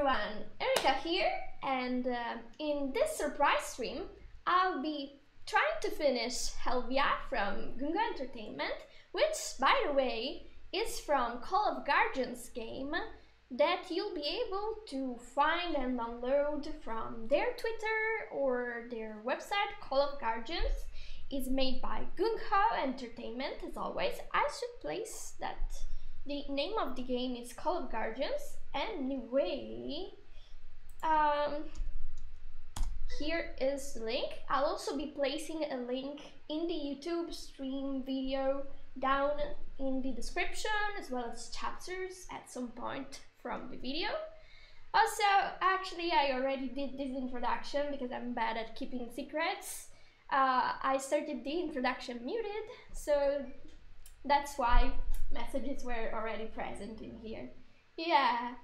everyone, Erika here, and in this surprise stream I'll be trying to finish Helvia from GungHo Entertainment, which by the way is from Call of Guardians game that you'll be able to find and download from their Twitter or their website. Call of Guardians is made by GungHo Entertainment. As always, I should place that the name of the game is Call of Guardians. Anyway, here is the link. I'll also be placing a link in the YouTube stream video down in the description, as well as chapters at some point from the video. Also, actually, I already did this introduction because I'm bad at keeping secrets. I started the introduction muted, so that's why messages were already present in here. Yeah,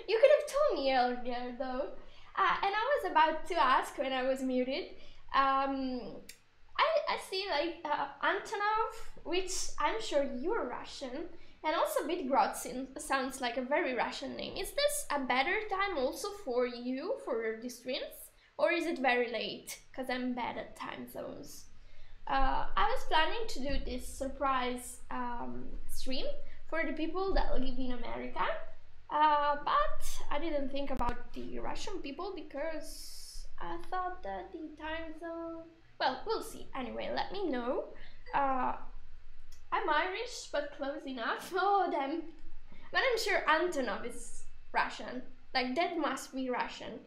you could have told me earlier though. And I was about to ask when I was muted. I see like Antonov, which I'm sure you're Russian, and also Bitgrodzin sounds like a very Russian name. Is this a better time also for you for the streams, or is it very late? Because I'm bad at time zones. I was planning to do this surprise stream for the people that live in America, but I didn't think about the Russian people because I thought that the time zone... Well, we'll see. Anyway, let me know. I'm Irish, but close enough. Oh, damn. But I'm sure Antonov is Russian. Like, that must be Russian.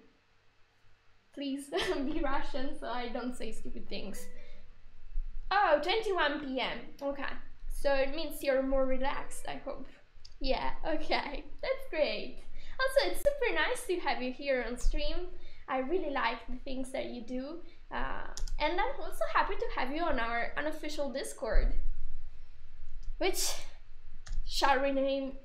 Please be Russian so I don't say stupid things. Oh, 21 p.m. Okay. So it means you're more relaxed, I hope. Yeah, okay. That's great. Also, it's super nice to have you here on stream. I really like the things that you do. And I'm also happy to have you on our unofficial Discord, which shall remain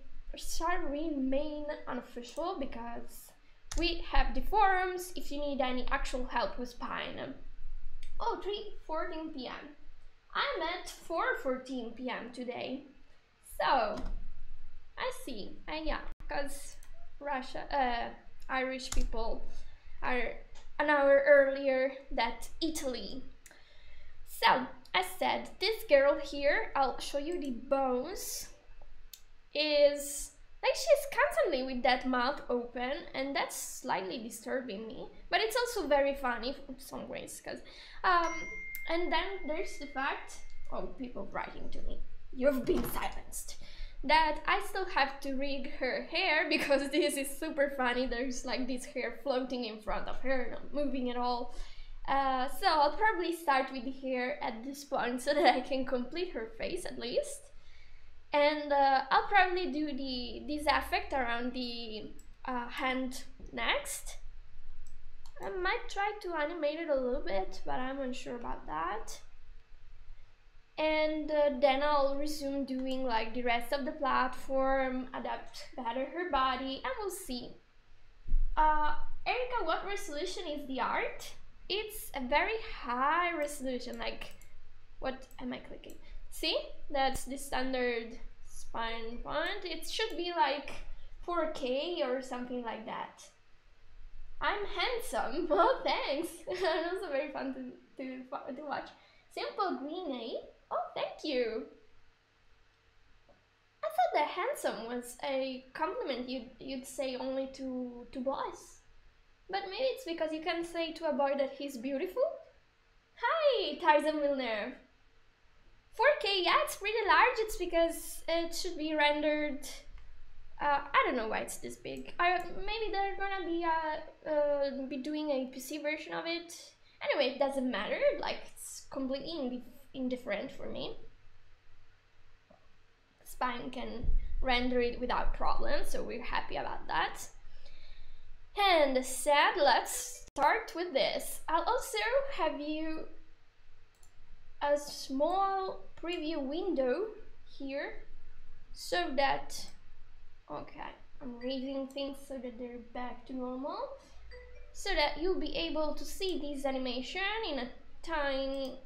unofficial because we have the forums if you need any actual help with Pine. Oh, 3:14 p.m. I'm at 4:14 p.m. today. So, I see. Yeah, because Irish people are an hour earlier than Italy. So, as said, this girl here, I'll show you the bones, is like she's constantly with that mouth open, and that's slightly disturbing me, but it's also very funny in some ways, because and then there's the fact, oh, people writing to me, you've been silenced, that I still have to rig her hair because this is super funny. There's like this hair floating in front of her, not moving at all. So I'll probably start with the hair at this point so that I can complete her face at least. And I'll probably do this effect around the hand next. I might try to animate it a little bit, but I'm unsure about that. And then I'll resume doing like the rest of the platform, adapt better her body, and we'll see. Erika, what resolution is the art? It's a very high resolution, like, what am I clicking? See, that's the standard spine point. It should be like 4K or something like that. I'm handsome. Oh, thanks. And also very fun to watch. Simple green, eh? Oh, thank you. I thought that handsome was a compliment you'd say only to boys. But maybe it's because you can say to a boy that he's beautiful. Hi, Tyson Villeneuve. 4K, yeah, it's pretty large. It's because it should be rendered. I don't know why it's this big. Maybe they're gonna be doing a PC version of it. Anyway, it doesn't matter. Like, it's completely indifferent for me. Spine can render it without problem, so we're happy about that. And said, let's start with this. I'll also have you a small preview window here so that, okay, I'm raising things so that they're back to normal, so that you'll be able to see this animation in a tiny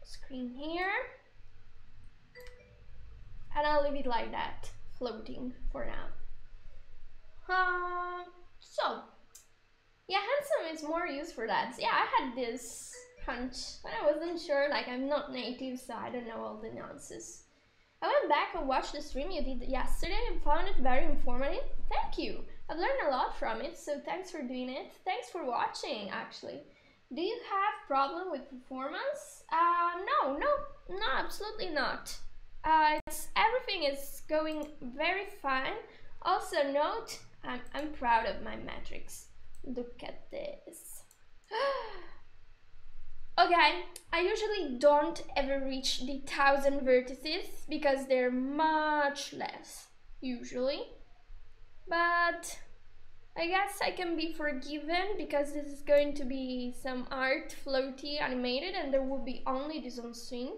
screen here, and I'll leave it like that, floating for now. So, yeah, handsome is more used for that. Yeah, I had this hunch, but I wasn't sure, like I'm not native, so I don't know all the nuances. I went back and watched the stream you did yesterday and found it very informative. Thank you. I've learned a lot from it, so thanks for doing it. Thanks for watching, actually. Do you have problem with performance? No, absolutely not. Everything is going very fine. Also note, I'm proud of my metrics. Look at this. Okay, I usually don't ever reach the 1000 vertices because they're much less, usually. But I guess I can be forgiven because this is going to be some art, floaty, animated, and there will be only this on screen.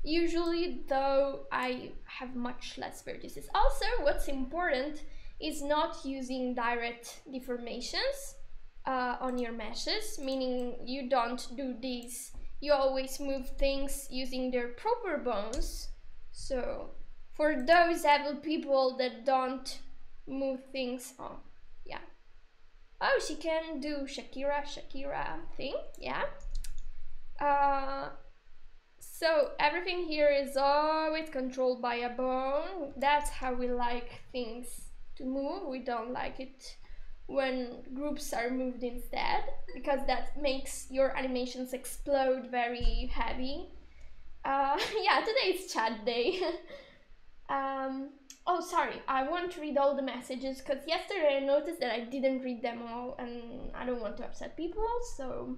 Usually, though, I have much less vertices. Also, what's important is not using direct deformations on your meshes, meaning you don't do this. You always move things using their proper bones. So, for those evil people that don't move things on, yeah. Oh, she can do Shakira thing, yeah. So everything here is always controlled by a bone. That's how we like things to move. We don't like it when groups are moved instead, because that makes your animations explode very heavy. Yeah, today is chat day. Oh, sorry, I won't read all the messages because yesterday I noticed that I didn't read them all and I don't want to upset people, so...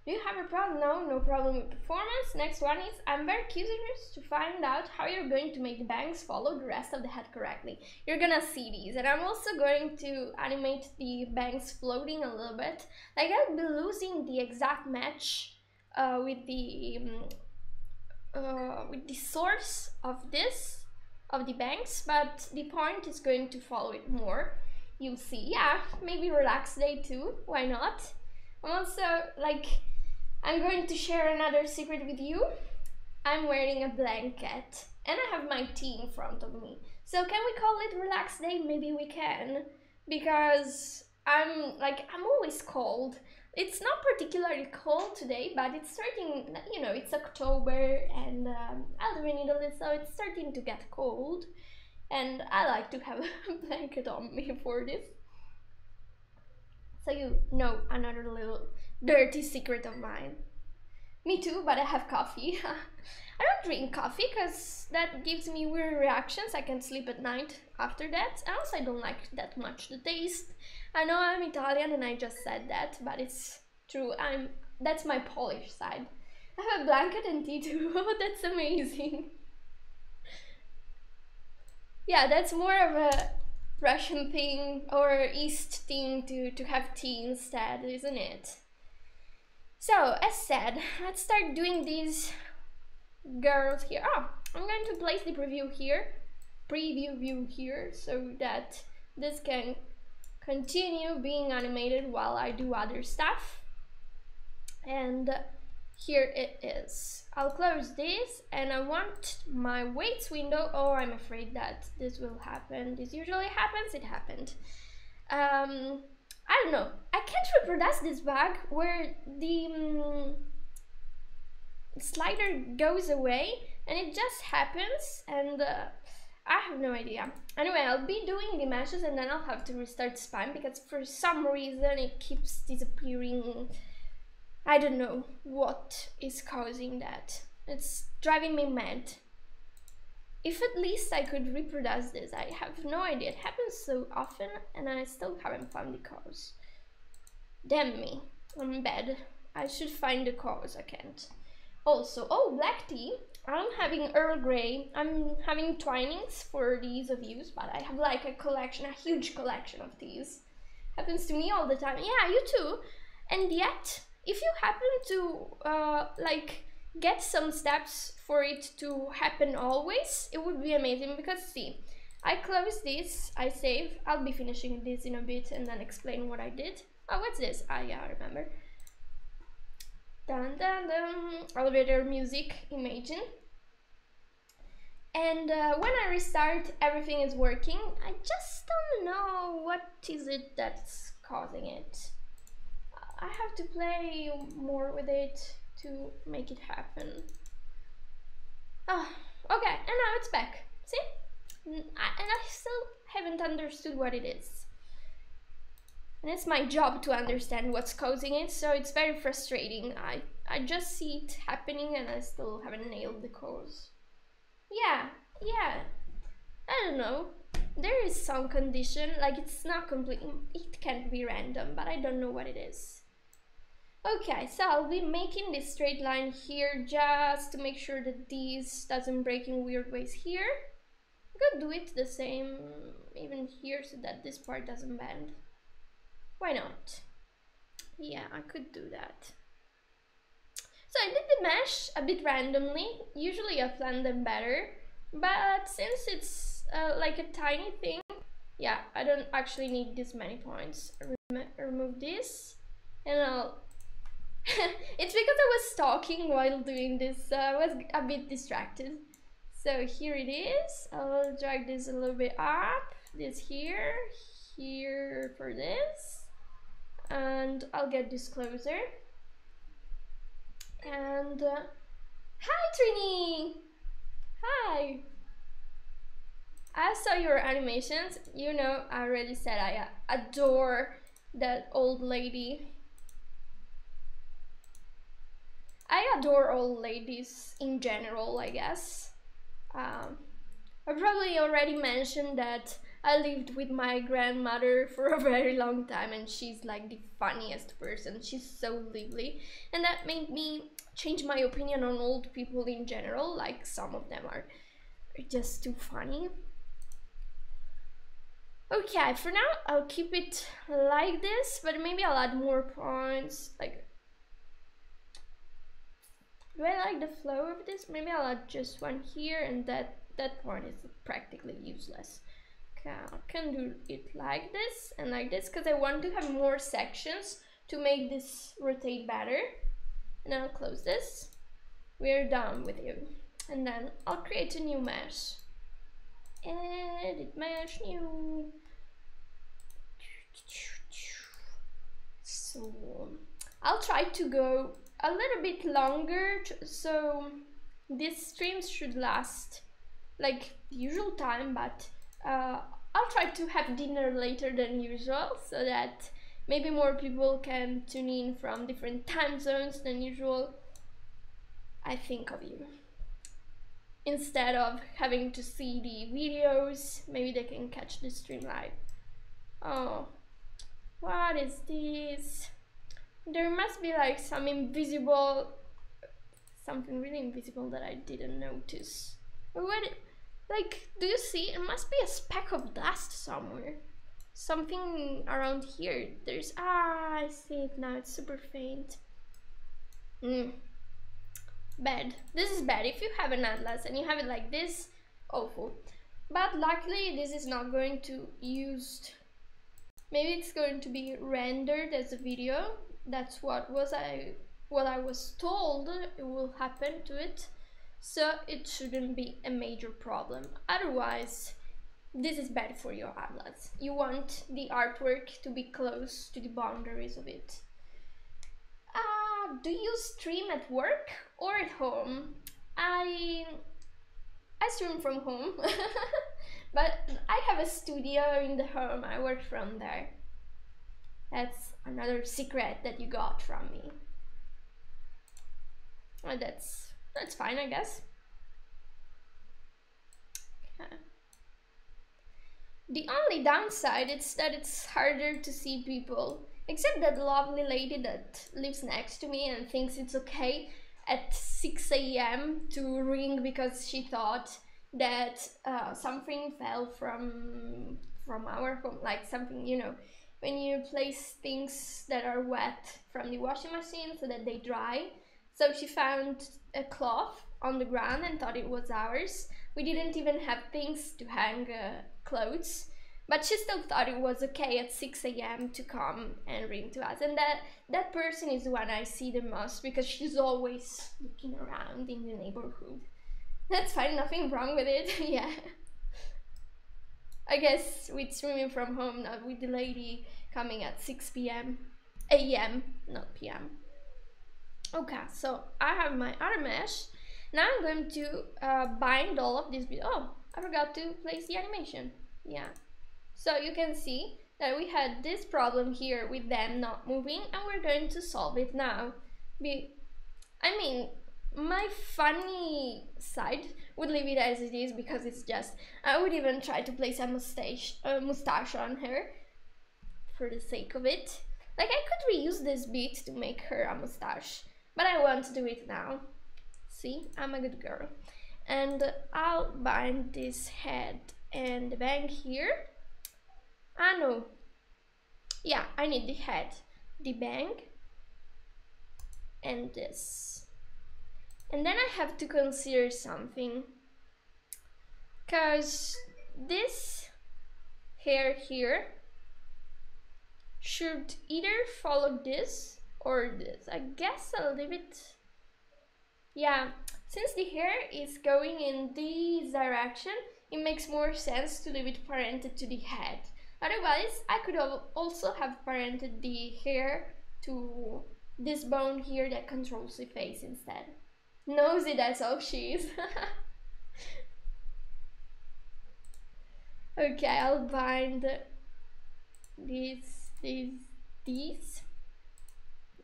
do you have a problem? No problem with performance. Next one is, I'm very curious to find out how you're going to make the bangs follow the rest of the head correctly. You're gonna see these, and I'm also going to animate the bangs floating a little bit. Like, I'll be losing the exact match with the source of the bangs, but the point is going to follow it more. You'll see. Yeah, maybe relax day too. Why not? I'm also like, I'm going to share another secret with you. I'm wearing a blanket and I have my tea in front of me. So can we call it relax day? Maybe we can, because I'm always cold. It's not particularly cold today, but it's starting, you know, it's October and I'll be in Italy, so it's starting to get cold. And I like to have a blanket on me for this. So you know another little dirty secret of mine. Me too, but I have coffee. I don't drink coffee because that gives me weird reactions. I can't sleep at night after that. And also I don't like that much the taste. I know I'm Italian and I just said that, but it's true. That's my Polish side. I have a blanket and tea too. That's amazing. Yeah, that's more of a Russian thing or East thing to have tea instead, isn't it? So, as said, let's start doing these girls here. Oh, I'm going to place the preview view here, so that this can continue being animated while I do other stuff. And here it is. I'll close this, and I want my weights window. Oh, I'm afraid that this will happen. This usually happens. It happened. I don't know. I can't reproduce this bug where the slider goes away and it just happens, and I have no idea. Anyway, I'll be doing the meshes and then I'll have to restart Spine because for some reason it keeps disappearing. I don't know what is causing that. It's driving me mad. If at least I could reproduce this, I have no idea. It happens so often and I still haven't found the cause. Damn me, I'm bad. I should find the cause, I can't. Also, oh, black tea. I'm having Earl Grey. I'm having Twinings for the ease of use, but I have like a huge collection of teas. Happens to me all the time. Yeah, you too. And yet, if you happen to like get some steps for it to happen always, it would be amazing, because see, I close this, I save, I'll be finishing this in a bit and then explain what I did. Oh, what's this? Ah, yeah, I remember. Dun dun dun. Elevator music, imagine. And when I restart, everything is working. I just don't know what is it that's causing it. I have to play more with it to make it happen. Oh, okay, and now it's back. See? And I still haven't understood what it is. And it's my job to understand what's causing it, so it's very frustrating. I just see it happening and I still haven't nailed the cause. Yeah, I don't know. There is some condition, like it's not complete, it can't be random, but I don't know what it is. Okay, so I'll be making this straight line here just to make sure that this doesn't break in weird ways here. I could do it the same even here so that this part doesn't bend. Why not? Yeah, I could do that. So I did the mesh a bit randomly. Usually I plan them better, but since it's like a tiny thing, yeah, I don't actually need this many points. Remove this, and I'll... It's because I was talking while doing this, so I was a bit distracted. So here it is. I'll drag this a little bit up, this here, here for this, and I'll get this closer. And hi Trini! Hi! I saw your animations. You know, I already said I adore that old lady. I adore old ladies in general, I guess. I probably already mentioned that I lived with my grandmother for a very long time and she's like the funniest person. She's so lively, and that made me change my opinion on old people in general. Like some of them are just too funny. Okay, for now I'll keep it like this, but maybe I'll add more points. Like, do I like the flow of this? Maybe I'll add just one here, and that point is practically useless. Okay, I can do it like this and like this because I want to have more sections to make this rotate better. And I'll close this. We're done with you. And then I'll create a new mesh. Edit mesh new. So I'll try to go a little bit longer, so these streams should last like the usual time, but I'll try to have dinner later than usual so that maybe more people can tune in from different time zones than usual. I think of you. Instead of having to see the videos, maybe they can catch the stream live. Oh, what is this? There must be like some invisible, something really invisible that I didn't notice. What, like, do you see? It must be a speck of dust somewhere. Something around here. There's, I see it now, it's super faint. Bad. This is bad. If you have an atlas and you have it like this, awful. But luckily this is not going to used. Maybe it's going to be rendered as a video. That's what I was told it will happen to it. So it shouldn't be a major problem. Otherwise, this is bad for your atlas. You want the artwork to be close to the boundaries of it. Do you stream at work or at home? I stream from home, but I have a studio in the home. I work from there. That's another secret that you got from me. Well, that's fine, I guess. Okay. The only downside is that it's harder to see people. Except that lovely lady that lives next to me and thinks it's okay at 6 AM to ring because she thought that something fell from our home, like something, you know, when you place things that are wet from the washing machine so that they dry. So she found a cloth on the ground and thought it was ours. We didn't even have things to hang clothes. But she still thought it was okay at 6 AM to come and ring to us. And that person is the one I see the most because she's always looking around in the neighborhood. That's fine, nothing wrong with it. Yeah. I guess with streaming from home, not with the lady coming at 6 p.m. a.m. not p.m. Okay, so I have my other mesh. Now I'm going to bind all of this. Oh, I forgot to place the animation. Yeah. So you can see that we had this problem here with them not moving, and we're going to solve it now. I mean, my funny side would leave it as it is because it's just, I would even try to place a mustache on her for the sake of it. Like, I could reuse this bit to make her a mustache, but I won't do it now. See, I'm a good girl. And I'll bind this head and the bang here. Ah no, yeah, I need the head, the bang, and this. And then I have to consider something, because this hair here should either follow this or this. I guess I'll leave it, yeah, since the hair is going in this direction, it makes more sense to leave it parented to the head. Otherwise, I could also have parented the hair to this bone here that controls the face instead. Nosy, that's all she is. Okay, I'll bind these.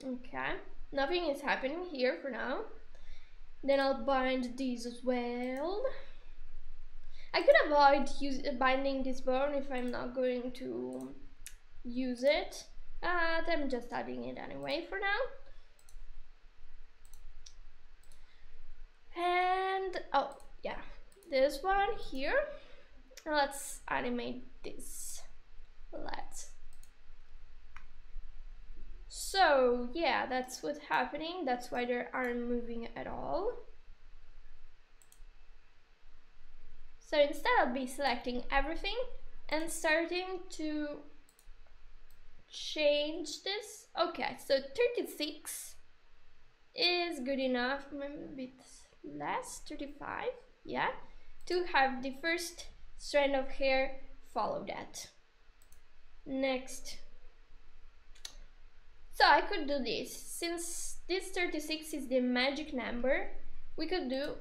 Okay, nothing is happening here for now. Then I'll bind these as well. I could avoid binding this bone if I'm not going to use it. I'm just adding it anyway for now. And oh yeah, this one here. Let's animate this. So yeah, that's what's happening. That's why they aren't moving at all. So instead I'll be selecting everything and starting to change this. Okay, so 36 is good enough, maybe a bit less, 35, yeah, to have the first strand of hair follow that. Next. So I could do this. Since this 36 is the magic number, we could do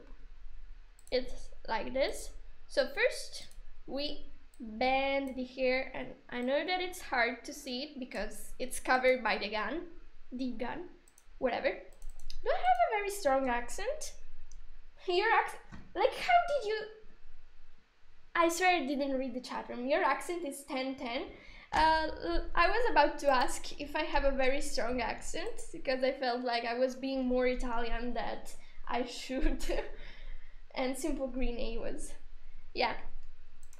it like this. So first we bend the hair, and I know that it's hard to see it because it's covered by the gun, whatever. Do I have a very strong accent? Your accent, like, how did you? I swear I didn't read the chat room. Your accent is 10-10. I was about to ask if I have a very strong accent because I felt like I was being more Italian than I should. And Simple Green A was, yeah.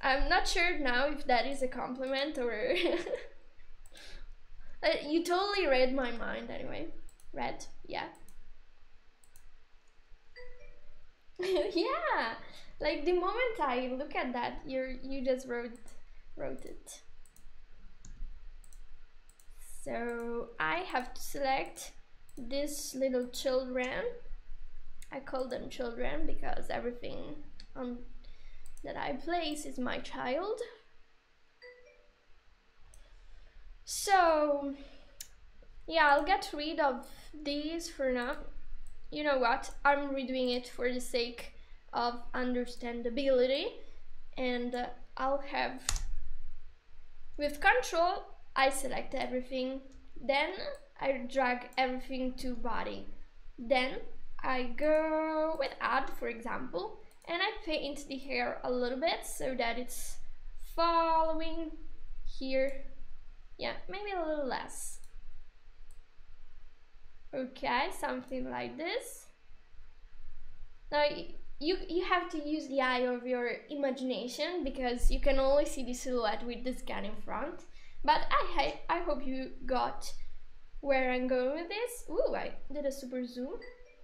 I'm not sure now if that is a compliment or you totally read my mind anyway. Read, yeah. Yeah, like the moment I look at that, you just wrote it. So I have to select these little children. I call them children because everything that I place is my child. So yeah, I'll get rid of these for now. You know what, I'm redoing it for the sake of understandability, and I'll have, with control, I select everything, then I drag everything to body, then I go with add, for example, and I paint the hair a little bit so that it's following here. Yeah, maybe a little less. Okay, something like this. Now you have to use the eye of your imagination because you can only see the silhouette with this gun in front. But I hope you got where I'm going with this. Ooh, I did a super zoom.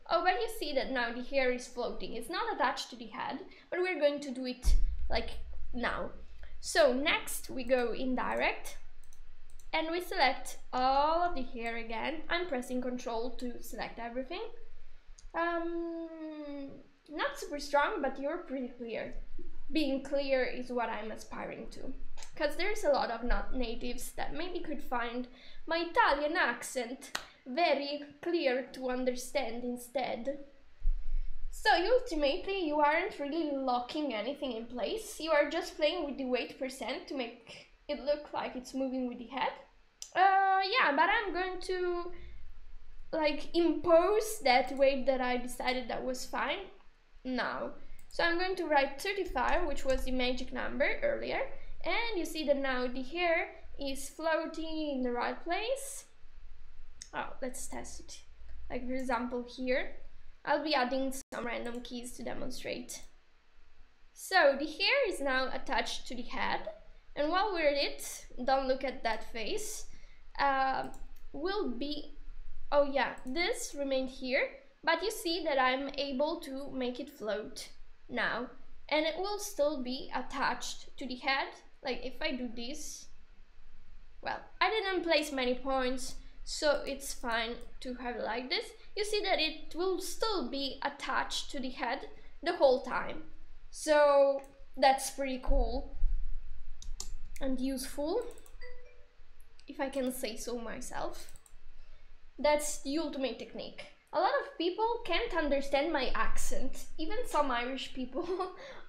Oh, but you see that now the hair is floating. It's not attached to the head, but we're going to do it like now. So next we go in direct. And we select all of the hair again. I'm pressing Control to select everything. not super strong, but you're pretty clear. Being clear is what I'm aspiring to. Because there's a lot of not natives that maybe could find my Italian accent very clear to understand instead. So ultimately you aren't really locking anything in place, you are just playing with the weight percent to make it look like it's moving with the head. Yeah, but I'm going to like impose that weight that I decided that was fine now. So I'm going to write 35, which was the magic number earlier, and you see that now the hair is floating in the right place. Oh, let's test it. Like for example here, I'll be adding some random keys to demonstrate. So the hair is now attached to the head, and while we're at it, don't look at that face, will be, oh yeah, this remained here, but you see that I'm able to make it float now, and it will still be attached to the head. Like if I do this, well, I didn't place many points, so it's fine to have it like this. You see that it will still be attached to the head the whole time. So that's pretty cool and useful, if I can say so myself. That's the ultimate technique. A lot of people can't understand my accent, even some Irish people.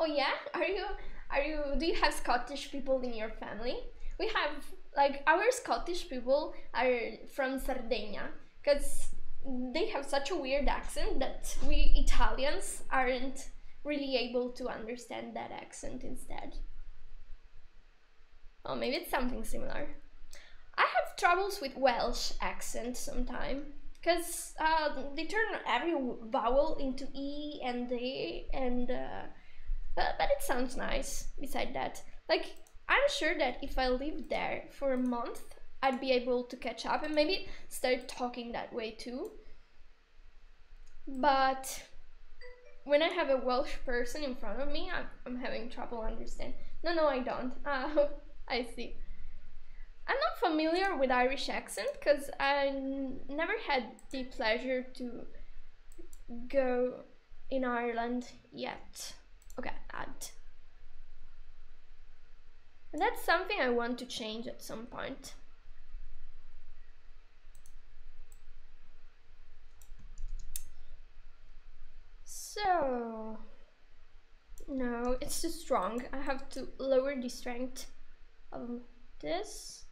Oh yeah? Do you have Scottish people in your family? We have, like, our Scottish people are from Sardinia, because they have such a weird accent that we Italians aren't really able to understand that accent instead. Oh, maybe it's something similar. I have troubles with Welsh accent sometimes, because they turn every vowel into E and D, and but it sounds nice beside that. Like, I'm sure that if I lived there for a month, I'd be able to catch up and maybe start talking that way too. But when I have a Welsh person in front of me, I'm having trouble understanding. No, I don't. I see. I'm not familiar with Irish accent because I never had the pleasure to go in Ireland yet. Okay, add. And that's something I want to change at some point. So, no, it's too strong. I have to lower the strength of this.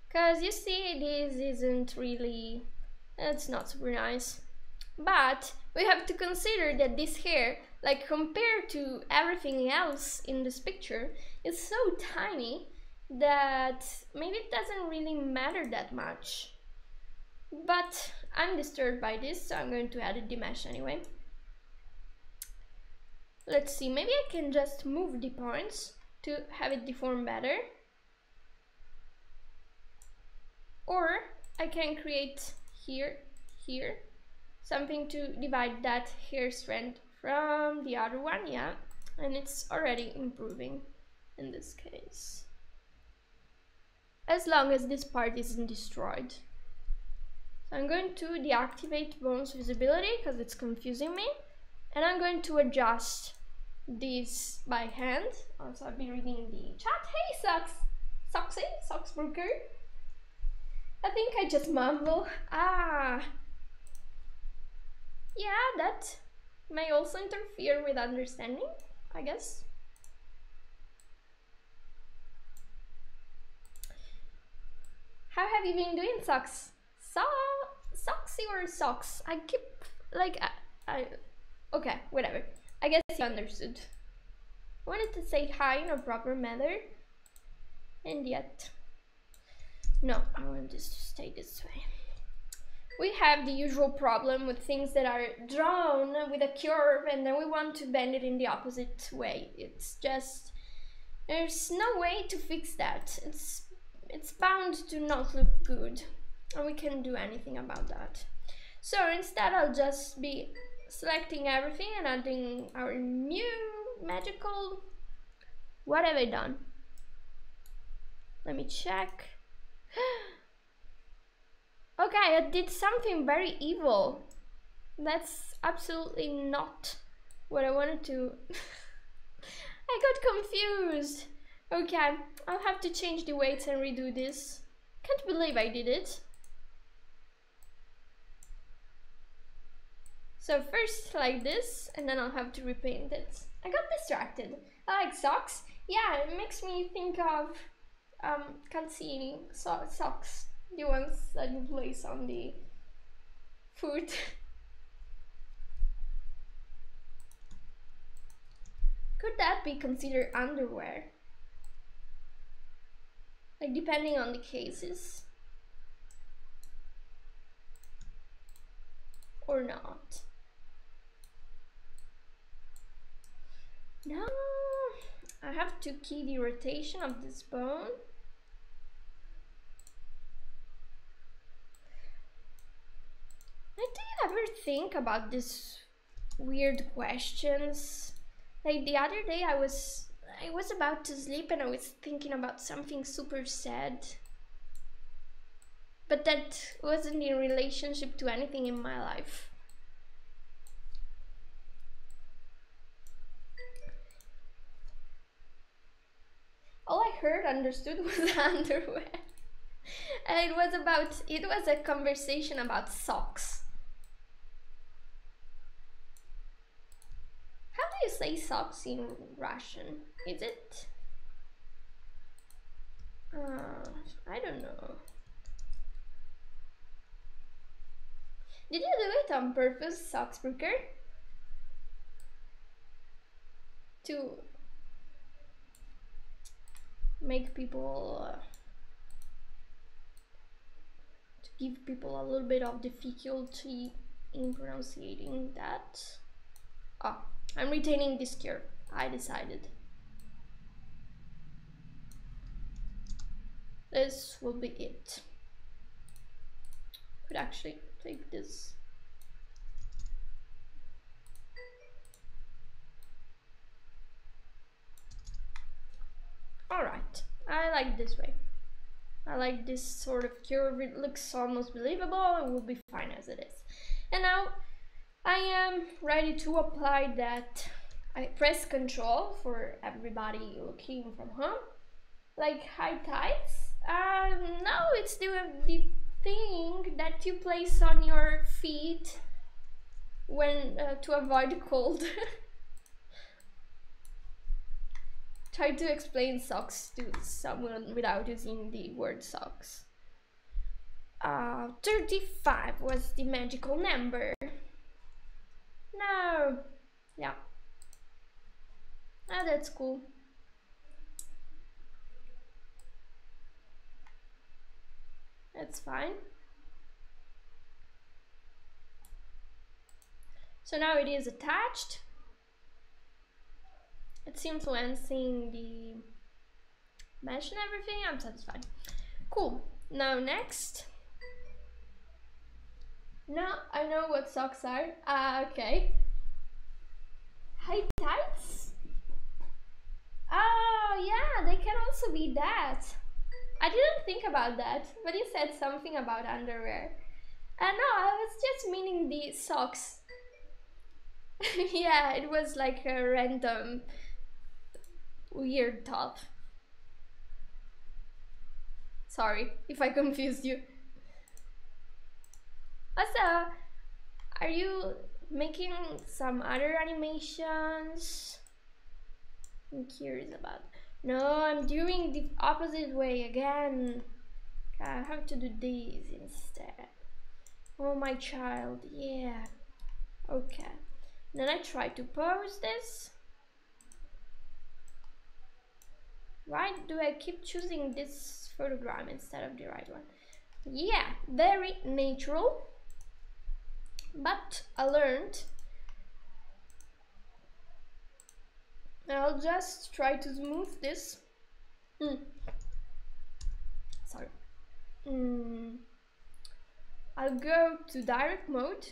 Because you see, this isn't really, it's not super nice. But we have to consider that this hair, like compared to everything else in this picture, is so tiny that maybe it doesn't really matter that much. But I'm disturbed by this, so I'm going to add the mesh anyway. Let's see, maybe I can just move the points to have it deform better. Or I can create here, something to divide that hair strand from the other one, yeah, and it's already improving in this case. As long as this part isn't destroyed. So I'm going to deactivate bones visibility because it's confusing me, and I'm going to adjust this by hand. Also, I'll be reading the chat. Hey, Socksbroker. I think I just mumble. Yeah, that may also interfere with understanding, I guess. How have you been doing, Socks? Socksy or Socks? I keep, like, okay, whatever. I guess you understood. I wanted to say hi in a proper manner, and yet, no, I want this to stay this way. We have the usual problem with things that are drawn with a curve and then we want to bend it in the opposite way. It's just, there's no way to fix that. It's bound to not look good, and we can't do anything about that. So instead I'll just be selecting everything and adding our new magical, what have I done? Let me check. Okay, I did something very evil. That's absolutely not what I wanted to... I got confused. Okay, I'll have to change the weights and redo this. Can't believe I did it. So first like this, and then I'll have to repaint it. I got distracted. I like socks. Yeah, it makes me think of can't see any socks. The ones that you place on the foot. Could that be considered underwear? Like depending on the cases. Or not. No, I have to key the rotation of this bone. Like, do you ever think about these weird questions? Like the other day I was about to sleep and I was thinking about something super sad. But that wasn't in relationship to anything in my life. All I heard, understood was underwear. And it was a conversation about socks. How do you say socks in Russian? Is it? I don't know. Did you do it on purpose, Socksbreaker? To make people, to give people a little bit of difficulty in pronouncing that? Oh, I'm retaining this curve, I decided. This will be it. Could actually take this. Alright, I like this way. I like this sort of curve, it looks almost believable, it will be fine as it is. And now I am ready to apply that. I press Control for everybody looking from home. Like high tights. No, it's the thing that you place on your feet when to avoid the cold. Try to explain socks to someone without using the word socks. 35 was the magical number. No. Yeah. Ah, that's cool. That's fine. So now it is attached. It's influencing the mesh and everything. I'm satisfied. Cool. Now next. Now I know what socks are. Okay. High tights? Oh yeah, they can also be that. I didn't think about that, but you said something about underwear. No, I was just meaning the socks. Yeah, it was like a random weird thought. Sorry if I confused you. Also, are you making some other animations? I'm curious about. No, I'm doing the opposite way again. I have to do these instead. Oh, my child, yeah. Okay. Then I try to pose this. Why do I keep choosing this photogram instead of the right one? Yeah, very natural. But I learned. I'll just try to smooth this. Sorry. I'll go to direct mode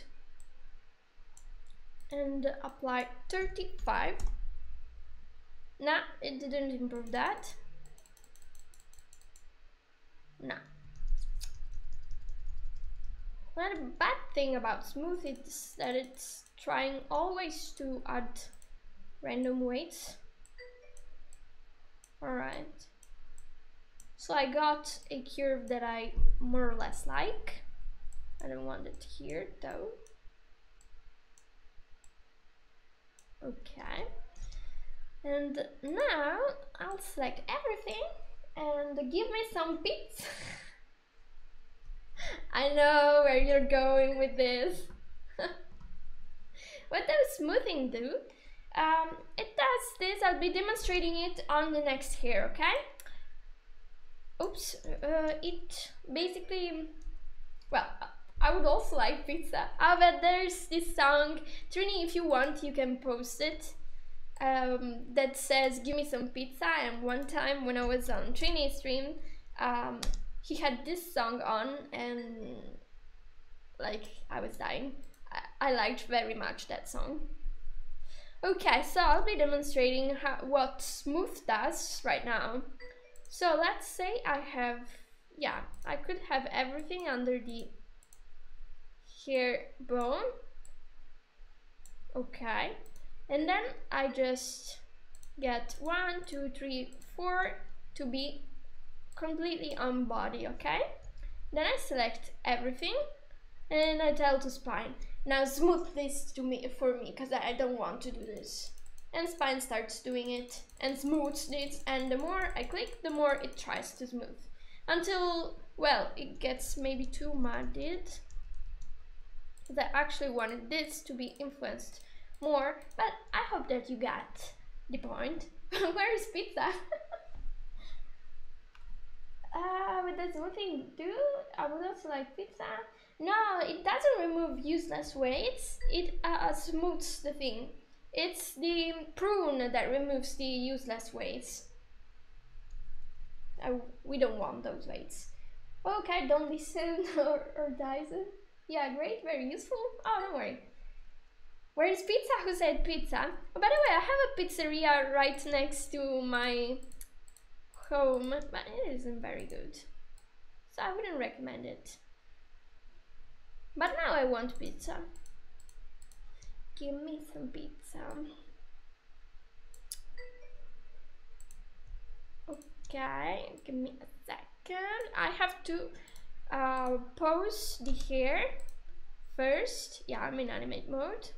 and apply 35. Nah, it didn't improve that. Nah. Well, the bad thing about smooth is that it's trying always to add random weights. Alright. So I got a curve that I more or less like. I don't want it here though. Okay. And now I'll select everything and give me some pizza. I know where you're going with this. What does smoothing do? It does this. I'll be demonstrating it on the next hair, okay? Oops. It basically, well, I would also like pizza. But there's this song, Trini, if you want, you can post it. That says, give me some pizza. And one time when I was on Trini's stream, he had this song on and like I was dying. I liked very much that song. Okay, so I'll be demonstrating what smooth does right now. So let's say I have, yeah, I could have everything under the hair bone. Okay, and then I just get 1, 2, 3, 4 to be completely on body, okay? Then I select everything and I tell to spine, now smooth this for me, because I don't want to do this. And spine starts doing it and smooths it, and the more I click, the more it tries to smooth. Until, well, it gets maybe too mudded. Because I actually wanted this to be influenced more, but I hope that you got the point. Where is pizza? But that's one thing do. I would also like pizza. No, it doesn't remove useless weights. It smooths the thing. It's the prune that removes the useless weights. We don't want those weights. Okay, don't listen or Dyson. Yeah, great, very useful. Oh, don't worry. Where is pizza? Who said pizza? Oh, by the way, I have a pizzeria right next to my home, but it isn't very good. So I wouldn't recommend it. But now I want pizza. Give me some pizza. Okay, give me a second. I have to pose the hair first. Yeah, I'm in animate mode.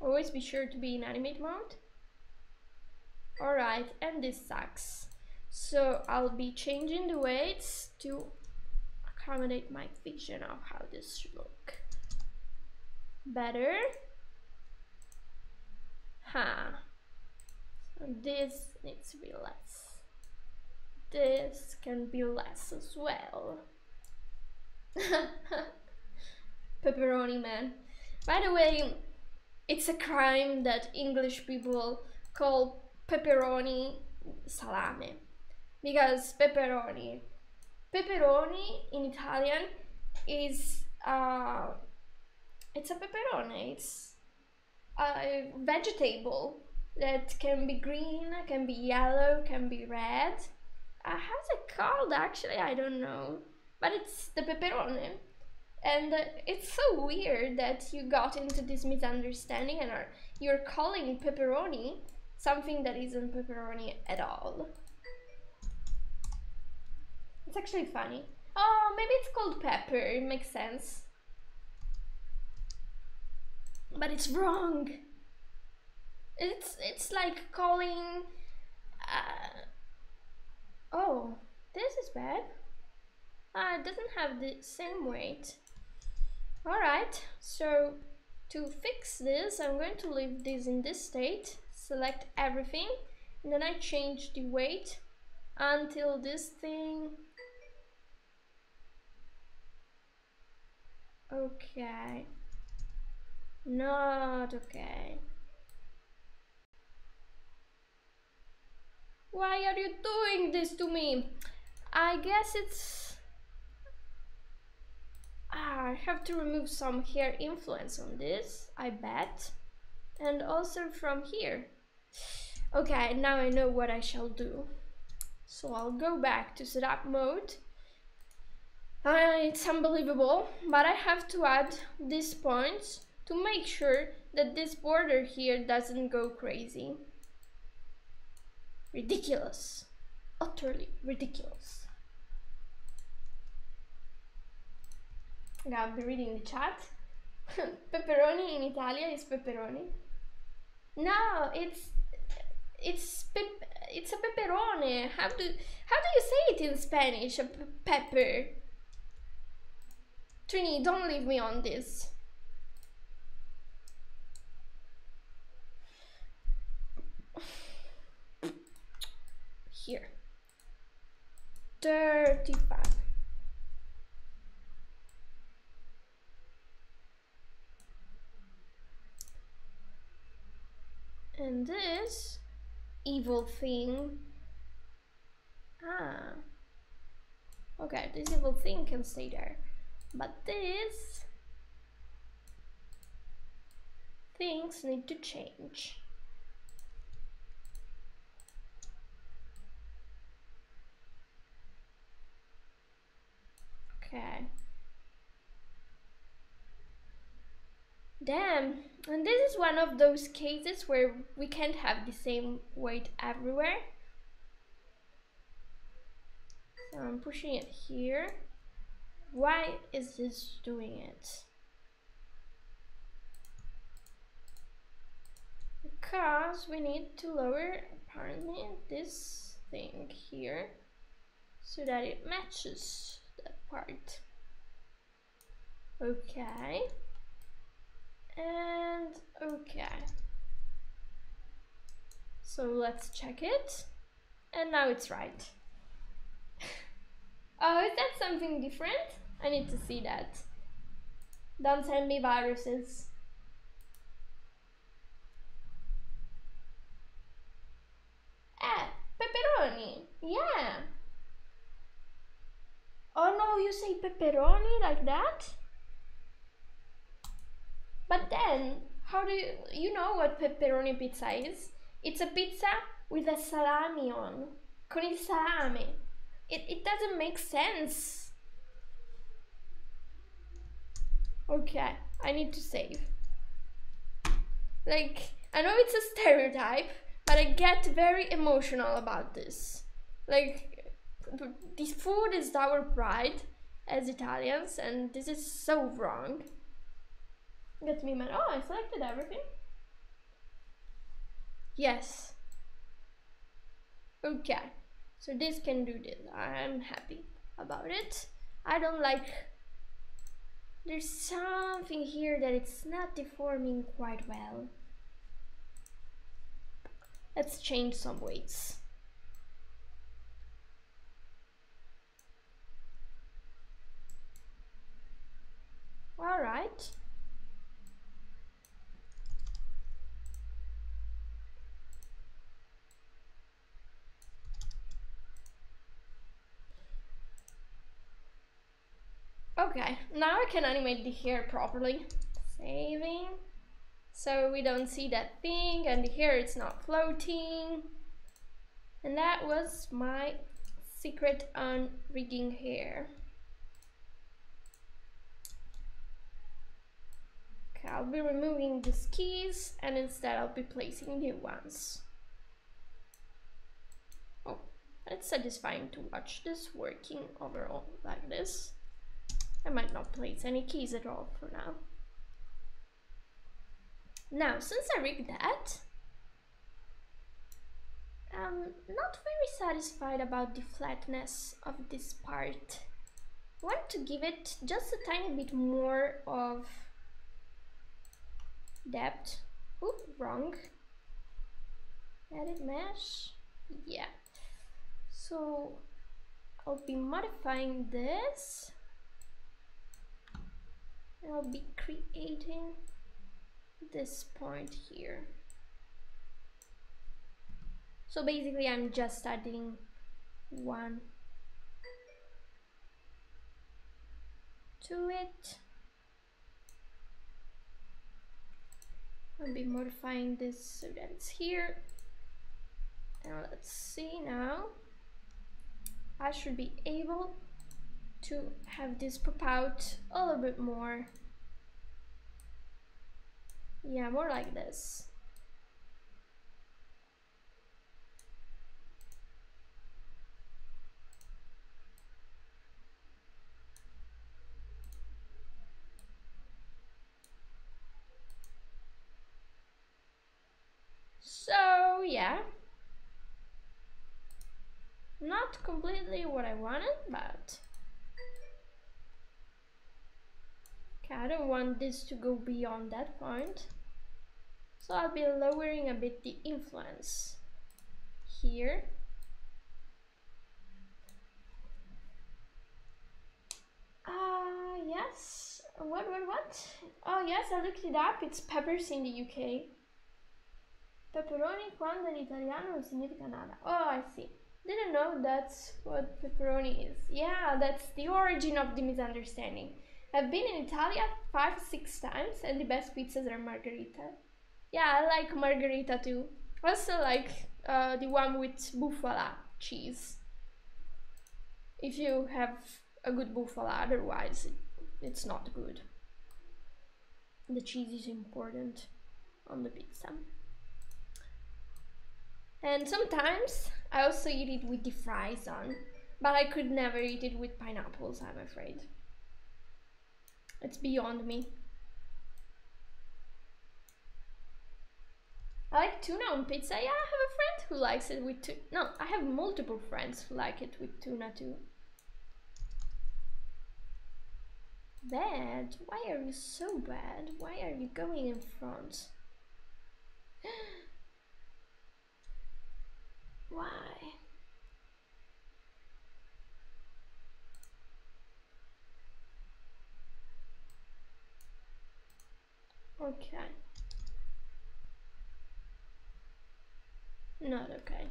Always be sure to be in animate mode. Alright, and this sucks. So I'll be changing the weights to accommodate my vision of how this should look. Better. So this needs to be less. This can be less as well. Pepperoni man. By the way, it's a crime that English people call pepperoni salame. Because pepperoni in Italian is it's a pepperoni. It's a vegetable that can be green, can be yellow, can be red. How's it called actually? I don't know. But it's the pepperoni. And it's so weird that you got into this misunderstanding and you're calling pepperoni something that isn't pepperoni at all. It's actually funny. Oh, maybe it's called pepper, it makes sense. But it's wrong. It's like calling... oh, this is bad. It doesn't have the same weight. Alright, so to fix this, I'm going to leave this in this state, select everything, and then I change the weight until this thing... Okay. Not okay. Why are you doing this to me? I guess it's... I have to remove some hair influence on this, I bet. And also from here. Okay, now I know what I shall do. So I'll go back to setup mode. It's unbelievable, but I have to add these points to make sure that this border here doesn't go crazy. Ridiculous. Utterly ridiculous. I'll be reading the chat. Pepperoni in Italia is pepperoni. No, it's a pepperone. How do you say it in Spanish? A pepper. Trini, don't leave me on this. Here. 35. And this evil thing. Ah. Okay, this evil thing can stay there. But this things need to change. Okay. Damn, and this is one of those cases where we can't have the same weight everywhere. So I'm pushing it here. Why is this doing it? Because we need to lower, apparently, this thing here so that it matches that part. Okay. And okay. So let's check it. And now it's right. Oh, is that something different? I need to see that. Don't send me viruses. Pepperoni. Yeah. Oh no, you say pepperoni like that? But then, how do you know what pepperoni pizza is? It's a pizza with a salami on. Con il salame. It doesn't make sense. Okay, I need to save. Like, I know it's a stereotype, but I get very emotional about this. Like, this food is our pride as Italians, and this is so wrong. Gets me mad. Oh, I selected everything. Yes. Okay, so this can do this. I'm happy about it. I don't like... There's something here that it's not deforming quite well. Let's change some weights. All right. Okay, now I can animate the hair properly. Saving. So we don't see that thing, and the hair it's not floating. And that was my secret on rigging hair. Okay, I'll be removing the skis, and instead I'll be placing new ones. Oh, it's satisfying to watch this working overall like this. I might not place any keys at all for now. Now, since I rigged that, I'm not very satisfied about the flatness of this part. I want to give it just a tiny bit more of depth. Oop, wrong. Edit mesh. Yeah. So I'll be modifying this. I'll be creating this point here. So basically I'm just adding one to it. I'll be modifying this so that it's here. And let's see now. I should be able to have this pop out a little bit more. Yeah, more like this. So yeah, not completely what I wanted, but okay, I don't want this to go beyond that point. So I'll be lowering a bit the influence here. Yes. What? Oh yes, I looked it up. It's peppers in the UK. Pepperoni quando in italiano non significa nada. Oh, I see. Didn't know that's what pepperoni is. Yeah, that's the origin of the misunderstanding. I've been in Italy 5-6 times and the best pizzas are margherita. Yeah, I like margherita too. Also like the one with bufala cheese. If you have a good bufala, otherwise it's not good. The cheese is important on the pizza. And sometimes I also eat it with the fries on, but I could never eat it with pineapples, I'm afraid. It's beyond me. I like tuna on pizza. Yeah, I have a friend who likes it with tuna. No, I have multiple friends who like it with tuna too. Bad? Why are you so bad? Why are you going in front? Why? Okay. Not okay.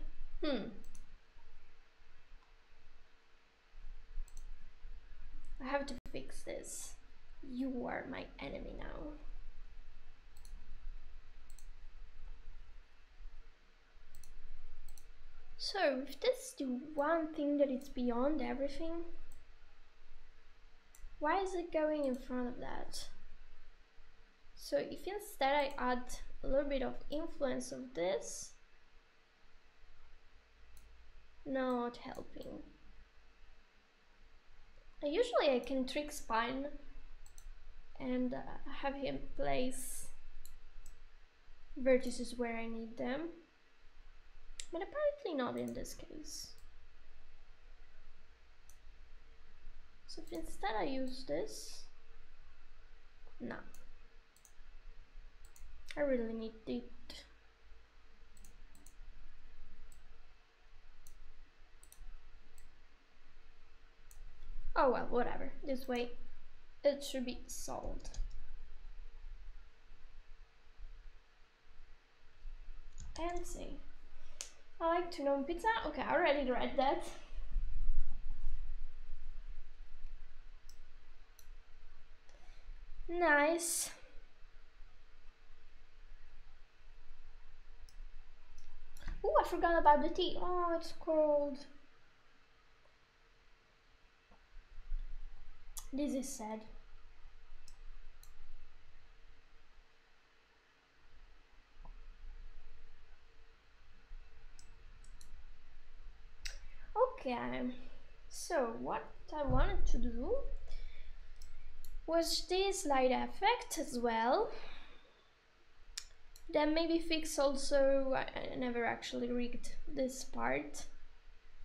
I have to fix this. You are my enemy now. So, if this is the one thing that is beyond everything, why is it going in front of that? So if instead I add a little bit of influence of this, not helping. Usually I can trick Spine and have him place vertices where I need them, but apparently not in this case. So if instead I use this, no. I really need it. Oh well, whatever. This way it should be solved. And see. I like tuna on pizza. Okay, I already read that. Nice. Oh, I forgot about the tea. Oh, it's cold. This is sad. Okay, so what I wanted to do was this light effect as well. Then maybe fix also, I never actually rigged this part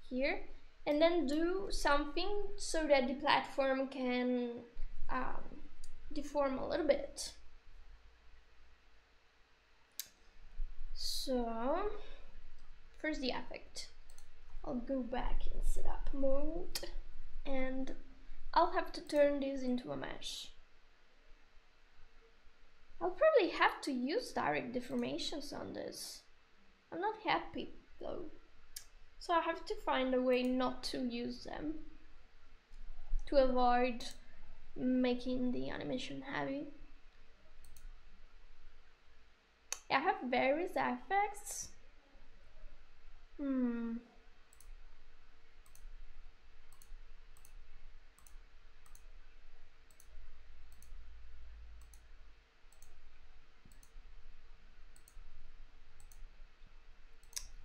here. And then do something so that the platform can deform a little bit. So, first the effect. I'll go back in setup mode and I'll have to turn this into a mesh. I'll probably have to use direct deformations on this. I'm not happy though. So I have to find a way not to use them to avoid making the animation heavy. I have various effects.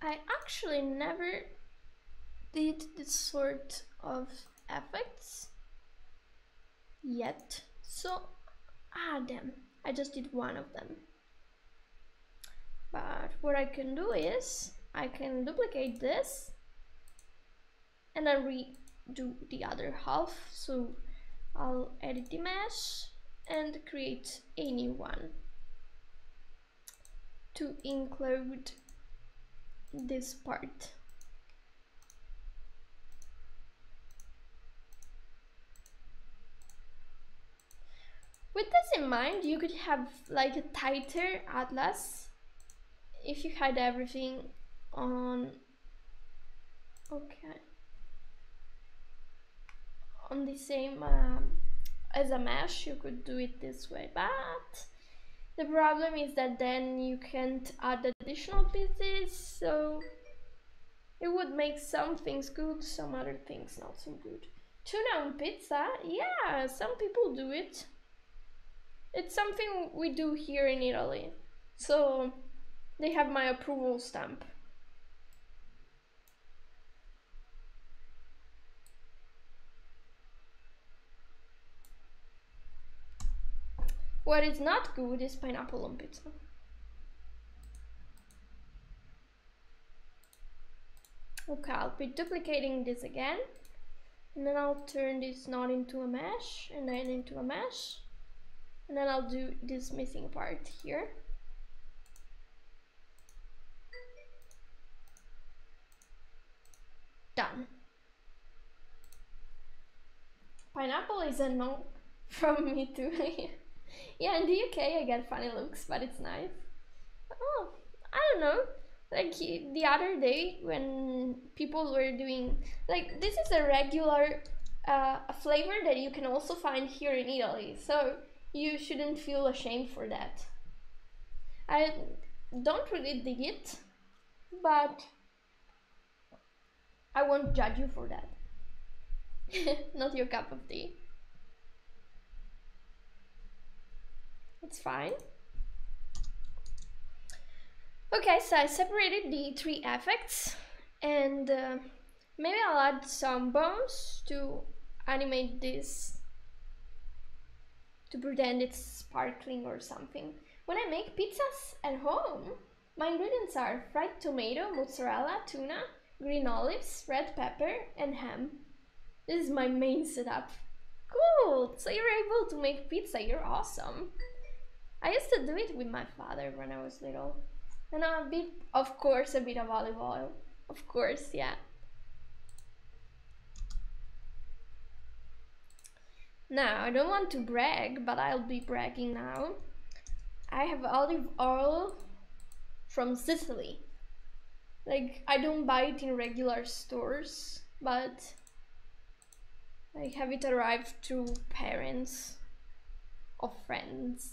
I actually never did this sort of effects yet, so damn, I just did one of them. But what I can do is I can duplicate this and then redo the other half. So I'll edit the mesh and create a new one to include this part. With this in mind, you could have like a tighter atlas if you had everything on, okay, on the same as a mesh. You could do it this way, but the problem is that then you can't add additional pieces, so it would make some things good, some other things not so good. Tuna on pizza? Yeah, some people do it. It's something we do here in Italy, so they have my approval stamp. What is not good is pineapple on pizza. Okay, I'll be duplicating this again, and then I'll turn this not into a mesh, and then into a mesh, and then I'll do this missing part here. Done. Pineapple is a no from me too. Yeah, in the UK I get funny looks, but it's nice. Oh, I don't know. Like the other day when people were doing, like, this is a regular flavor that you can also find here in Italy, so you shouldn't feel ashamed for that. I don't really dig it, but I won't judge you for that. Not your cup of tea. It's fine. Okay, so I separated the three effects, and maybe I'll add some bones to animate this, to pretend it's sparkling or something. When I make pizzas at home, my ingredients are fried tomato, mozzarella, tuna, green olives, red pepper, and ham. This is my main setup. Cool! So you're able to make pizza, you're awesome. I used to do it with my father when I was little. And a bit, of course, a bit of olive oil. Of course, yeah. Now, I don't want to brag, but I'll be bragging now. I have olive oil from Sicily. Like, I don't buy it in regular stores, but I have it arrived through parents of friends.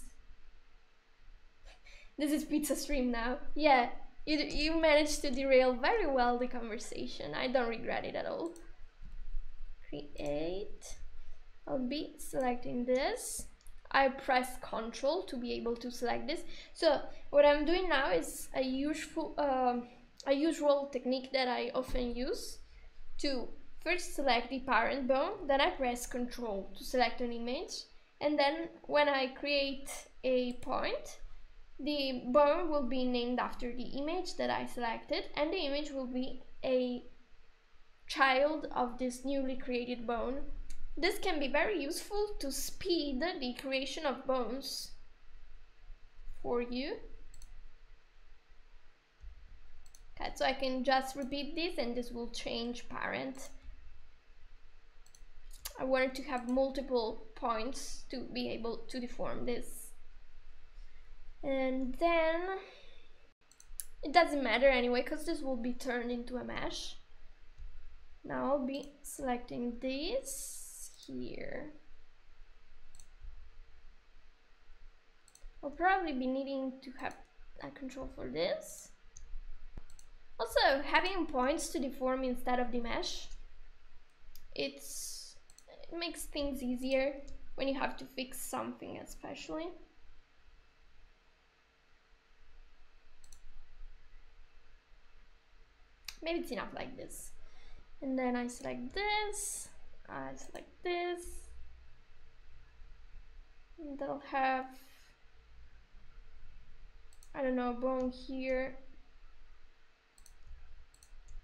This is pizza stream now. Yeah, you managed to derail very well the conversation. I don't regret it at all. Create. I'll be selecting this. I press Ctrl to be able to select this. So what I'm doing now is a usual technique that I often use to first select the parent bone, then I press Ctrl to select an image, and then when I create a point, the bone will be named after the image that I selected, and the image will be a child of this newly created bone. This can be very useful to speed the creation of bones for you. Okay, so I can just repeat this and this will change parent. I wanted to have multiple points to be able to deform this. And then it doesn't matter anyway, because this will be turned into a mesh. Now I'll be selecting this here. I'll probably be needing to have a control for this. Also, having points to deform instead of the mesh, it makes things easier when you have to fix something especially. maybe it's enough like this. And then I select this, I select this, and they'll have, I don't know, a bone here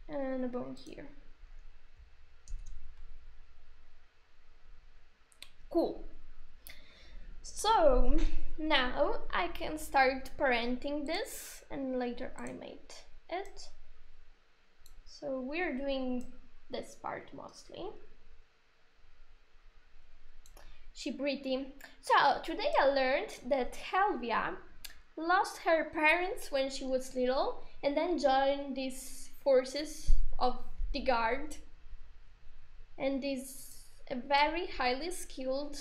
and a bone here. Cool. So now I can start parenting this and later animate it. So we're doing this part mostly. She pretty. So today I learned that Helvia lost her parents when she was little and then joined these forces of the guard, and is a very highly skilled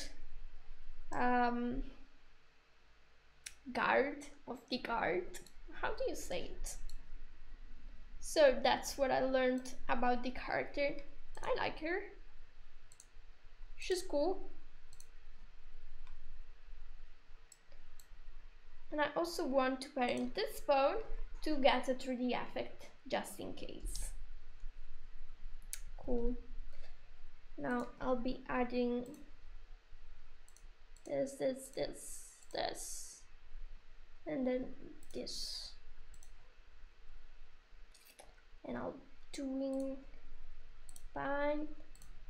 guard of the guard. How do you say it? So that's what I learned about the character. I like her. She's cool. And I also want to parent this bone to get a 3D effect, just in case. Cool. Now I'll be adding this, and then this. And I'll doing bang,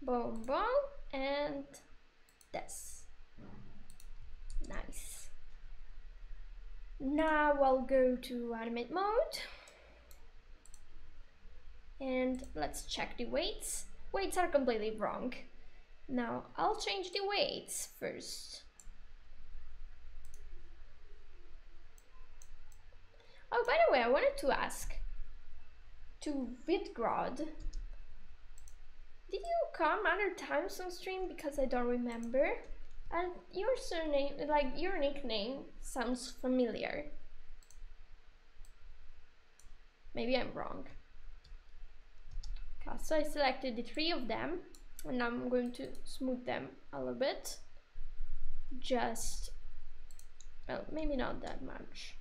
boom, boom, and this. Nice. Now I'll go to animate mode. And let's check the weights. Weights are completely wrong. Now I'll change the weights first. Oh, by the way, I wanted to ask, to Vidgrod, did you come other times on stream? Because I don't remember. And your surname, like your nickname, sounds familiar. Maybe I'm wrong. Okay, so I selected the 3 of them, and now I'm going to smooth them a little bit. Just, well, maybe not that much.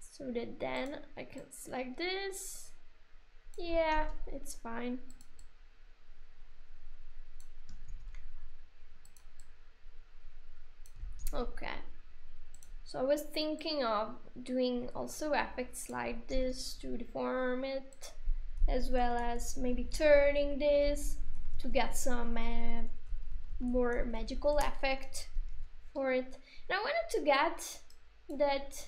So that then I can select this. Yeah, it's fine. Okay. So I was thinking of doing also effects like this to deform it, as well as maybe turning this to get some more magical effect for it. And I wanted to get that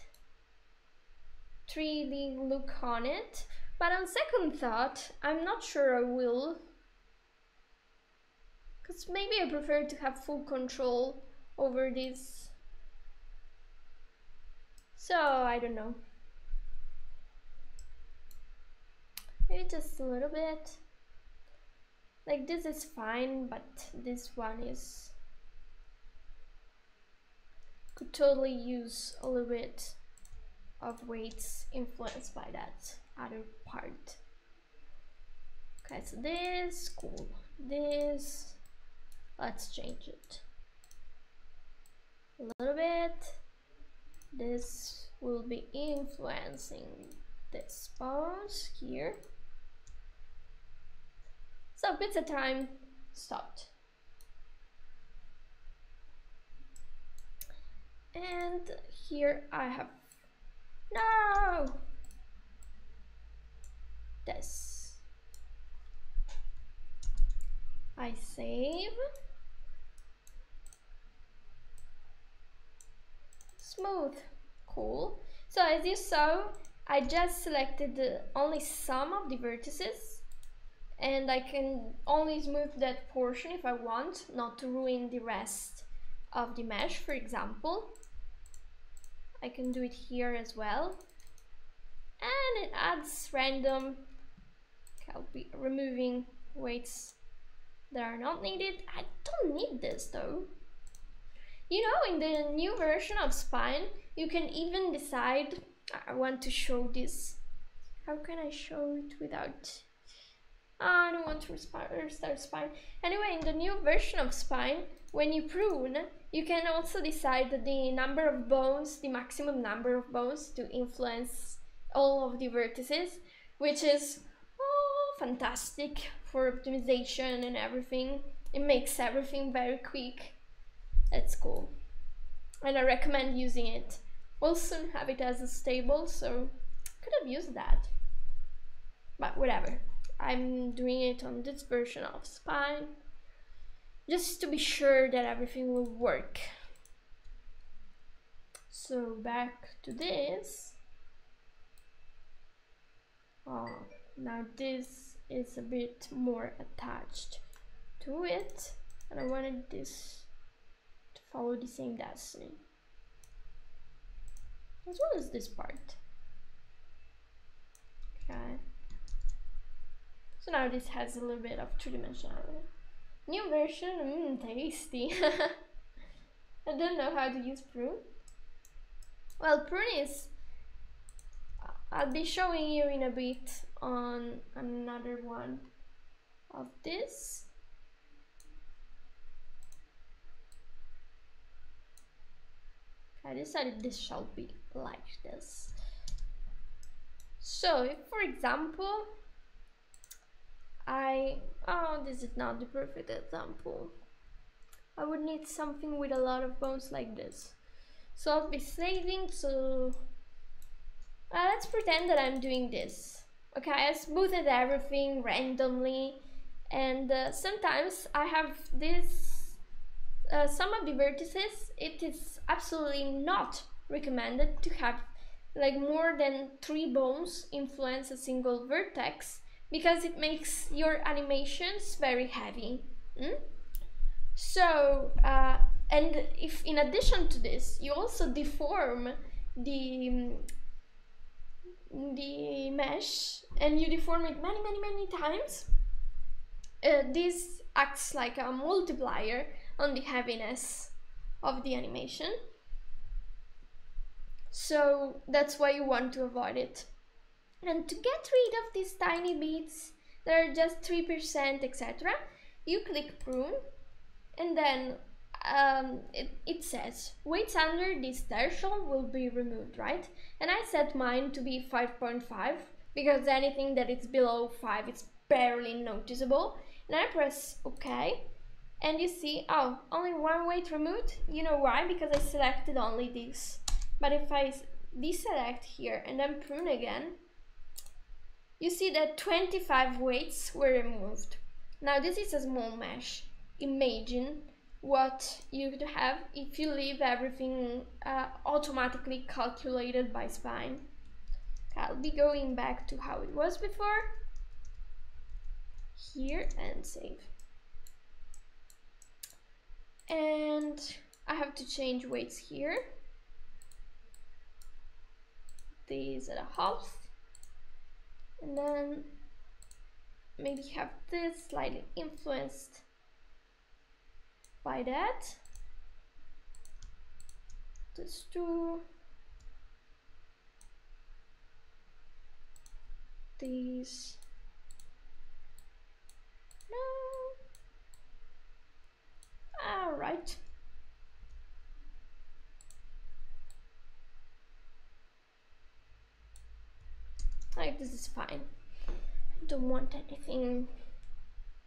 3D look on it, but on second thought, I'm not sure I will, because maybe I prefer to have full control over this. So I don't know, maybe just a little bit. Like this is fine, but this one is, could totally use a little bit of weights influenced by that other part. Okay, so this, cool. This, let's change it a little bit. This will be influencing this bones here. So pizza time stopped. And here I have, no, this. I save. Smooth, cool. So as you saw, I just selected only some of the vertices, and I can only smooth that portion if I want, not to ruin the rest of the mesh, for example. I can do it here as well. And it adds random. Okay, I'll be removing weights that are not needed. I don't need this though. You know, in the new version of Spine, you can even decide, I want to show this. How can I show it without, I don't want to restart Spine. Anyway, in the new version of Spine, when you prune, you can also decide the number of bones, the maximum number of bones to influence all of the vertices, which is fantastic for optimization and everything. It makes everything very quick. That's cool. And I recommend using it. We'll soon have it as a stable, so could have used that. But whatever. I'm doing it on this version of Spine, just to be sure that everything will work. So back to this. Oh, now this is a bit more attached to it, and I wanted this to follow the same destiny, as well as this part. Okay. So now this has a little bit of two-dimensionality. New version, tasty. I don't know how to use prune. Well, prune is, I'll be showing you in a bit on another one of this. I decided this shall be like this. So if, for example, this is not the perfect example. I would need something with a lot of bones like this. So I'll be saving, so let's pretend that I'm doing this. Okay, I smoothed everything randomly, and sometimes I have this, some of the vertices, it is absolutely not recommended to have like more than 3 bones influence a single vertex, because it makes your animations very heavy. So, and if in addition to this, you also deform the mesh, and you deform it many times, this acts like a multiplier on the heaviness of the animation. So that's why you want to avoid it. And to get rid of these tiny bits that are just 3%, etc., you click prune, and then it says weights under this threshold will be removed, right? And I set mine to be 5.5 because anything that is below 5 is barely noticeable. And I press OK, and you see, oh, only one weight removed. You know why? Because I selected only this. But if I deselect here and then prune again, you see that 25 weights were removed. Now this is a small mesh. Imagine what you could have if you leave everything automatically calculated by Spine. I'll be going back to how it was before. Here and save. And I have to change weights here. These at a half. And then maybe have this slightly influenced by that. This two. These. No. All right. Like this is fine. Don't want anything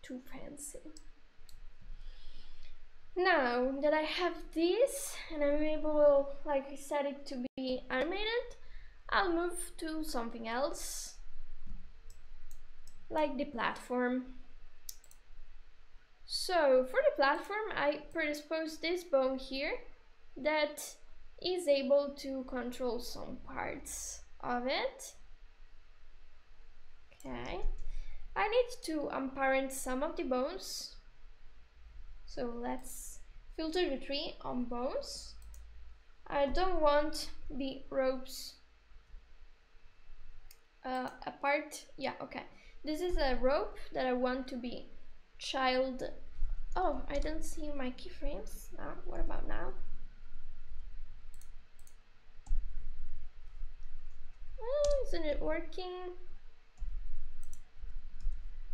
too fancy. Now that I have this and I'm able, like I said, it to be animated, I'll move to something else, like the platform. So for the platform, I predispose this bone here that is able to control some parts of it. Okay, I need to unparent some of the bones. So let's filter the tree on bones. I don't want the ropes apart. Yeah, okay. This is a rope that I want to be child. Oh, I don't see my keyframes now. What about now? Isn't it working?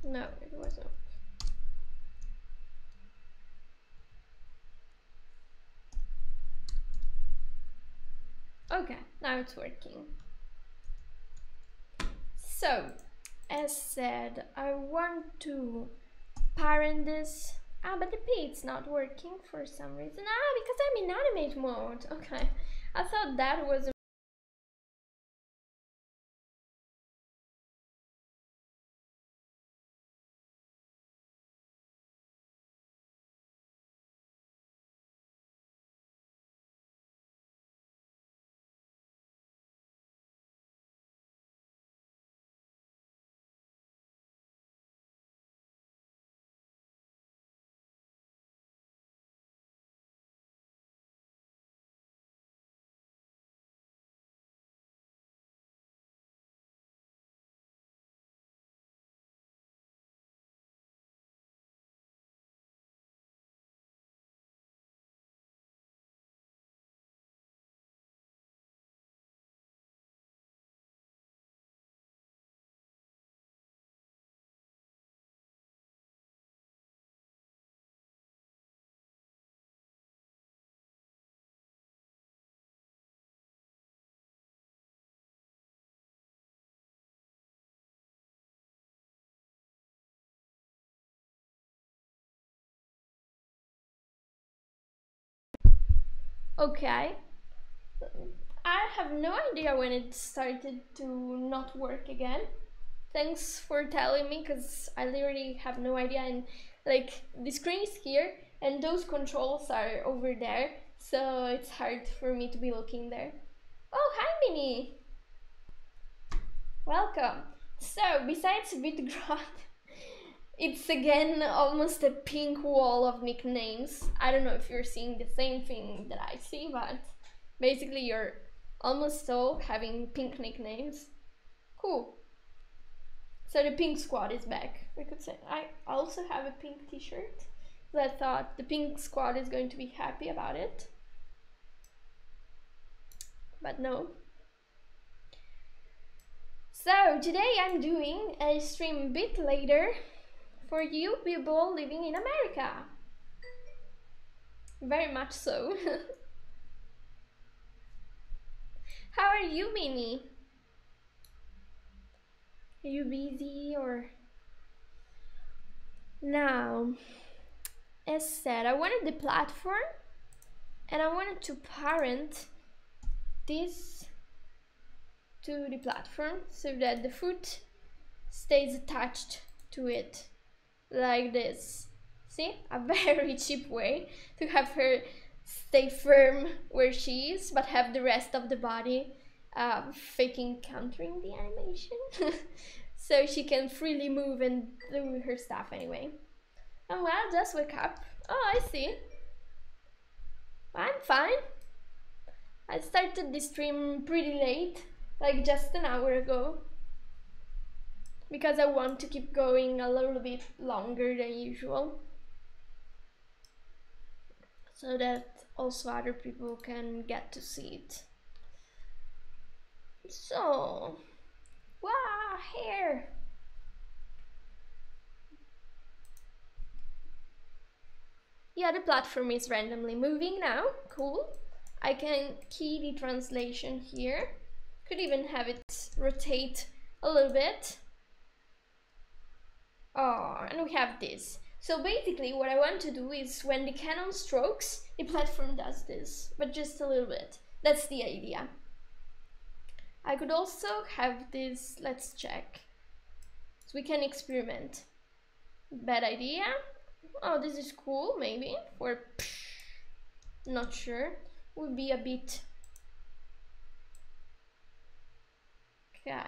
No, it wasn't. Okay, now it's working. So, as said, I want to parent this. Ah, but the P it's not working for some reason. Ah, because I'm in animate mode. Okay, I thought that was okay. I have no idea when it started to not work again. Thanks for telling me, because I literally have no idea. And like, the screen is here and those controls are over there, so it's hard for me to be looking there. Oh, hi Minnie! Welcome. So, besides Bitgrot, it's again almost a pink wall of nicknames. I don't know if you're seeing the same thing that I see, but basically you're almost all having pink nicknames. Cool. So the pink squad is back, we could say. I also have a pink t-shirt, so I thought the pink squad is going to be happy about it. But no. So today I'm doing a stream a bit later for you people living in America. Very much so. How are you, Minnie? Are you busy or? Now, as said, I wanted the platform and I wanted to parent this to the platform so that the foot stays attached to it like this. See, a very cheap way to have her stay firm where she is but have the rest of the body faking countering the animation so she can freely move and do her stuff anyway. Oh well, just wake up. Oh, I see. I'm fine. I started the stream pretty late, like just an hour ago, because I want to keep going a little bit longer than usual, so that also other people can get to see it. So, wow, hair! Yeah, the platform is randomly moving now, cool. I can key the translation here, could even have it rotate a little bit. Oh, and we have this. So basically what I want to do is when the cannon strokes, the platform does this, but just a little bit. That's the idea. I could also have this, let's check. So we can experiment. Bad idea. Oh, this is cool, maybe. For not sure. Would be a bit. Okay.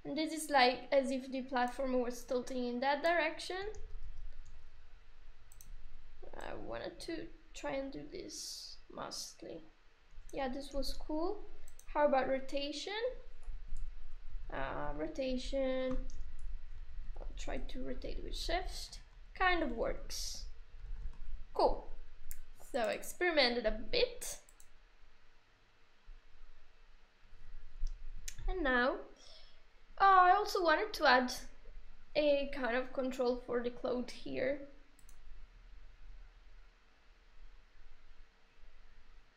And this is like as if the platform was tilting in that direction. I wanted to try and do this mostly. Yeah, this was cool. How about rotation? Rotation. I'll try to rotate with shift. Kind of works. Cool. So experimented a bit. And now, I also wanted to add a kind of control for the cloth here,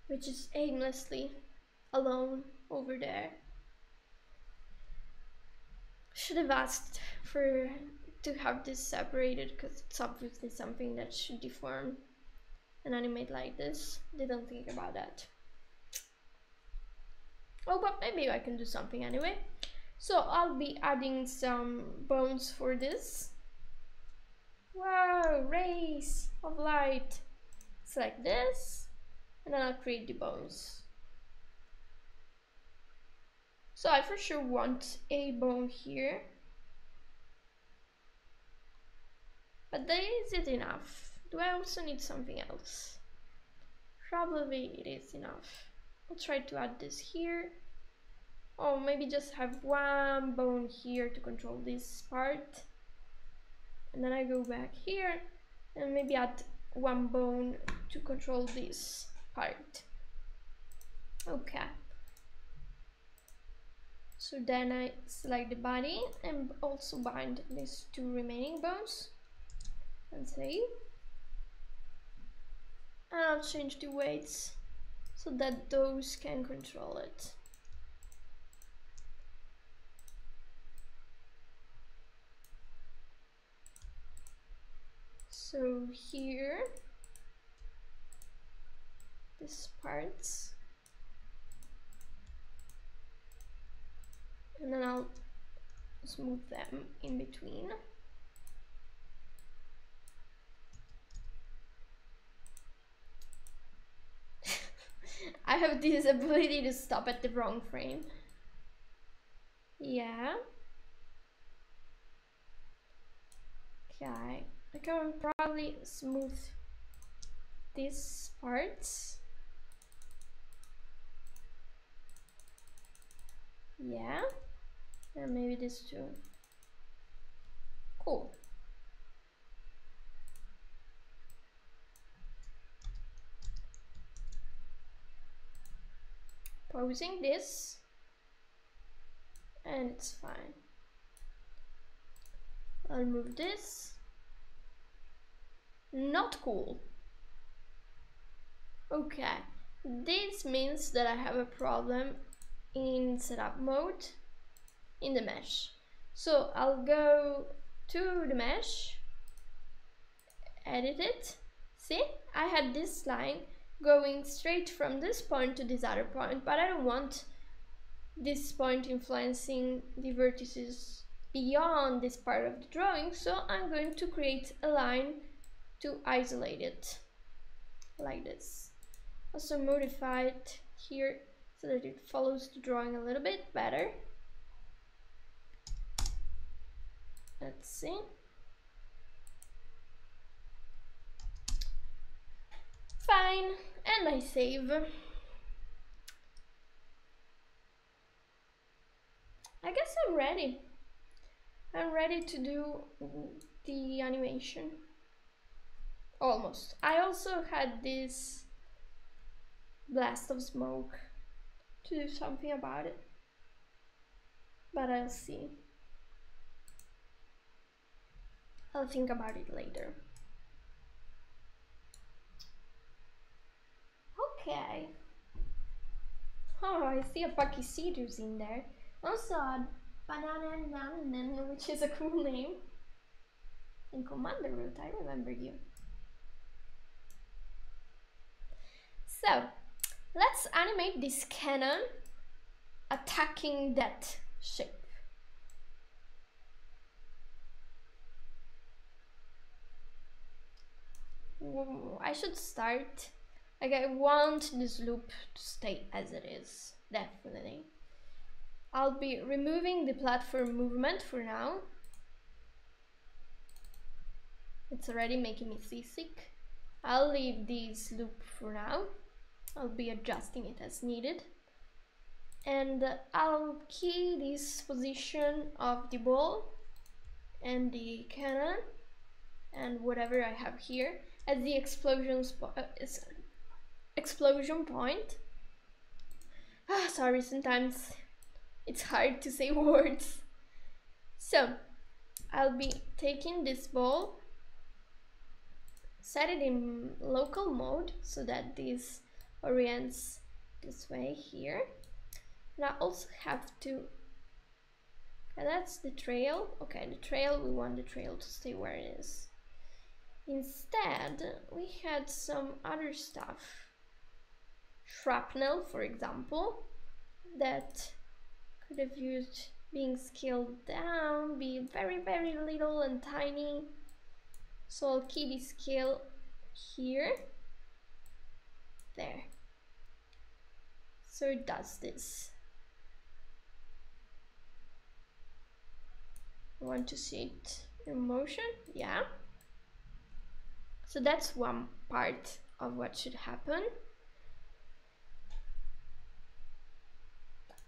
which is aimlessly alone over there. Should have asked for to have this separated because it's obviously something that should deform and animate like this. Didn't think about that. Oh, but maybe I can do something anyway. So I'll be adding some bones for this. Wow, rays of light. Select this, and then I'll create the bones. So I for sure want a bone here. But is it enough? Do I also need something else? Probably it is enough. I'll try to add this here. Oh, maybe just have one bone here to control this part. And then I go back here and maybe add one bone to control this part. Okay. So then I select the body and also bind these two remaining bones and save. And I'll change the weights so that those can control it. So here, these parts, and then I'll smooth them in between. I have this ability to stop at the wrong frame. Yeah. Okay, I can probably smooth these parts. Yeah, and maybe this too. Cool. Pausing this, and it's fine. I'll move this. Not cool. Okay, this means that I have a problem in setup mode in the mesh. So I'll go to the mesh, edit it. See, I had this line going straight from this point to this other point, but I don't want this point influencing the vertices beyond this part of the drawing, so I'm going to create a line to isolate it like this. Also modify it here so that it follows the drawing a little bit better. Let's see. Fine, and I save. I guess I'm ready. I'm ready to do the animation. Almost. I also had this blast of smoke to do something about it, but I'll see. I'll think about it later. Okay. Oh, I see a Pachycetus in there. Also a Banana, which is a cool name. In Commander Root, I remember you. So, let's animate this cannon attacking that ship. I should start, like I want this loop to stay as it is, definitely. I'll be removing the platform movement for now. It's already making me seasick. I'll leave this loop for now. I'll be adjusting it as needed. And I'll key this position of the ball and the cannon and whatever I have here as the explosion point. Sorry, sometimes it's hard to say words. So I'll be taking this ball, set it in local mode so that this orients this way here. And I also have to Okay, that's the trail. Okay, the trail, we want the trail to stay where it is. Instead, we had some other stuff. Shrapnel, for example, that could have used being scaled down, be very, very little and tiny. So I'll keep the scale here, there. So it does this. I want to see it in motion, yeah. So that's one part of what should happen.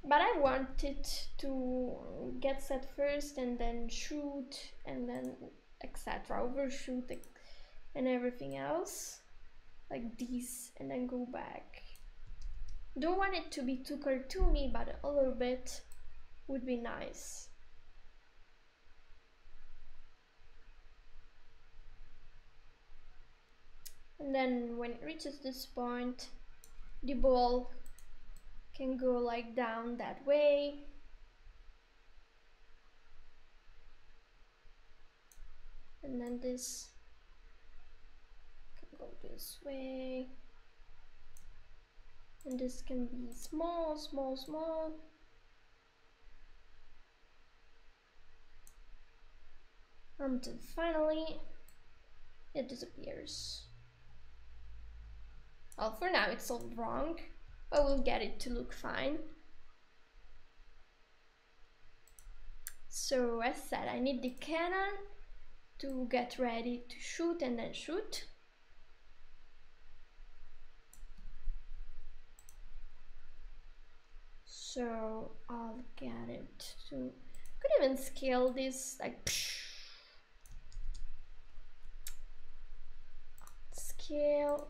But I want it to get set first and then shoot and then etc. Overshoot and everything else. Like this and then go back. Don't want it to be too cartoony, but a little bit would be nice. And then when it reaches this point, the ball can go like down that way. And then this can go this way. And this can be small, small, small. Until finally it disappears. Well, for now it's all wrong, but we'll get it to look fine. So as said, I need the cannon to get ready to shoot and then shoot. So I'll get it to, could even scale this like scale,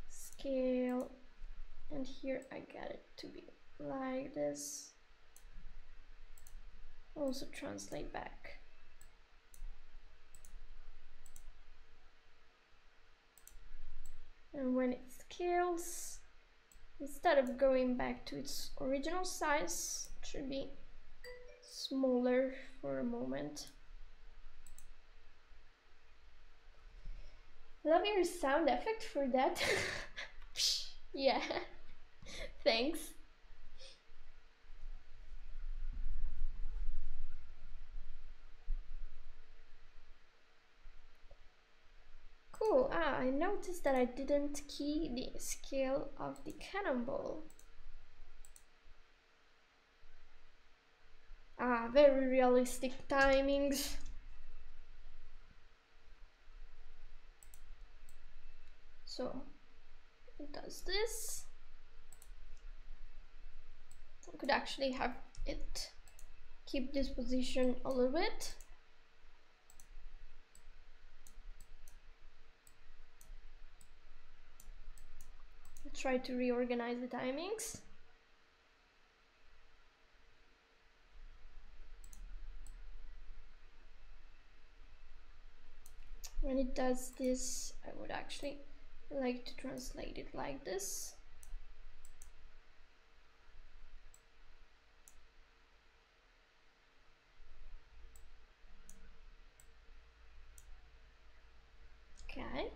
scale, and here I get it to be like this. Also translate back. And when it scales, instead of going back to its original size, it should be smaller for a moment. Love your sound effect for that. Yeah, thanks. Cool. I noticed that I didn't key the scale of the cannonball. Very realistic timings. So it does this. I could actually have it keep this position a little bit. I'll try to reorganize the timings. When it does this, I would actually like to translate it like this. Okay.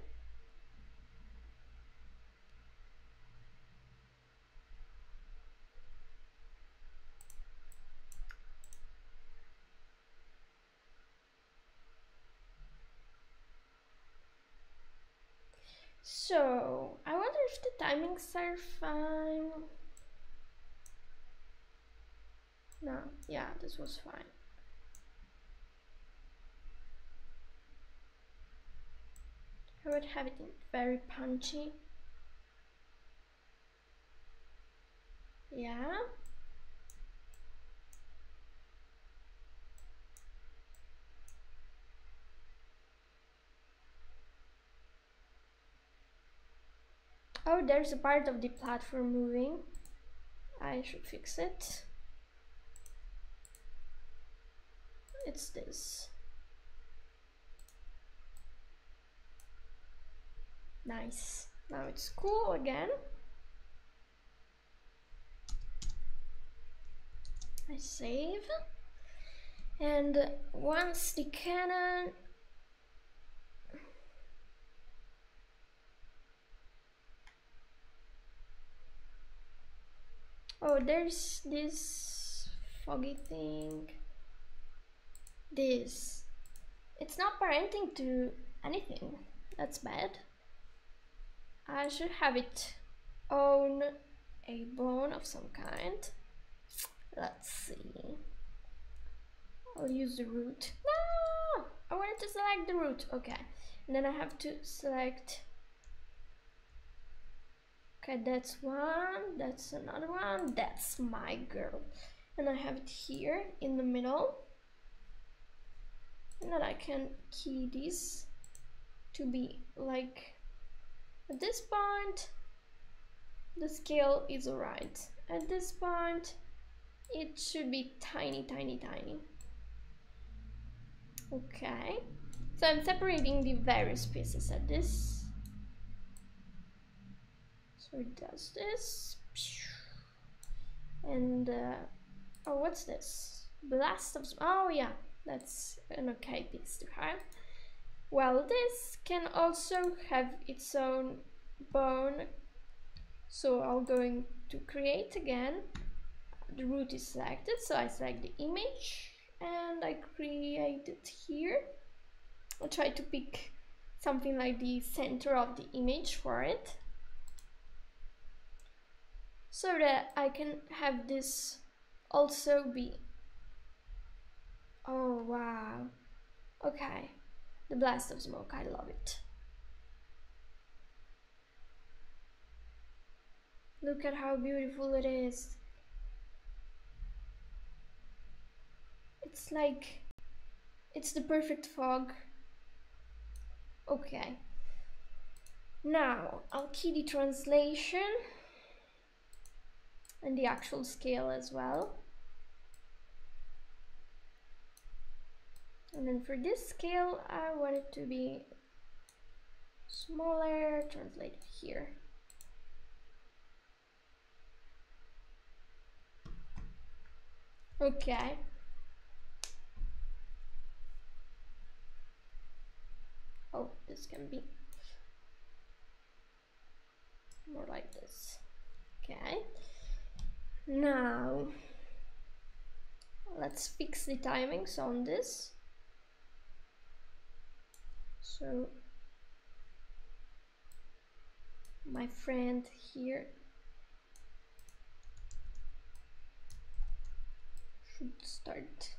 So, I wonder if the timings are fine. No, yeah, this was fine. I would have it very punchy. Yeah. Oh, there's a part of the platform moving. I should fix it. It's this. Nice. Now it's cool again. I save. And once the cannon oh, there's this foggy thing. This. It's not parenting to anything. That's bad. I should have it own a bone of some kind. Let's see. I'll use the root. No! I wanted to select the root. Okay. And then I have to select. Okay, that's one. That's another one. That's my girl. And I have it here in the middle. And then I can key this to be like at this point the scale is alright. At this point it should be tiny, tiny, tiny. Okay, so I'm separating the various pieces at this. So it does this. And oh, what's this? Blast of, oh yeah, that's an okay piece to have. Well, this can also have its own bone. So I'm going to create again. The root is selected, so I select the image and I create it here. I'll try to pick something like the center of the image for it, so that I can have this also be, oh wow, okay, the blast of smoke, I love it. Look at how beautiful it is. It's like, it's the perfect fog. Okay, now I'll key the translation and the actual scale as well. And then for this scale, I want it to be smaller, translate here. Okay. Oh, this can be more like this. Okay. Now, let's fix the timings on this. So, my friend here should start,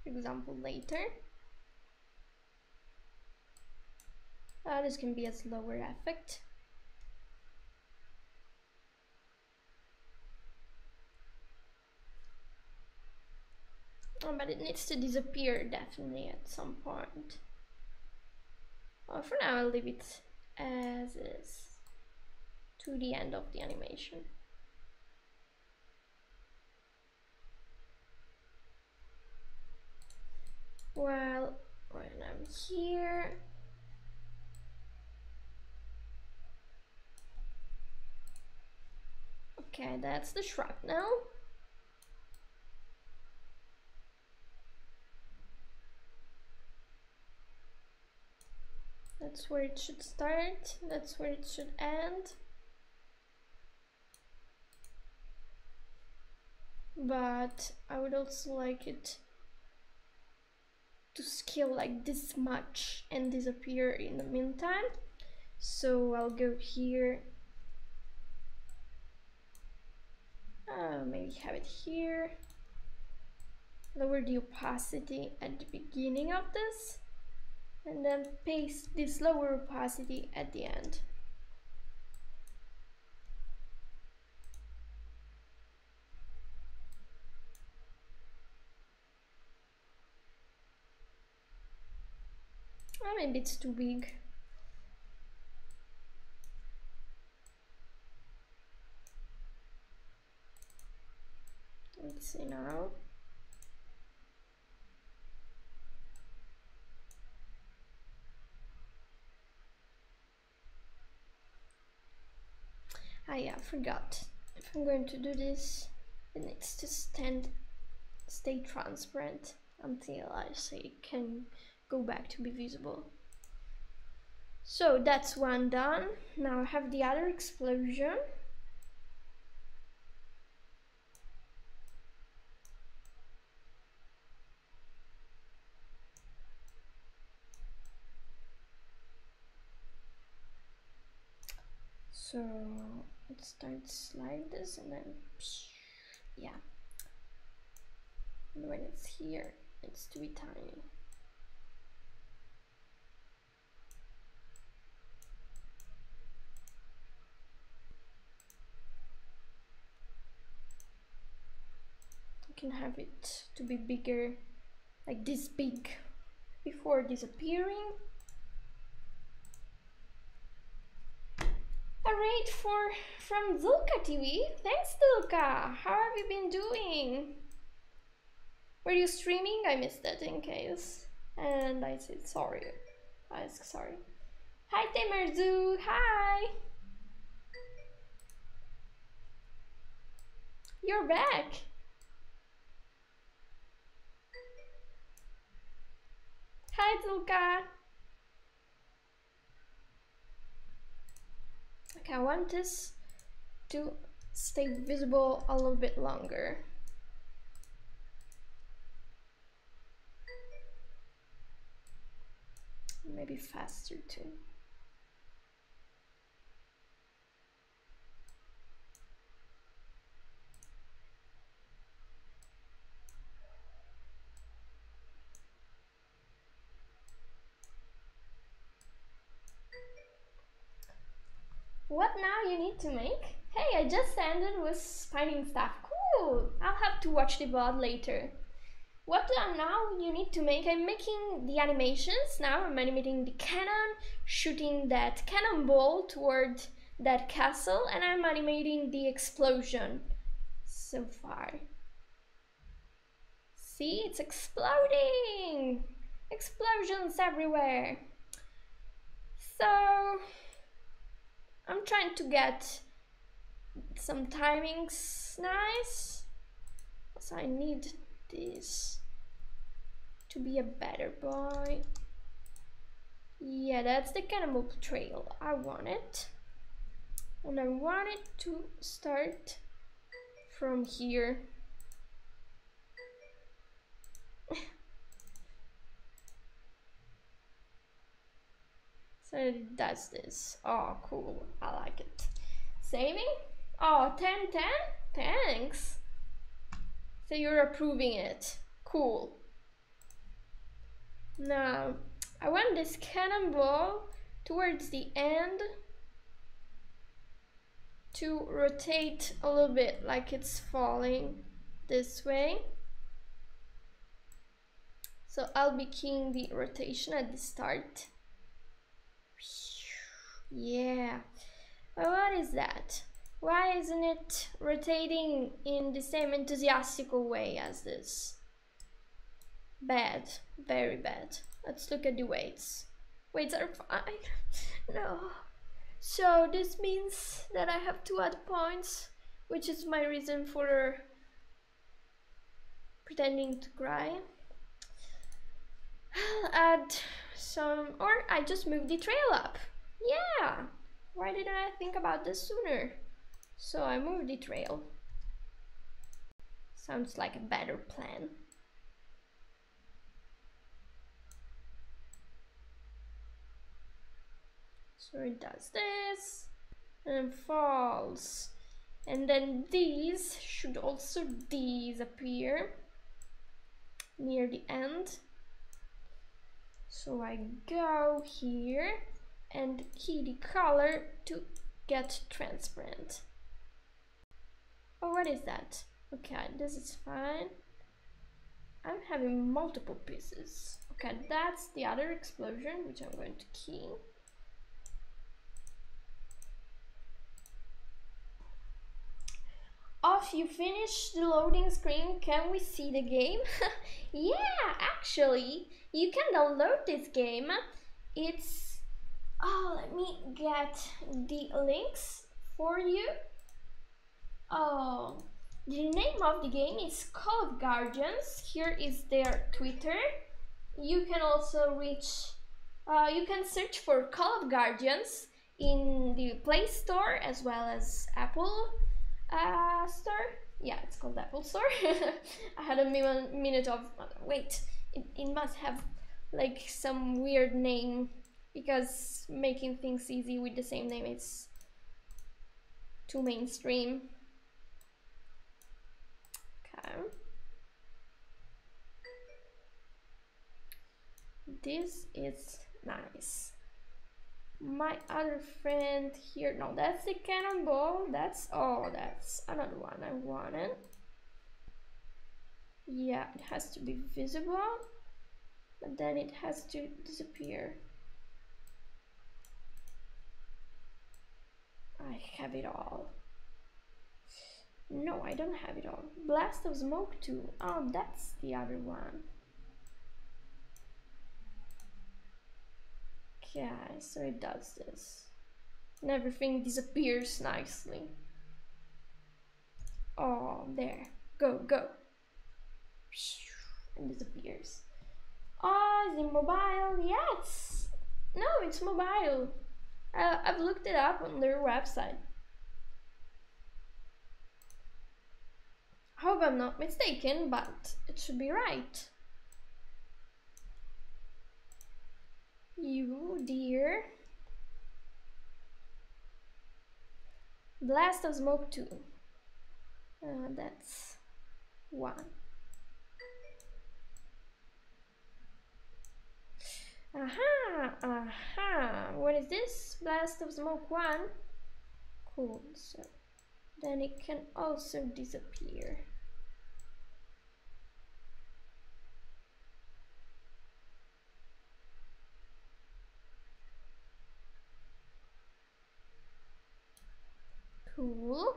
for example, later. This can be a slower effect. Oh, but it needs to disappear definitely at some point. For now, I'll leave it as is to the end of the animation. Well, when I'm here, okay, that's the shrapnel. That's where it should start, that's where it should end. But I would also like it to scale like this much and disappear in the meantime. So I'll go here, maybe have it here, lower the opacity at the beginning of this, and then paste this lower opacity at the end. Oh, maybe it's too big. Let's see now. Ah yeah, I forgot. If I'm going to do this, it needs to stand stay transparent until I say it can go back to be visible. So that's one done. Now I have the other explosion. So it starts like this and then, yeah. And when it's here, it's to be tiny. You can have it to be bigger, like this big, before disappearing. A raid from Zulka TV. Thanks, Zulka. How have you been doing? Were you streaming? I missed that in case. And I said sorry. I ask sorry. Hi, Temerzu. Hi. You're back. Hi, Zulka. Okay, I want this to stay visible a little bit longer. Maybe faster too. What now you need to make? Hey, I just ended with spinning stuff. Cool! I'll have to watch the VOD later. What now you need to make? I'm making the animations now. I'm animating the cannon, shooting that cannonball toward that castle, and I'm animating the explosion so far. See, it's exploding! Explosions everywhere! So I'm trying to get some timings nice. So I need this to be a better boy. Yeah, that's the cannibal trail. I want it. And I want it to start from here. So it does this. Oh, cool. I like it. Saving? Oh, 10/10? Thanks. So you're approving it. Cool. Now, I want this cannonball towards the end to rotate a little bit, like it's falling this way. So I'll be keying the rotation at the start. Yeah. But what is that? Why isn't it rotating in the same enthusiastical way as this? Bad, very bad. Let's look at the weights. Weights are fine. No. So this means that I have to add points, which is my reason for pretending to cry. I'll add some, or I just move the trail up. Yeah, why didn't I think about this sooner? So I move the trail. Sounds like a better plan. So it does this and falls. And then these should also disappear near the end. So I go here and key the color to get transparent. Oh, what is that? Okay, this is fine. I'm having multiple pieces. Okay, that's the other explosion, which I'm going to key. Off, you finished the loading screen. Can we see the game? Yeah, actually, you can download this game. It's... Oh, let me get the links for you. Oh, The name of the game is Call of Guardians. Here is their Twitter. You can also you can search for Call of Guardians in the Play Store as well as Apple Store. Yeah, it's called Apple Store. I had a minute of, wait, it must have like some weird name, because making things easy with the same name is too mainstream. Okay. This is nice. My other friend here, no, that's the cannonball. That's another one I wanted. Yeah, it has to be visible, but then it has to disappear. I have it all. No, I don't have it all. Blast of Smoke too. Oh, that's the other one. Okay, so it does this. And everything disappears nicely. Oh, there. Go, go. And disappears. Oh, is it mobile? Yes. No, it's mobile. I've looked it up on their website. I hope I'm not mistaken, but it should be right. You, dear. Blast of Smoke 2. That's one. Aha, aha. What is this? Blast of Smoke 1. Cool. So then it can also disappear. Cool.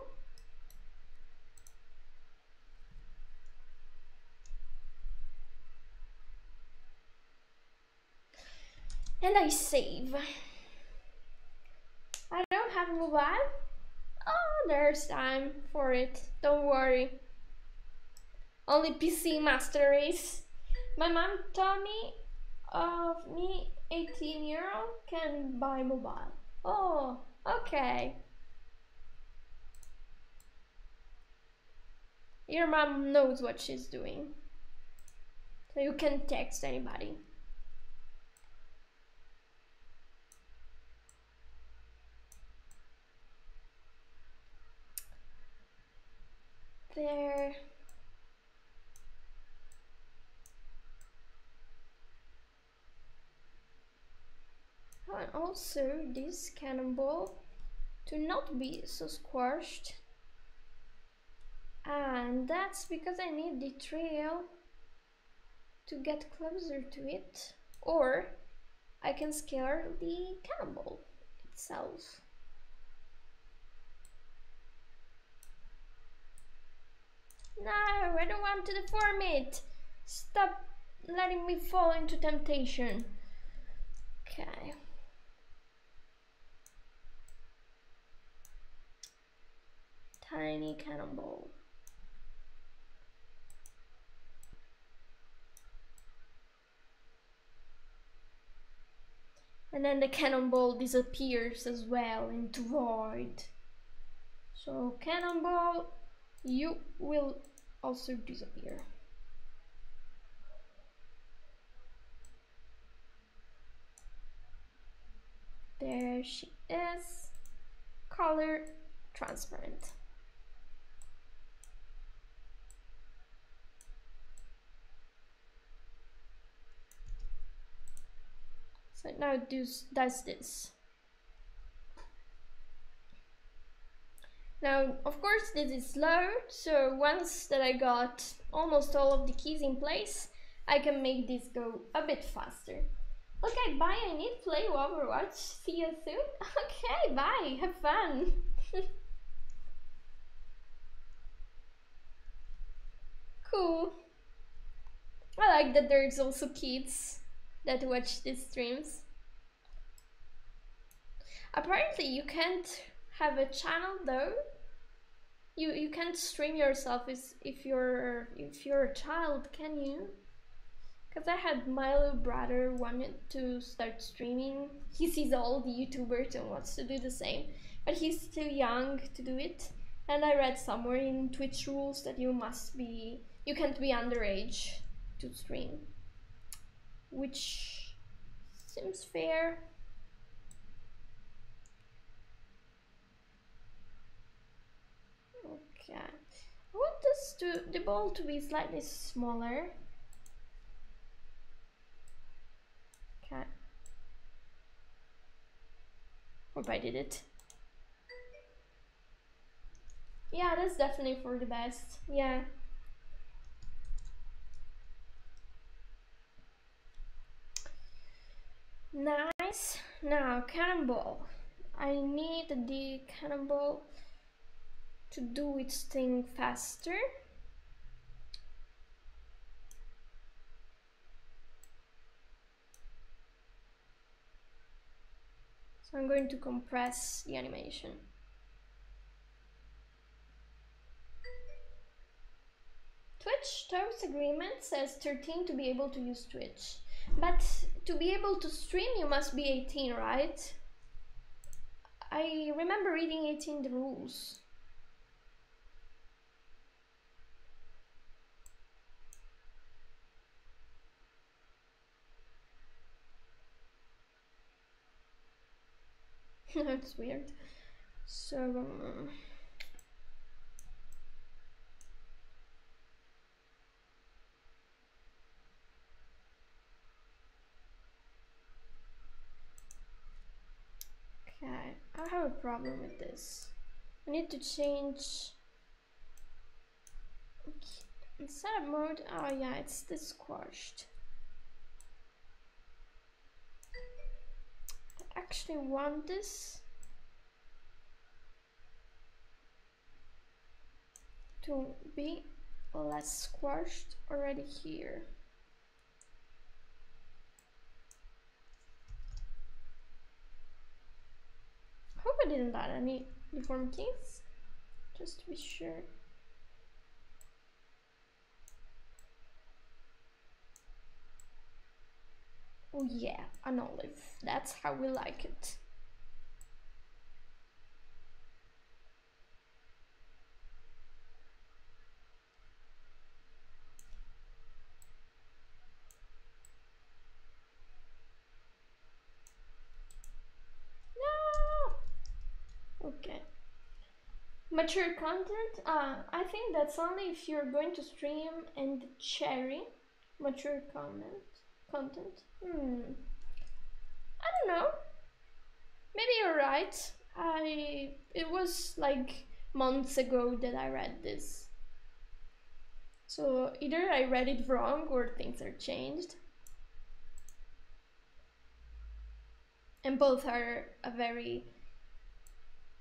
And I save. I don't have mobile. Oh, there's time for it. Don't worry. Only PC Master Race. My mom told me of me 18 euro can buy mobile. Oh, okay. Your mom knows what she's doing. So you can text anybody. There. Oh, and also this cannonball to not be so squashed. And that's because I need the trail to get closer to it, or I can scare the cannonball itself. No, I don't want to deform it. Stop letting me fall into temptation. Okay. Tiny cannonball. And then the cannonball disappears as well into void. So cannonball, you will also disappear. There she is. Color transparent. So now it does this. Now, of course, this is slow, so once that I got almost all of the keys in place, I can make this go a bit faster. Okay, bye, I need to play Overwatch. See you soon. Okay, bye, have fun. Cool. I like that there's also kids that watch these streams. Apparently you can't have a channel though. You can't stream yourself if you're a child, can you? Because I had my little brother wanted to start streaming. He sees all the YouTubers and wants to do the same, but he's too young to do it. And I read somewhere in Twitch rules that you can't be underage to stream, which seems fair. Okay, I want the ball to be slightly smaller. Okay. Hope I did it. Yeah, that's definitely for the best. Yeah. Nice. Now, cannonball. I need the cannonball to do its thing faster. So I'm going to compress the animation. Twitch terms agreement says 13 to be able to use Twitch. But to be able to stream you must be 18, right? I remember reading 18 the rules. That's weird. So okay, I have a problem with this. I need to change setup mode. Oh yeah, it's this squashed. I actually want this to be less squashed already here. Hope I didn't add any deformities, just to be sure. Oh yeah, an olive. That's how we like it. No! Okay. Mature content? I think that's only if you're going to stream and cherry. Mature content. I don't know. Maybe you're right. It was like months ago that I read this. So either I read it wrong or things are changed. And both are a very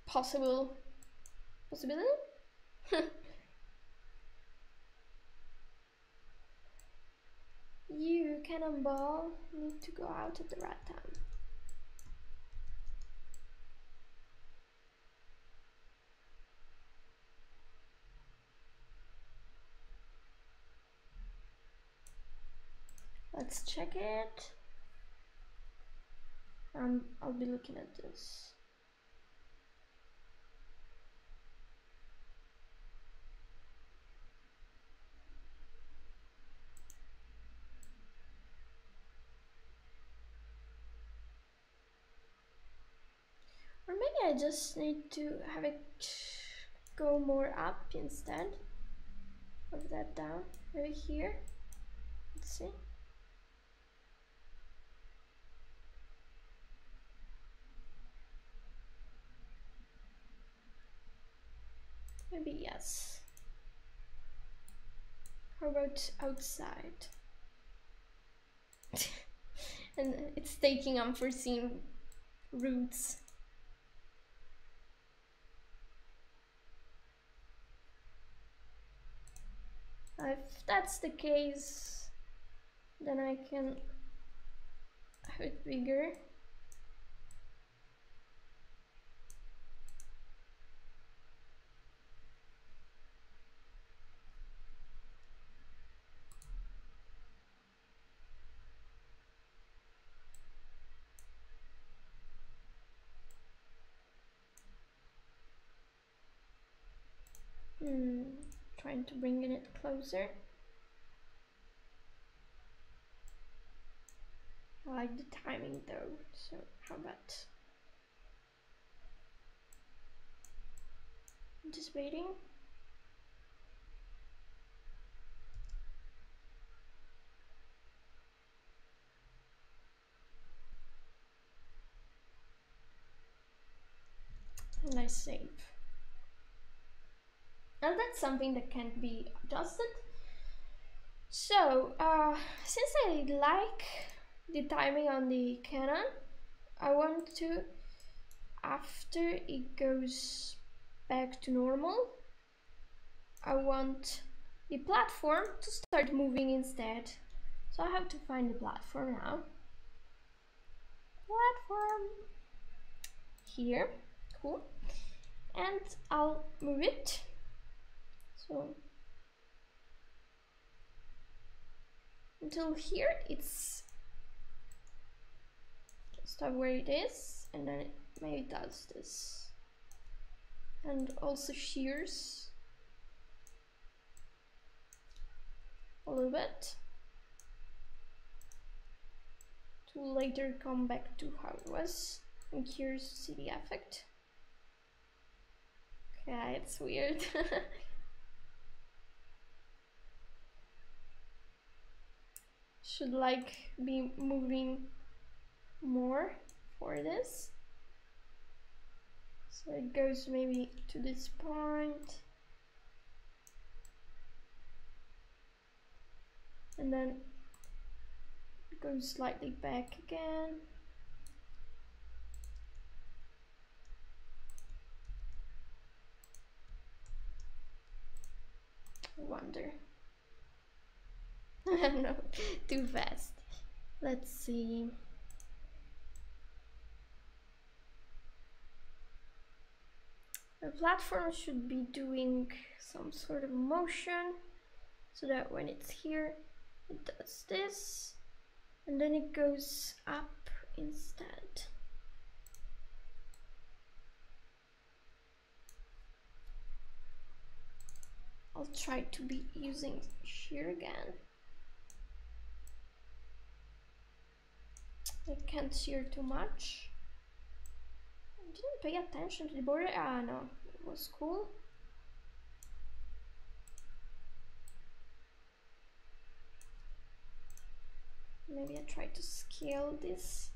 possibility. You, cannonball, need to go out at the right time. Let's check it. I'll be looking at this. Or maybe I just need to have it go more up instead of that down. Maybe here. Let's see. Maybe yes. How about outside? And it's taking unforeseen routes. If that's the case, then I can have it bigger. trying to bring it closer. I like the timing though, so how about just waiting? And I save. And that's something that can't be adjusted. So, since I like the timing on the Canon, I want to, after it goes back to normal, I want the platform to start moving instead. So I have to find the platform now. Platform. Here, cool. And I'll move it. So until here it's stop where it is, and then it maybe does this. And also shears a little bit to later come back to how it was. I'm curious to see the effect. Okay, it's weird. Should like be moving more for this. So it goes maybe to this point. And then it goes slightly back again. I wonder. No, too fast. Let's see. The platform should be doing some sort of motion so that when it's here, it does this, and then it goes up instead. I'll try to be using shear again. I can't shear too much. I didn't pay attention to the border. Ah, no, it was cool. Maybe I try to scale this.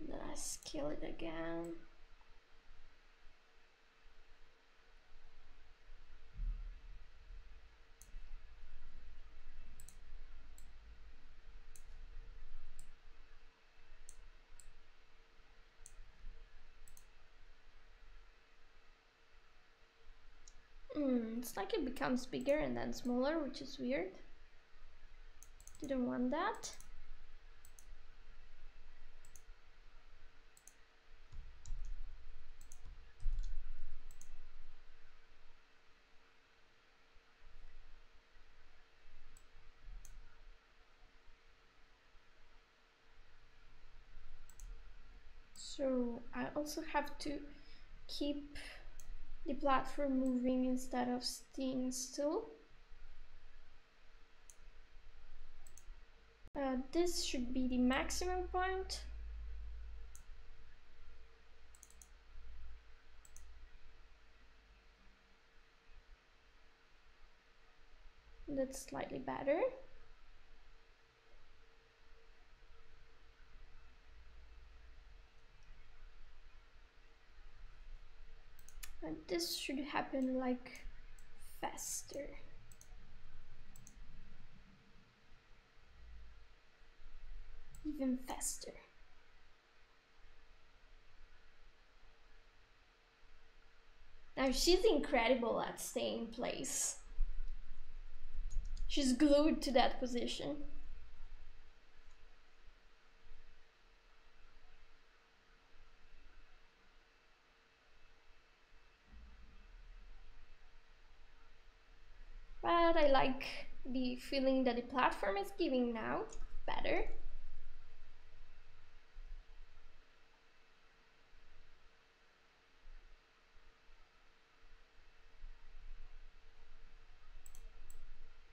And then I scale it again. It's like it becomes bigger and then smaller, which is weird. Didn't want that. So I also have to keep the platform moving instead of staying still. This should be the maximum point. That's slightly better. And this should happen like faster. Even faster. Now she's incredible at staying in place. She's glued to that position. But I like the feeling that the platform is giving now. better.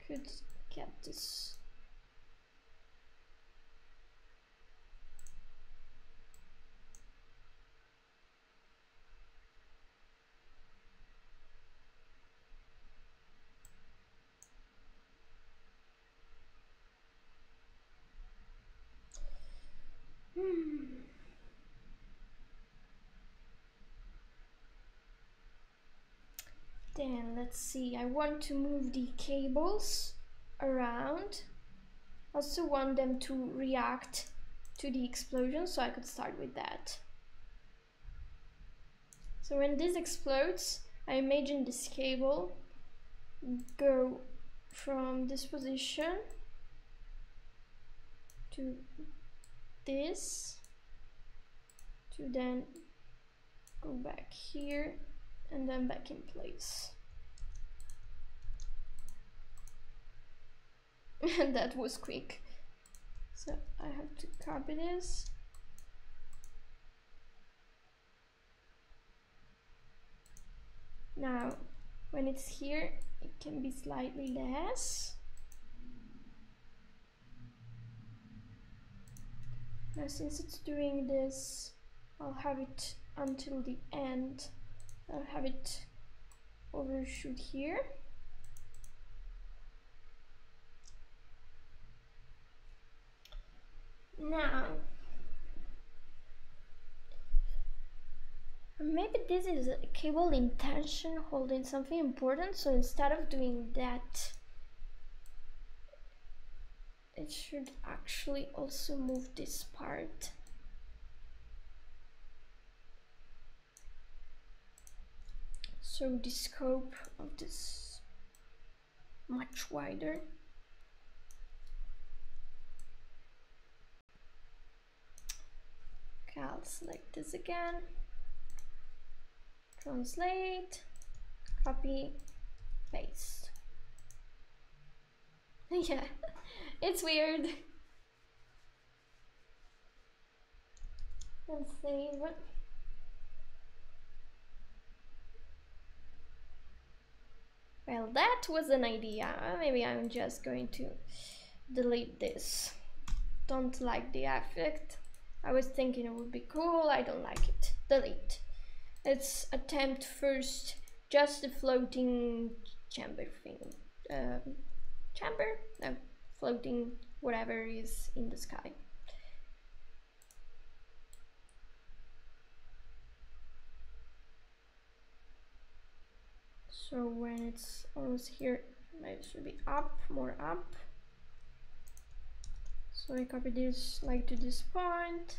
Could get this. Then let's see, I want to move the cables around. I also want them to react to the explosion, so I could start with that. So when this explodes, I imagine this cable go from this position to this, to then go back here and then back in place. And that was quick. So I have to copy this. Now, when it's here, it can be slightly less. Now, since it's doing this, I'll have it until the end. I'll have it overshoot here. Now, maybe this is a cable in tension holding something important, so instead of doing that, it should actually also move this part. So the scope of this much wider. Okay, I'll select this again. Translate, copy, paste. Yeah, it's weird. And save. Well, that was an idea. Maybe I'm just going to delete this. Don't like the effect. I was thinking it would be cool. I don't like it. Delete. Let's attempt first just the floating chamber thing. Chamber? No, floating whatever is in the sky. So when it's almost here, it should be up, more up. So I copy this like to this point,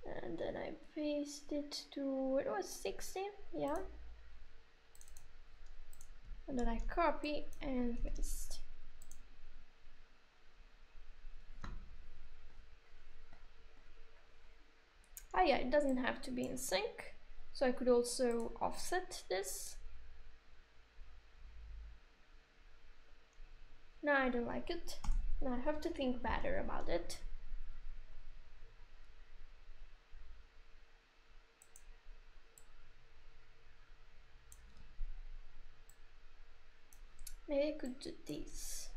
and then I paste it to, it was 60, yeah. And then I copy and paste. Ah yeah, it doesn't have to be in sync, so I could also offset this. No, I don't like it. Now I have to think better about it. Maybe I could do this.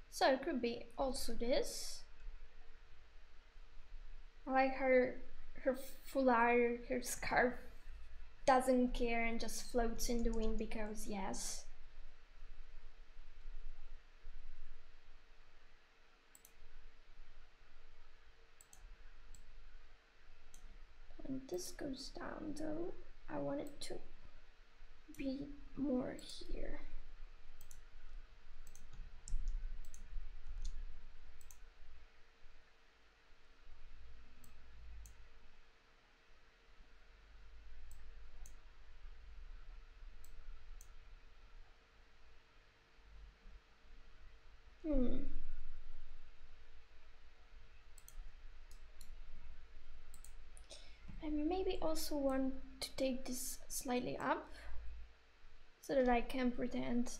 So it could be also this. I like her foulard, her scarf doesn't care and just floats in the wind because yes. When this goes down though, I want it to be more here. I maybe also want to take this slightly up so that I can pretend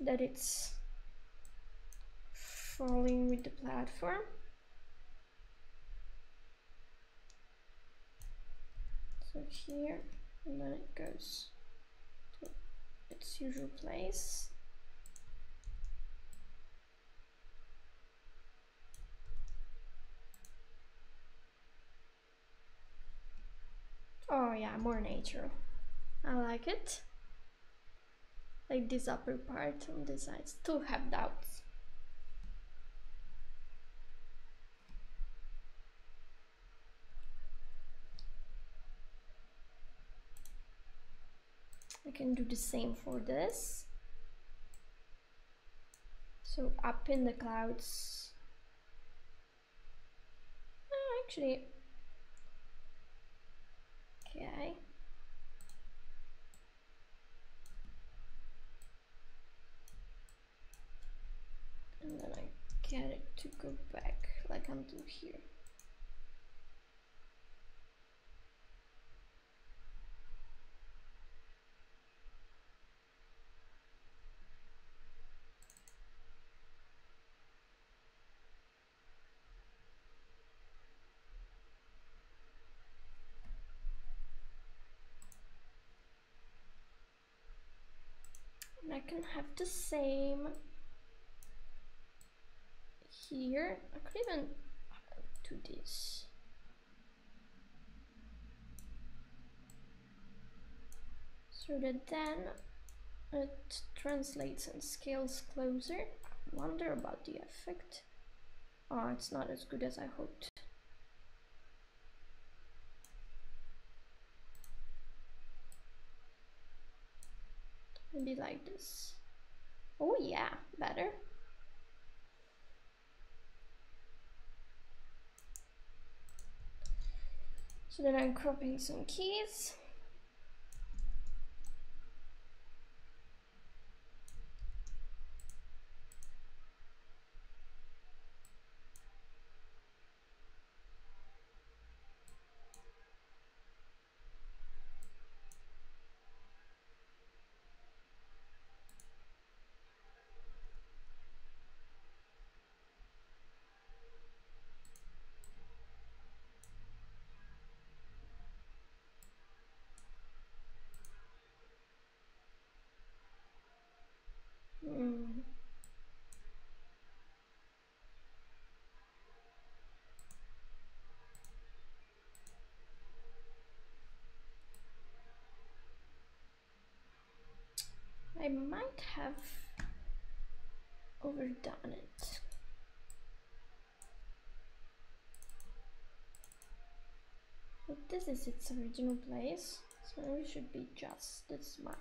that it's falling with the platform. So here, and then it goes to its usual place. Oh yeah, more natural. I like it. Like this upper part on the side. Still have doubts. I can do the same for this. So up in the clouds. Oh, actually. Okay. And then I get it to go back like until here. And I can have the same here. I could even do this. So that then it translates and scales closer. I wonder about the effect. Oh, it's not as good as I hoped. Maybe like this. Oh yeah, better. So then I'm cropping some keys. I might have overdone it. But this is its original place, so it should be just this much.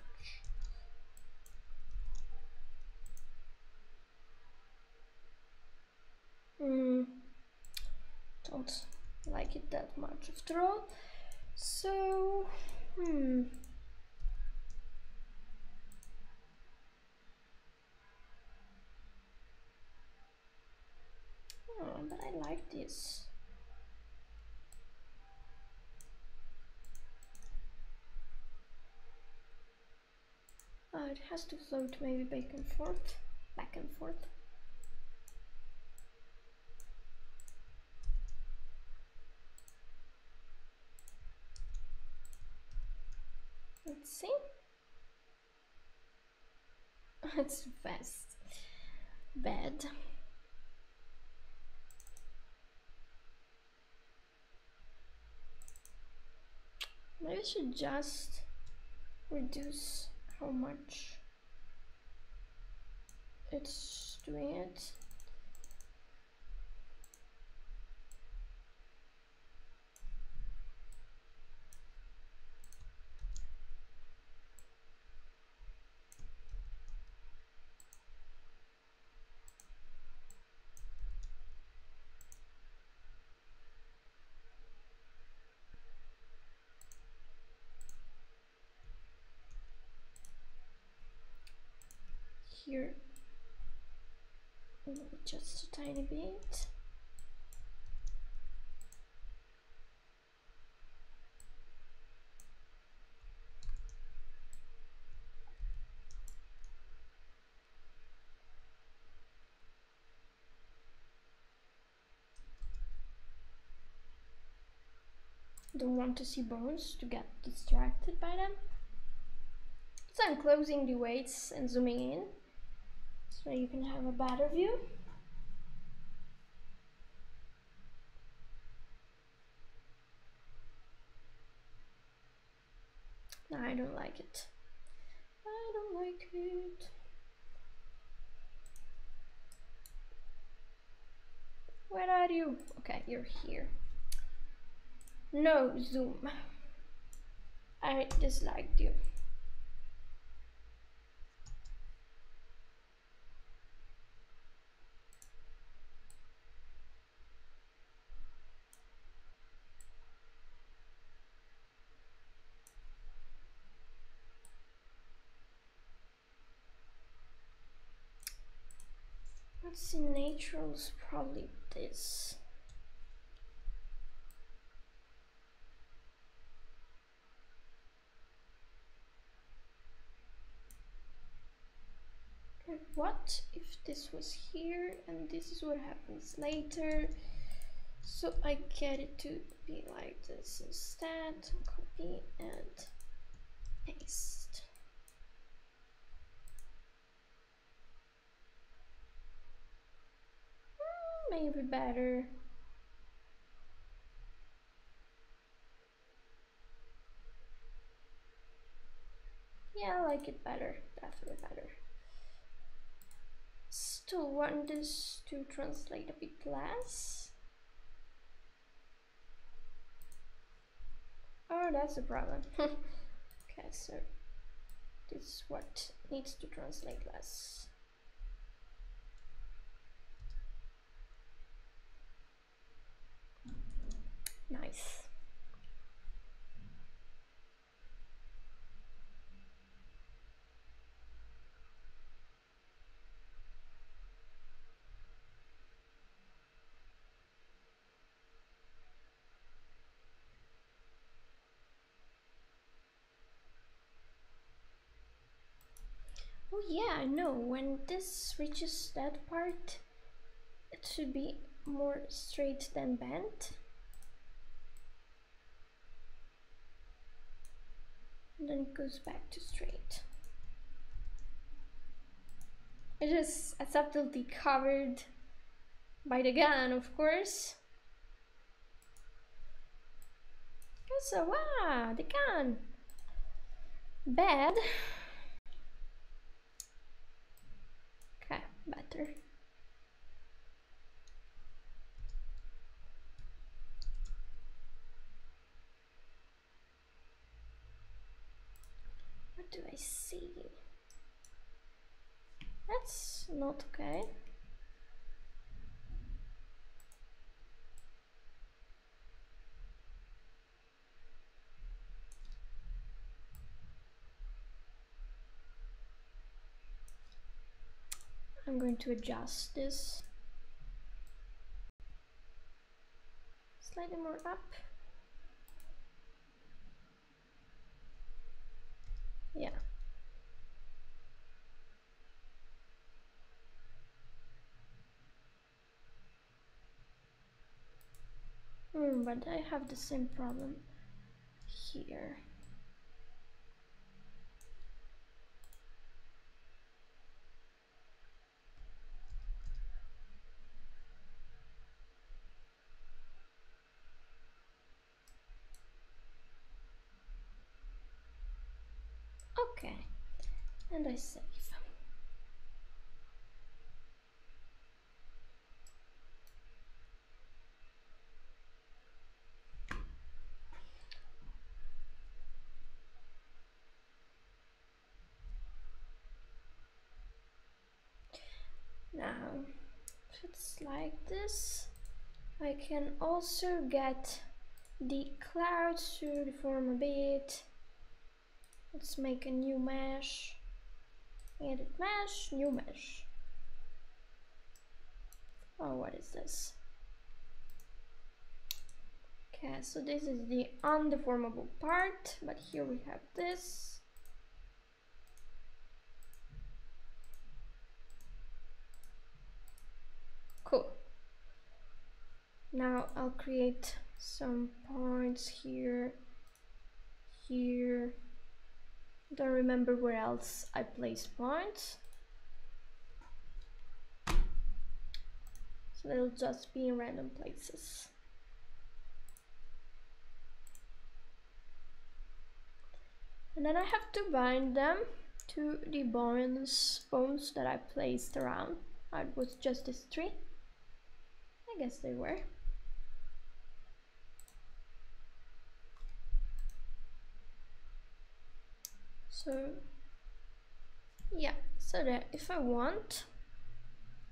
Don't like it that much after all. So, oh, but I like this. It has to float maybe back and forth, back and forth. Let's see. It's fast. Bad. Maybe I should just reduce how much it's doing it. here just a tiny bit. Don't want to see bones to get distracted by them. So I'm closing the weights and zooming in so you can have a better view. No, I don't like it. I don't like it. Where are you? Okay, you're here. No zoom. I disliked you. Let's see, natural's probably this. And what if this was here and this is what happens later? So I get it to be like this instead. Copy and paste. Maybe better. Yeah, I like it better, definitely better. Still want this to translate a bit less. Oh, that's a problem. Okay, so this is what needs to translate less. Nice. Oh yeah, I know, when this reaches that part, it should be more straight than bent. And then it goes back to straight. It is a subtlety covered by the gun, of course. So, wow, the gun. Bad. Okay, better. What do I see? That's not okay. I'm going to adjust this slightly more up. Yeah. But I have the same problem here. Okay, and I save. Now, if it's like this, I can also get the clouds to deform a bit. Let's make a new mesh. Edit mesh, new mesh. Oh, what is this? Okay, so this is the undeformable part, but here we have this. Cool. Now I'll create some points here, here. Don't remember where else I placed points. So they'll just be in random places. And then I have to bind them to the bones that I placed around. It was just this tree. I guess they were. So yeah, so that if I want,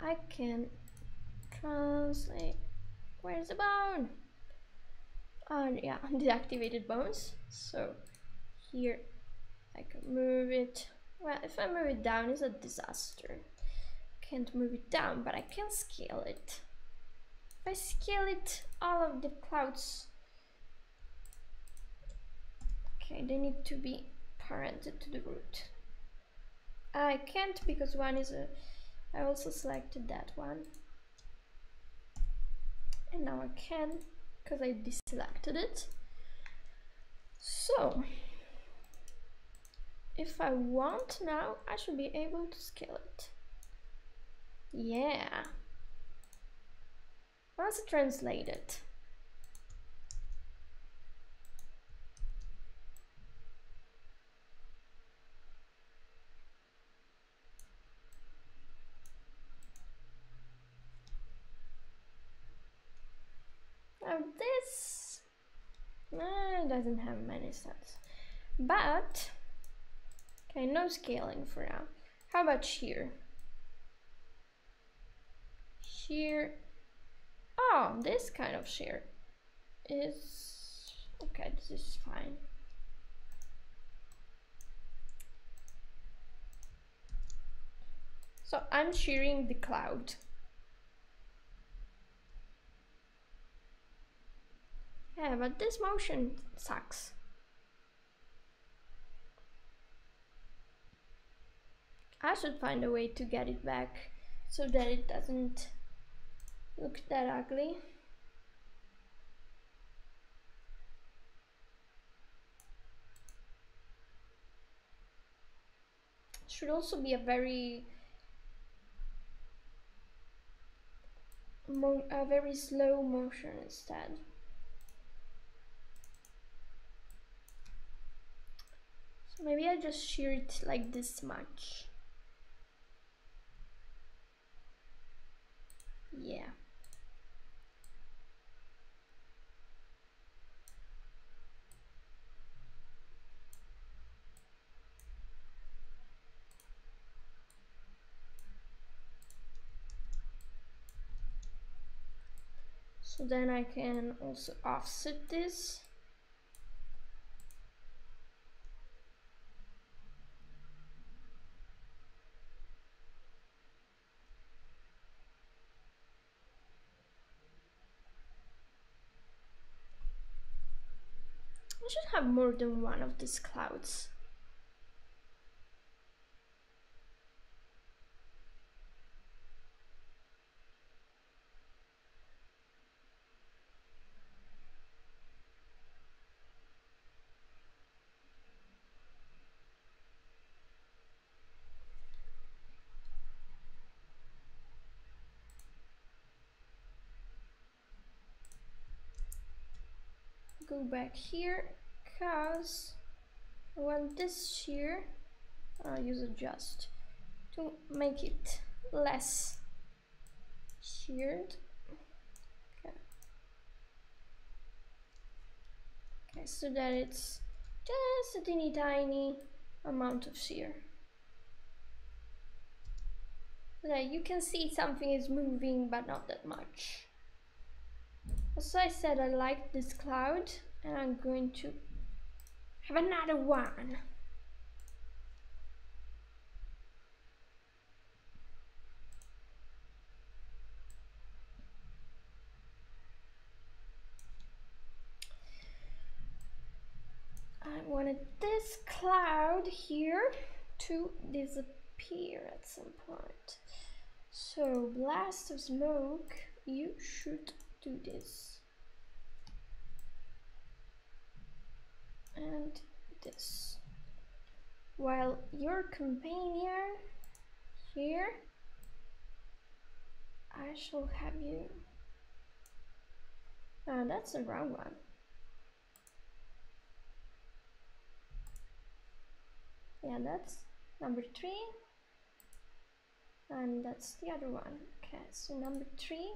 I can translate. Where's the bone? Yeah, deactivated bones. So here I can move it. Well, if I move it down, it's a disaster. Can't move it down, but I can scale it. If I scale it, all of the clouds. Okay, they need to be parented to the root. I can't because one is a. I also selected that one. And now I can because I deselected it. So if I want now, I should be able to scale it. Yeah. Let's translate it. Now this doesn't have many steps, but okay, no scaling for now. How about shear? Shear. Oh, this kind of shear is okay. This is fine. So I'm shearing the cloud. Yeah, but this motion sucks. I should find a way to get it back so that it doesn't look that ugly. It should also be a very slow motion instead. So maybe I just shear it like this much. Yeah. So then I can also offset this. I should have more than one of these clouds. Go back here, cause I want this shear. I'll use adjust to make it less sheared. Okay. Okay, so that it's just a teeny tiny amount of shear. So that you can see something is moving, but not that much. As I said, I like this cloud, and I'm going to have another one. wanted this cloud here to disappear at some point. So blast of smoke, you should do this. And this. While your companion here, I shall have you. Ah, that's the wrong one. Yeah, that's number 3. And that's the other one. Okay, so number 3.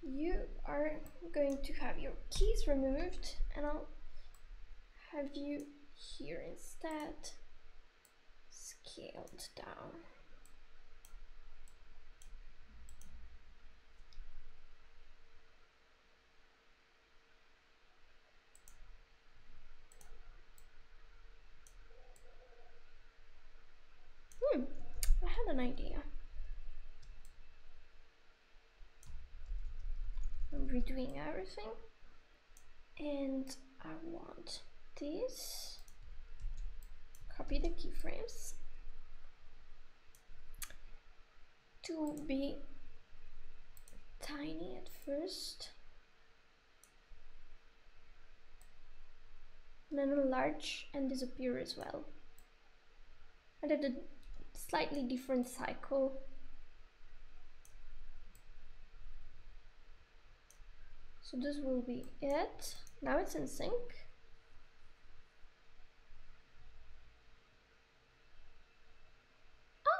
You are going to have your keys removed, and I'll have you here instead, scaled down. I had an idea. I'm redoing everything, and I want this. Copy the keyframes to be tiny at first, then enlarge and disappear as well. I did a slightly different cycle. So this will be it. Now it's in sync.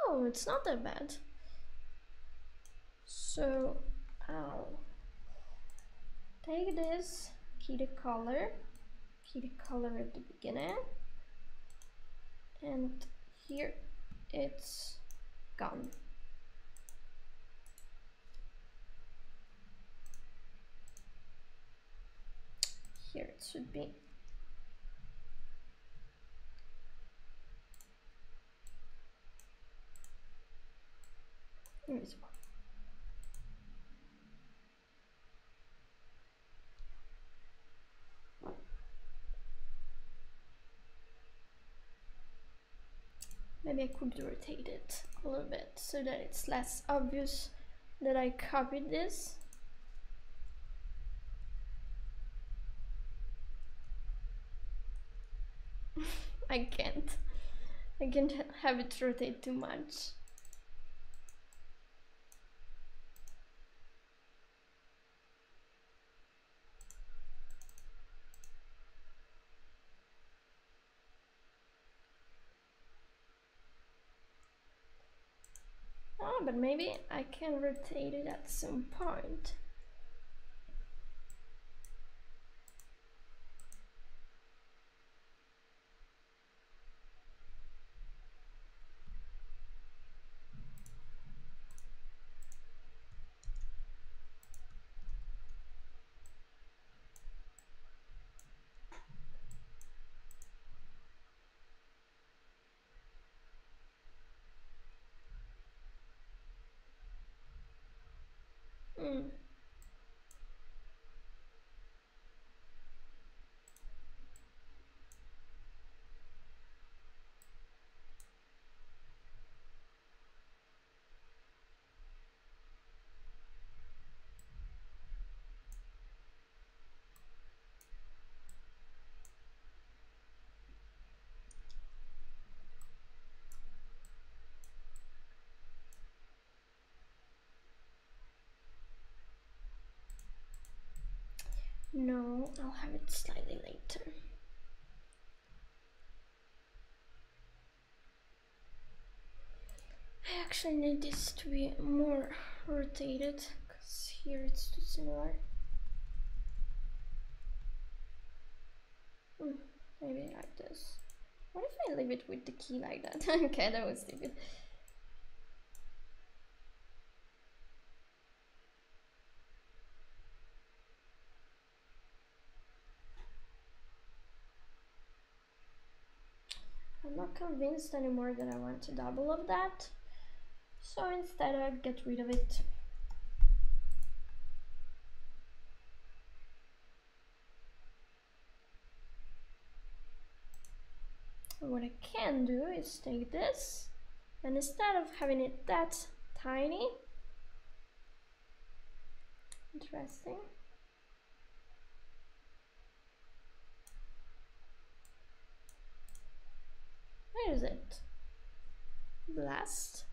Oh, it's not that bad. So I'll take this, key the color at the beginning, and here it's gone. Here it should be. Invisible. Maybe I could rotate it a little bit so that it's less obvious that I copied this. I can't have it rotate too much. Oh, but maybe I can rotate it at some point. No, I'll have it slightly later. I actually need this to be more rotated because here it's too similar. Maybe like this. What if I leave it with the key like that? Okay, that was stupid. I'm not convinced anymore that I want a double of that, so instead I get rid of it. what I can do is take this, and instead of having it that tiny, interesting, where is it? Blast.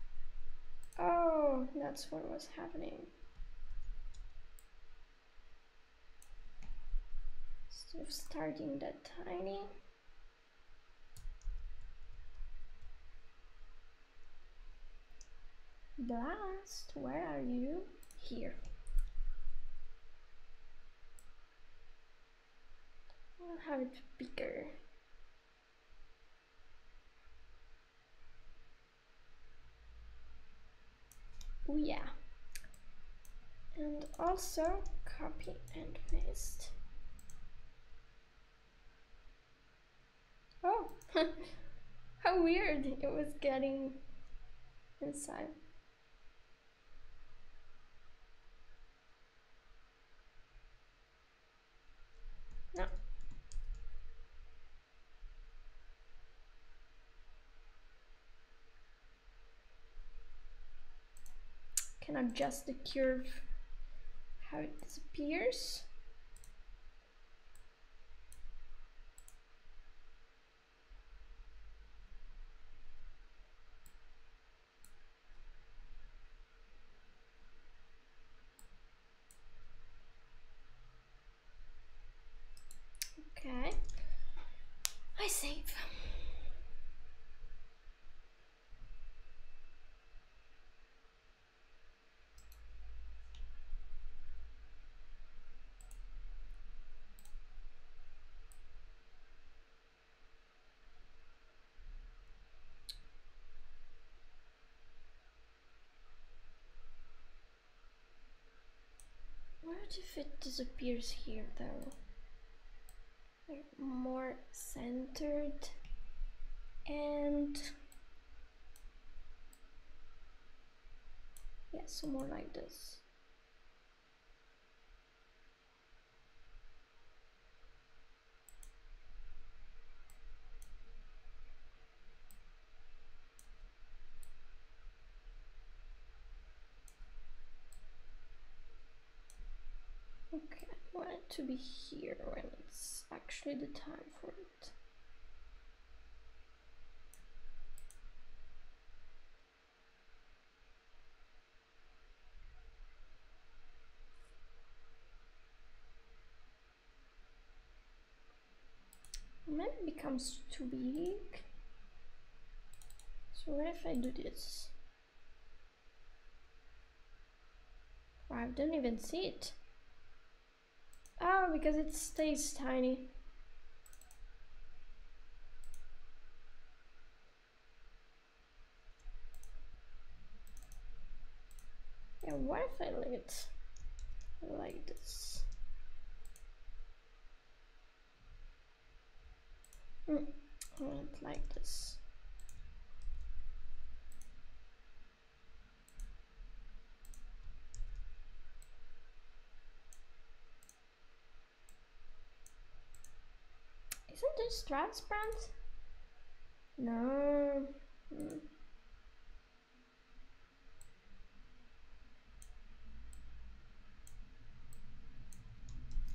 Oh, that's what was happening. Instead of starting that tiny. Blast, where are you? Here. I'll have it bigger. Oh yeah. And also copy and paste. Oh, how weird it was getting inside. No. Can adjust the curve, how it disappears. Okay, I save. What if it disappears here though? Like more centered and yeah, so more like this. Okay, I want it to be here when it's actually the time for it. Maybe it becomes too big. So what if I do this? Wow, I don't even see it. Oh, because it stays tiny. Yeah, what if I leave it like this? I want it like this. Isn't this transparent? No.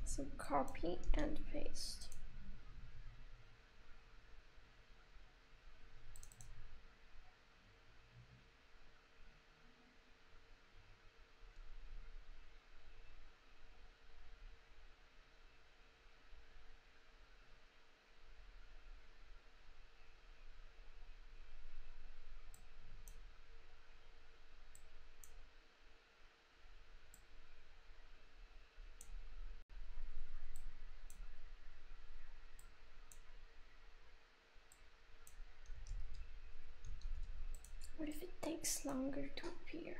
So copy and paste. What if it takes longer to appear?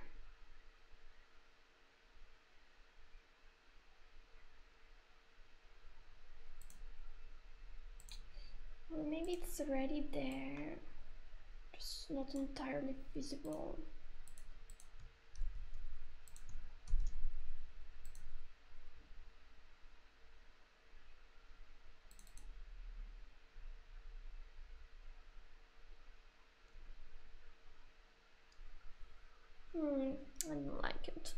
Or maybe it's already there, just not entirely visible. I don't like it.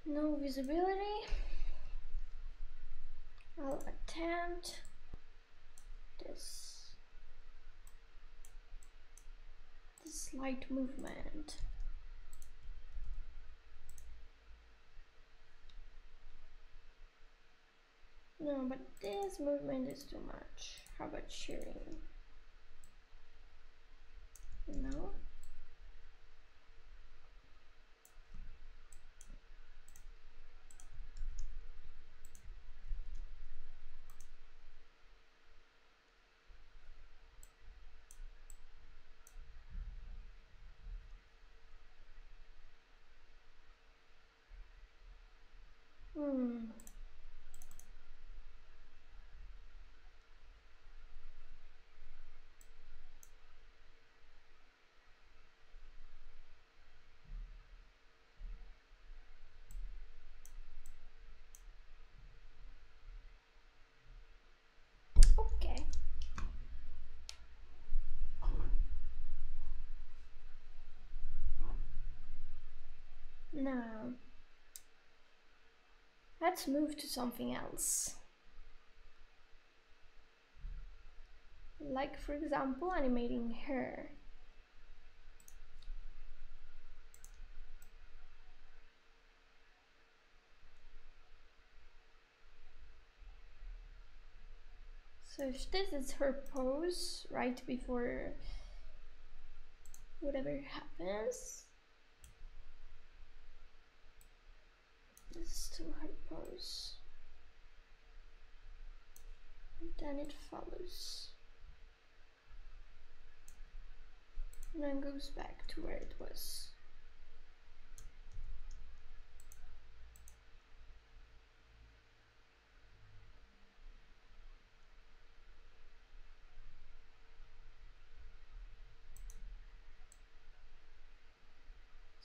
No visibility. I'll attempt this light movement. No, but this movement is too much. How about shearing? No? Okay. Now, let's move to something else. Like, for example, animating her. So if this is her pose right before whatever happens, this is still her pose. And then it follows. And then goes back to where it was.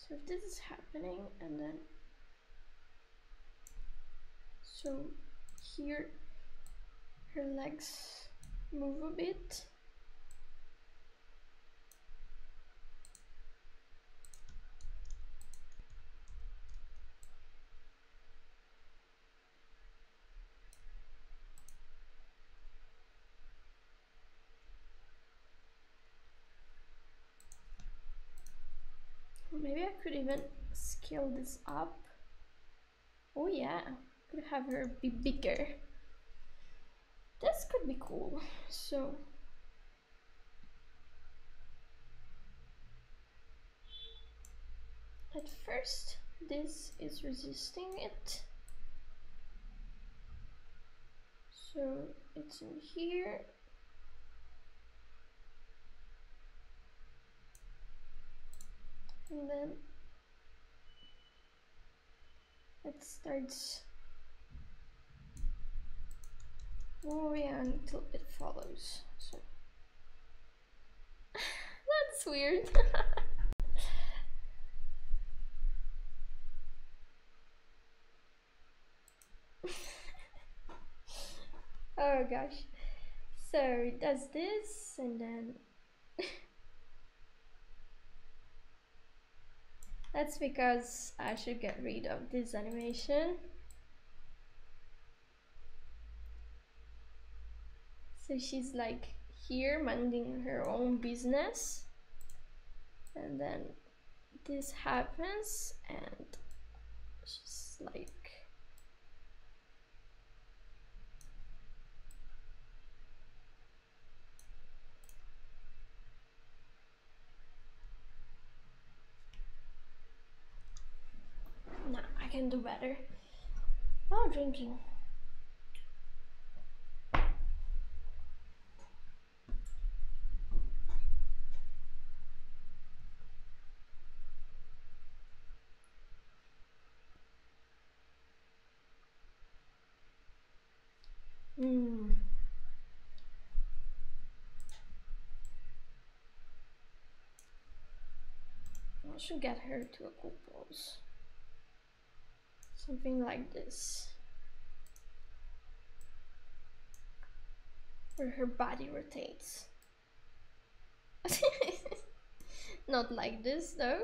So if this is happening, and then so here her legs move a bit. Maybe I could even scale this up. Oh yeah, could have her be bigger. This could be cool. So at first this is resisting it. So it's in here. And then it starts moving until it follows. So that's weird. Oh gosh. So it does this and then that's because I should get rid of this animation. So she's like here minding her own business, and then this happens and she's like, no, I can do better. Oh, drinking. I should get her to a cool pose. Something like this. Where her body rotates. Not like this though.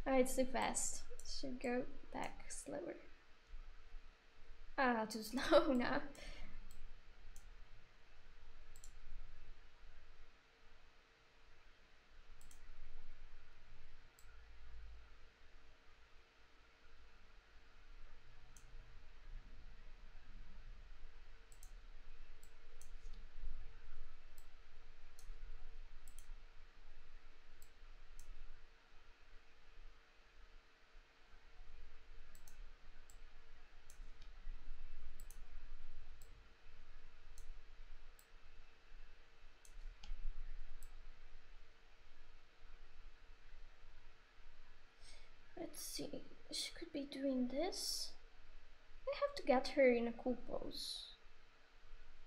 Oh, it's too fast. Should go back slower. Ah, too slow now. Let's see, she could be doing this. I have to get her in a cool pose.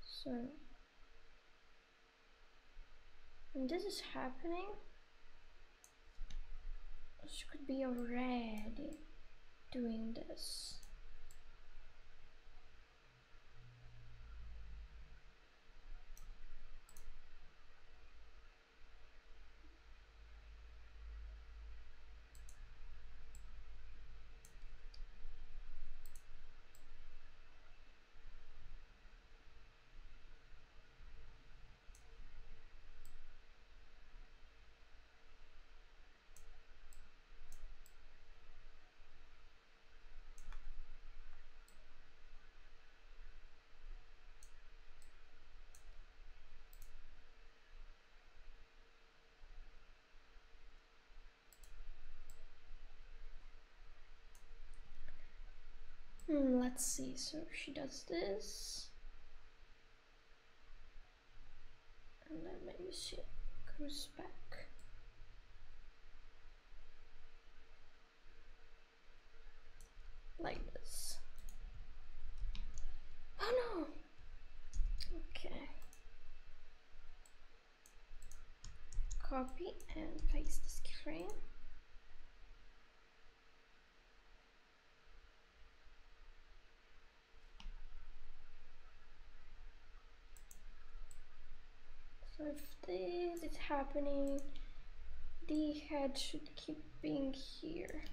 So, when this is happening, she could be already doing this. Let's see, so she does this. And then maybe she goes back. Like this. Oh no! Okay. Copy and paste the screen. So if this is happening, the head should keep being here.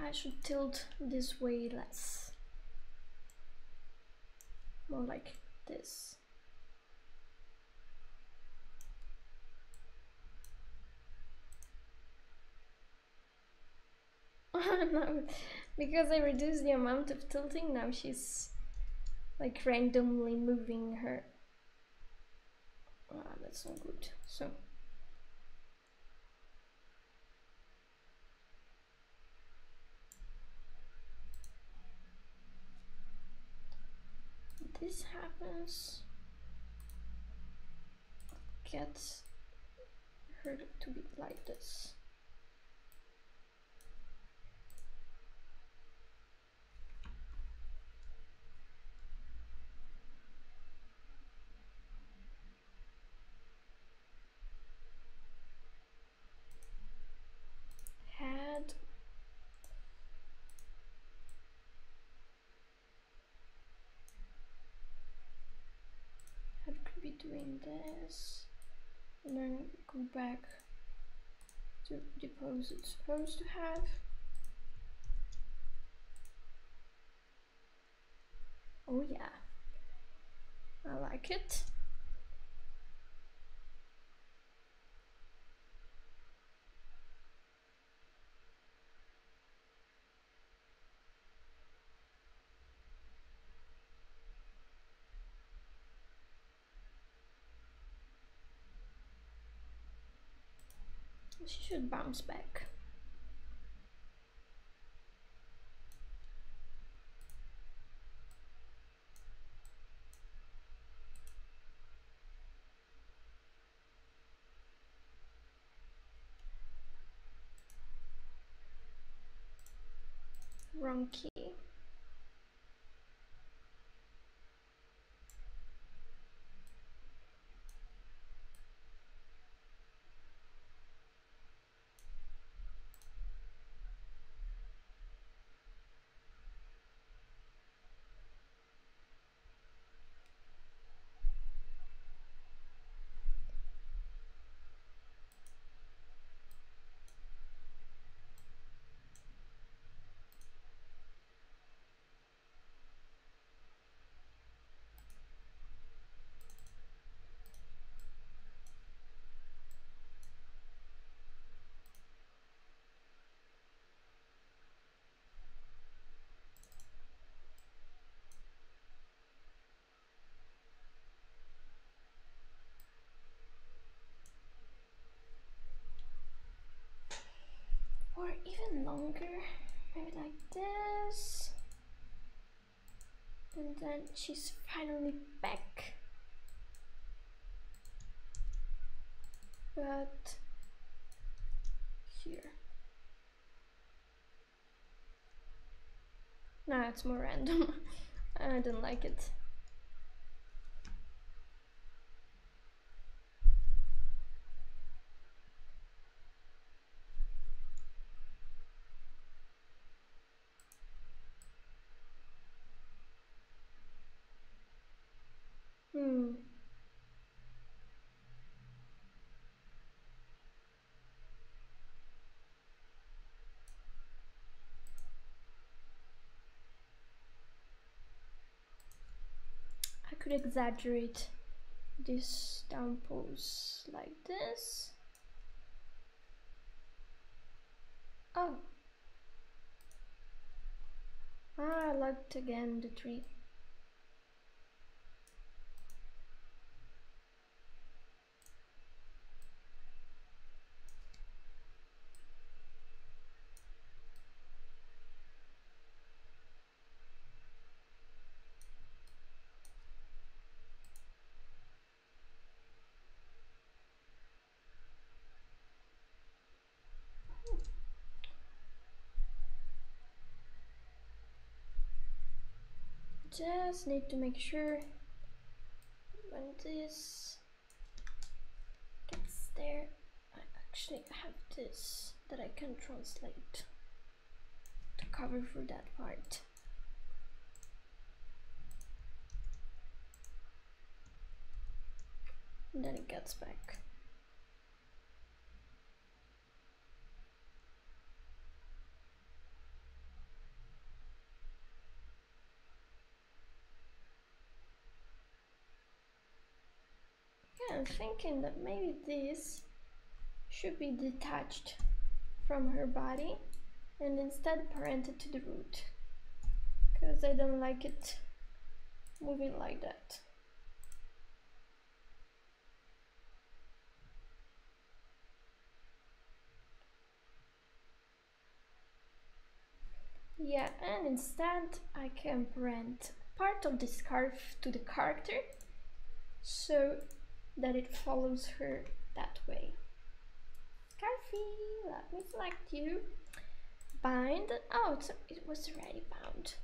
I should tilt this way less. More like this. No, because I reduced the amount of tilting, now she's like randomly moving her. Ah, that's not good. So this happens. Get her to be like this. Head. Head could be doing this. And then go back to the pose it's supposed to have. Oh yeah, I like it. She should bounce back. Wrong key. Or even longer, maybe like this. And then she's finally back. But here. No, it's more random. I don't like it. I could exaggerate this down pose like this. Oh. I looked again the tree. Just need to make sure when this gets there, I actually have this that I can translate to cover for that part. And then it gets back. I'm thinking that maybe this should be detached from her body and instead parented to the root, because I don't like it moving like that. Yeah, and instead I can parent part of the scarf to the character so that it follows her that way. Scarfy, let me select you. Bind. Oh, it was already bound.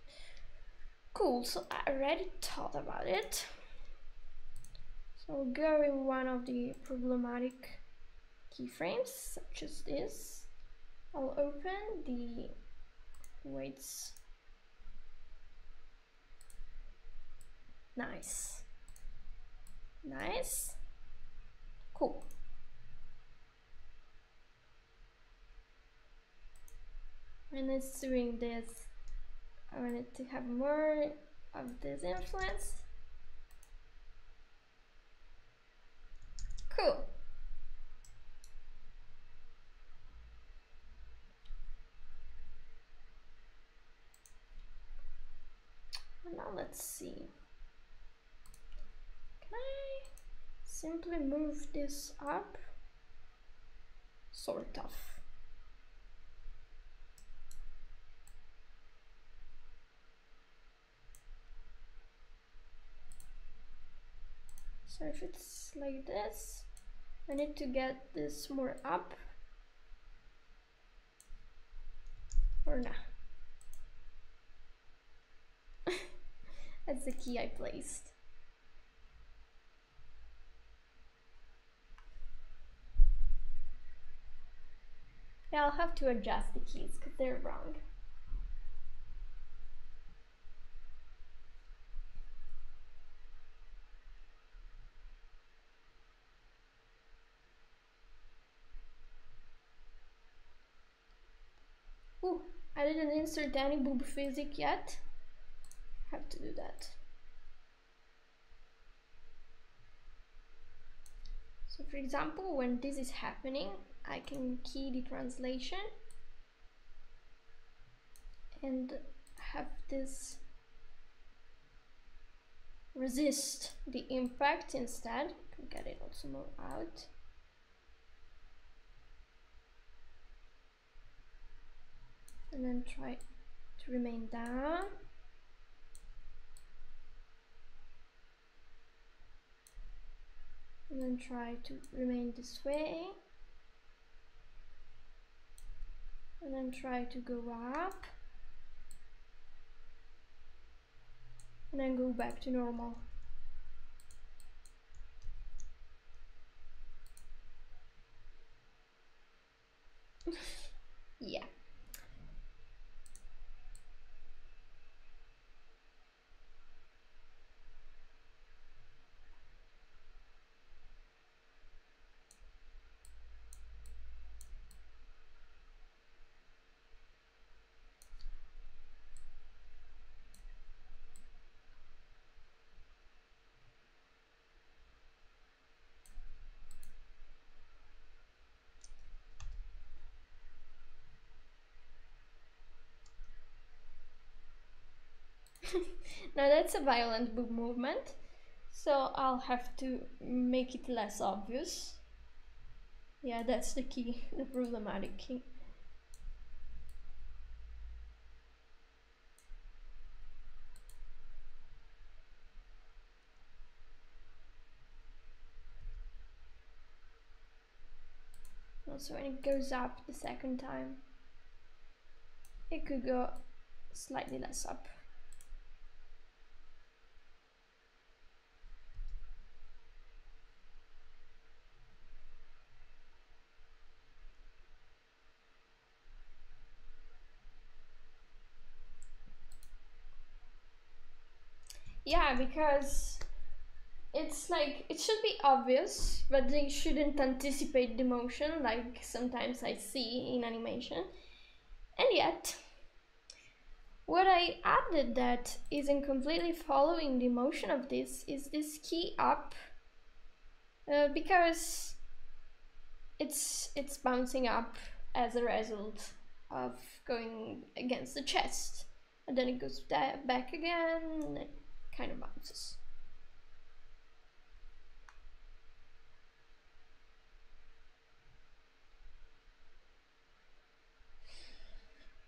Cool, so I already thought about it. So I'll go in one of the problematic keyframes, such as this. I'll open the weights. Nice. Nice. Cool. When it's doing this, I wanted to have more of this influence. Cool. Now let's see. Can I simply move this up? Sort of. So if it's like this, I need to get this more up. Or not. That's the key I placed. Yeah, I'll have to adjust the keys because they're wrong. Ooh, I didn't insert any boob physic yet. Have to do that. So for example, when this is happening, I can key the translation and have this resist the impact instead. Can get it also more out. And then try to remain down. And then try to remain this way. And then try to go up. And then go back to normal. Yeah. Now that's a violent boob movement, so I'll have to make it less obvious. Yeah, that's the key, the problematic key. Also, when it goes up the second time, it could go slightly less up. Yeah, because it's like, it should be obvious, but they shouldn't anticipate the motion like sometimes I see in animation. And yet, what I added that isn't completely following the motion of this is this key up, because it's bouncing up as a result of going against the chest, and then it goes back again, and it kind of bounces.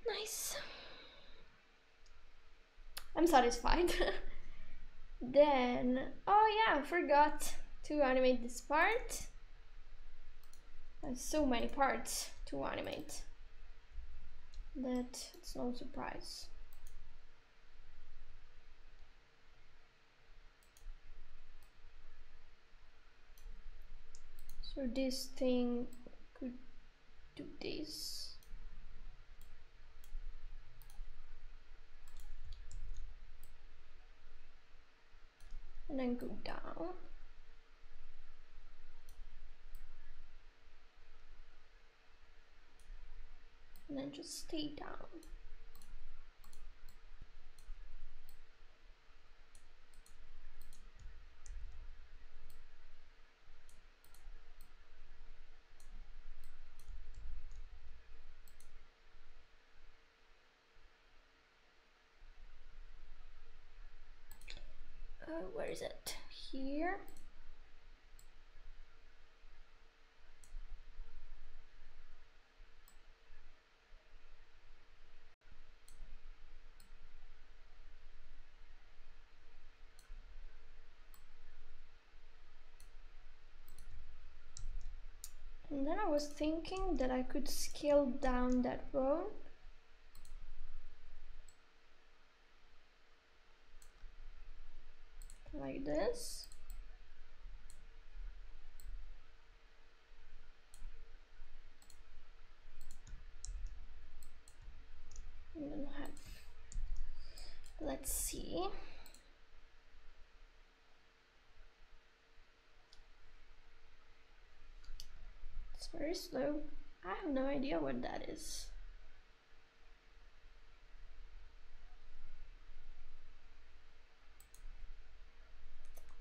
Nice. I'm satisfied. Then, oh yeah, I forgot to animate this part. There's so many parts to animate that it's no surprise. So this thing could do this. And then go down. And then just stay down. Where is it? Here. And then I was thinking that I could scale down that bone. like this. I'm gonna have, let's see. It's very slow. I have no idea what that is.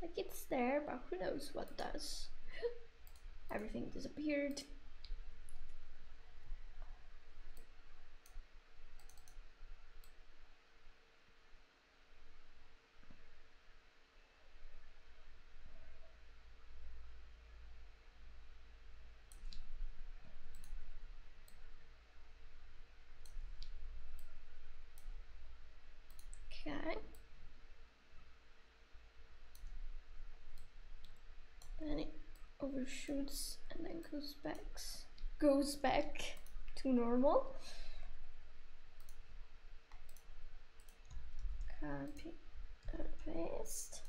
Like it's there, but who knows what does. Everything disappeared. Okay. Then it overshoots and then goes back to normal. Copy and paste.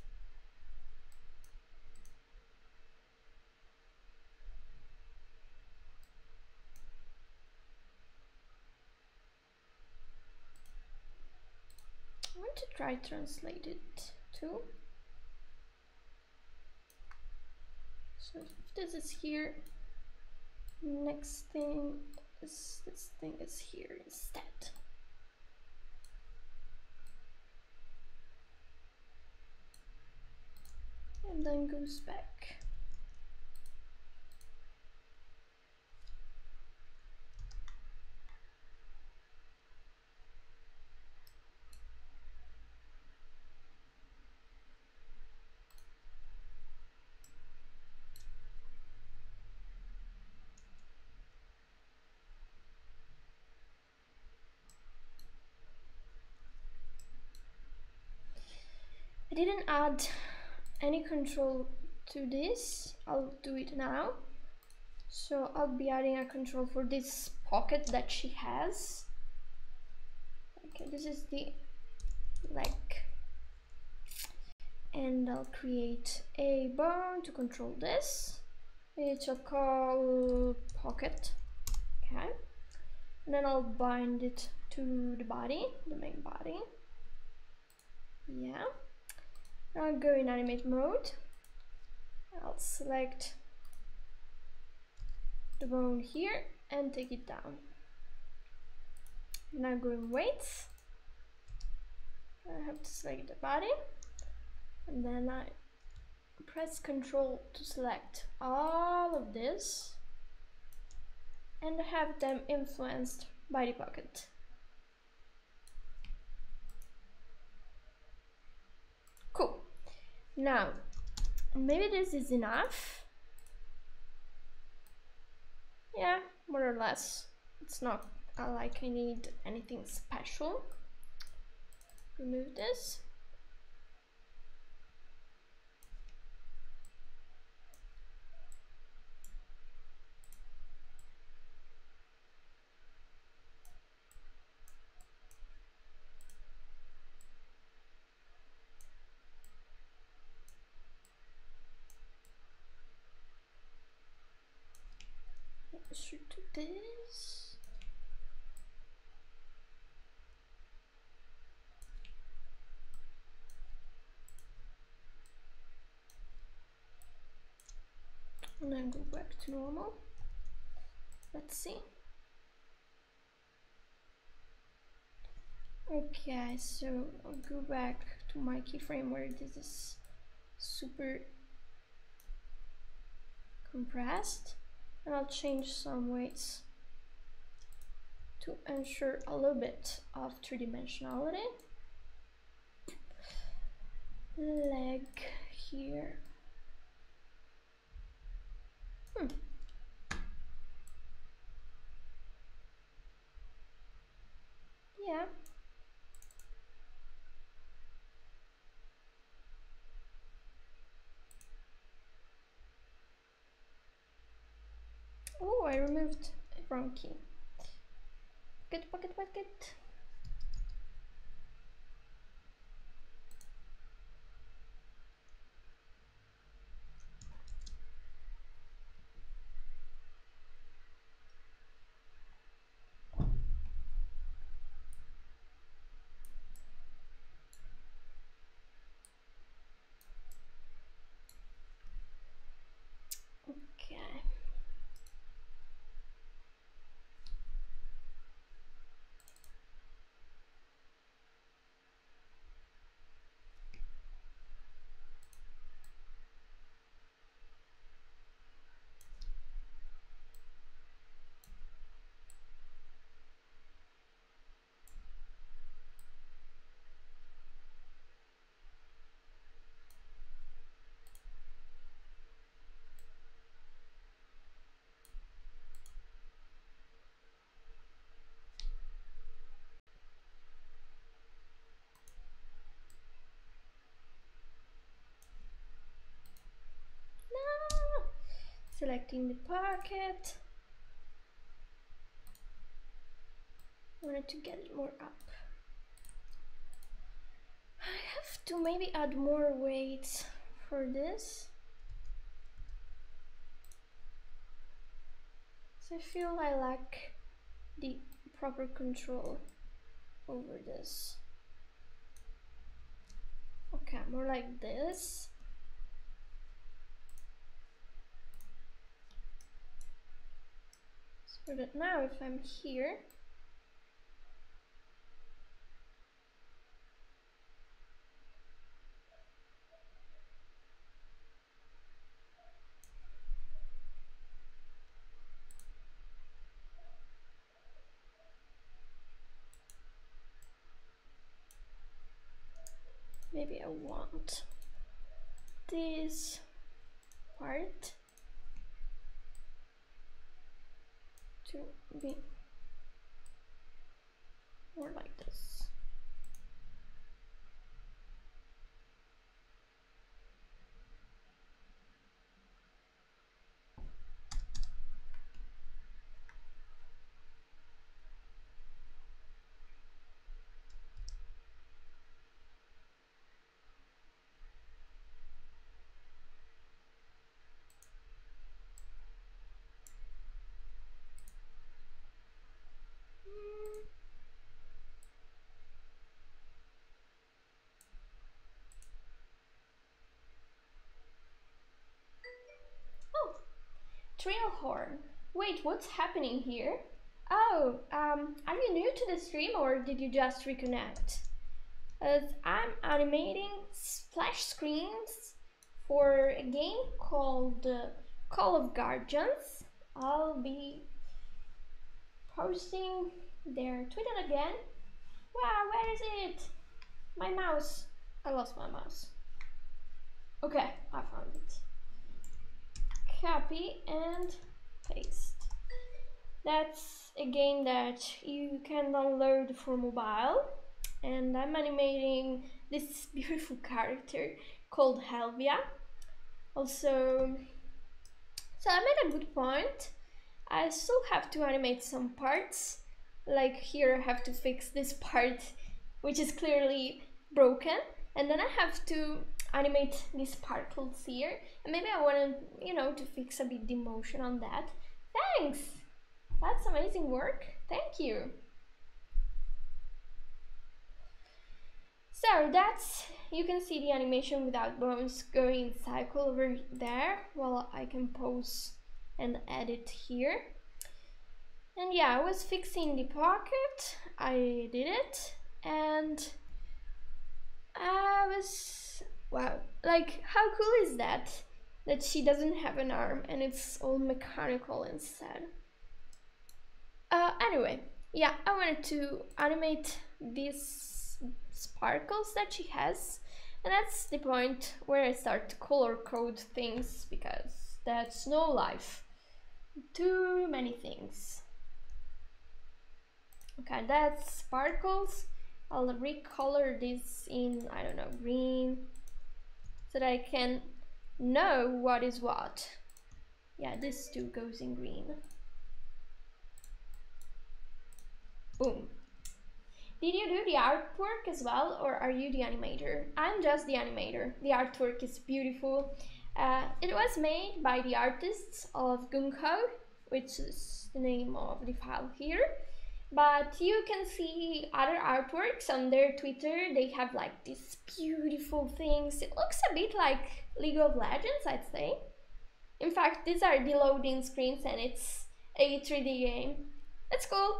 I want to try translate it too. So if this is here, next thing is this thing is here instead. And then goes back. I didn't add any control to this. I'll do it now. So I'll be adding a control for this pocket that she has. Okay, this is the leg. And I'll create a bone to control this. It shall call pocket. Okay. And then I'll bind it to the body, the main body. Yeah. Now I'll go in animate mode. I'll select the bone here and take it down. Now go in weights. I have to select the body. And then I press Ctrl to select all of this and have them influenced by the pocket. Cool. Now, maybe this is enough. Yeah, more or less. It's not like I need anything special. Remove this. Should do this. And then go back to normal. Let's see. Okay, so I'll go back to my keyframe where this is super compressed, and I'll change some weights to ensure a little bit of three-dimensionality. Leg here. Yeah. Oh, I removed a wrong key. Pocket. selecting the pocket. I wanted to get it more up. I have to maybe add more weight for this. So I feel I lack the proper control over this. Okay, more like this. So that now if I'm here, maybe I want this part to be more like this. Oh, trail horn. Wait, what's happening here? Oh, are you new to the stream or did you just reconnect? As I'm animating splash screens for a game called Call of Guardians. I'll be posting their Twitter again. Wow, where is it? My mouse. I lost my mouse. Okay, I found it. Copy and paste. That's a game that you can download for mobile, and I'm animating this beautiful character called Helvia. Also, so I made a good point. I still have to animate some parts, like here I have to fix this part which is clearly broken, and then I have to animate these sparkles here, and maybe I want to, you know, to fix a bit the motion on that. Thanks! That's amazing work. Thank you. So that's, you can see the animation without bones going in cycle over there, while I can pause and edit here. And yeah, I was fixing the pocket, I did it, and I was, wow, like how cool is that? That she doesn't have an arm and it's all mechanical instead. Anyway, yeah, I wanted to animate these sparkles that she has, and that's the point where I start to color code things, because that's no life. Too many things. Okay, that's sparkles. I'll recolor this in, I don't know, green, so that I can know what is what. Yeah, this too goes in green. Boom. Did you do the artwork as well, or are you the animator? I'm just the animator. The artwork is beautiful. It was made by the artists of GungHo, which is the name of the file here. But you can see other artworks on their Twitter. They have like these beautiful things. It looks a bit like League of Legends, I'd say. In fact, these are the loading screens and it's a 3D game. That's cool.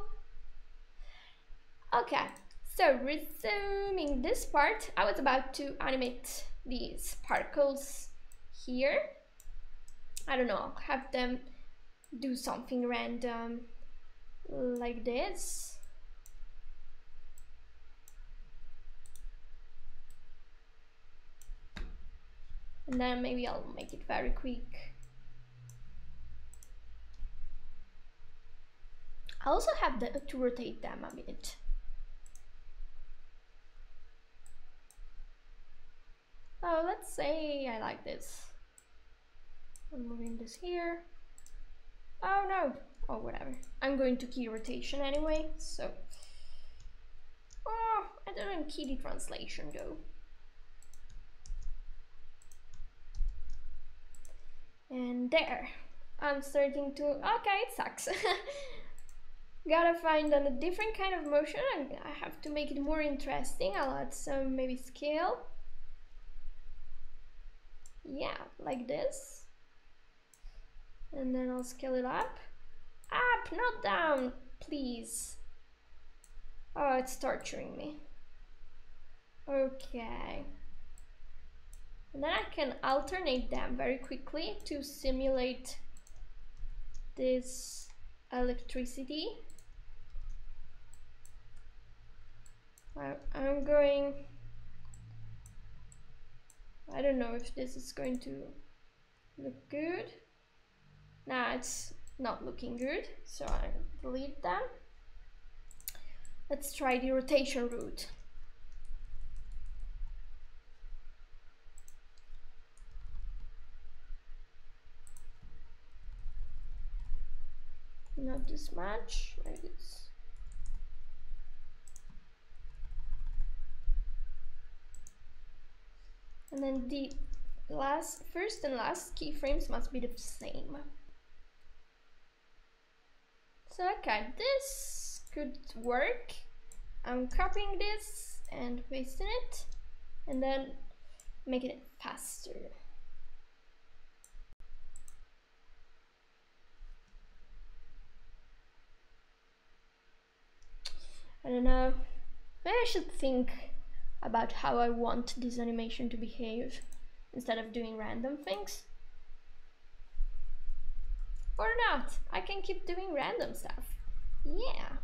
Okay, so resuming this part, I was about to animate these sparkles here. I don't know, have them do something random like this. And then maybe I'll make it very quick. I also have to rotate them a bit. Oh, let's say I like this. I'm moving this here. Oh no. Oh, whatever. I'm going to key rotation anyway, so. Oh, I didn't key the translation though. And there. I'm starting to. Okay, it sucks. Gotta find a different kind of motion. I have to make it more interesting. I'll add some maybe scale. Yeah, like this. And then I'll scale it up. Up, not down, please. Oh, it's torturing me. Okay. And then I can alternate them very quickly to simulate this electricity. I'm going... I don't know if this is going to look good. Nah, it's not looking good, so I delete them. Let's try the rotation route. Not this much, maybe it's... And then the first and last keyframes must be the same. So okay, this could work. I'm copying this and pasting it, and then making it faster. I don't know, maybe I should think about how I want this animation to behave instead of doing random things. Or not, I can keep doing random stuff. Yeah,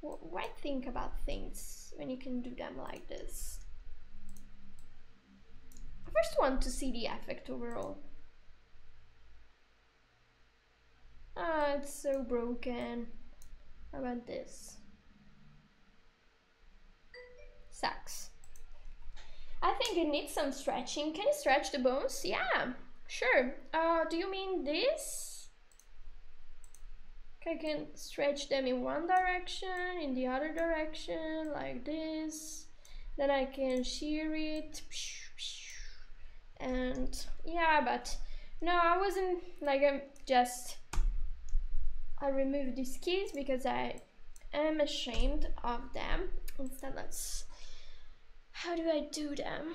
why think about things when you can do them like this? I first want to see the effect overall. Ah, it's so broken. How about this? Sucks. I think it needs some stretching. Can you stretch the bones? Yeah, sure. Do you mean this? I can stretch them in one direction, in the other direction, like this. Then I can shear it. And yeah, but no, I wasn't like I removed these keys because I am ashamed of them. Instead, how do I do them?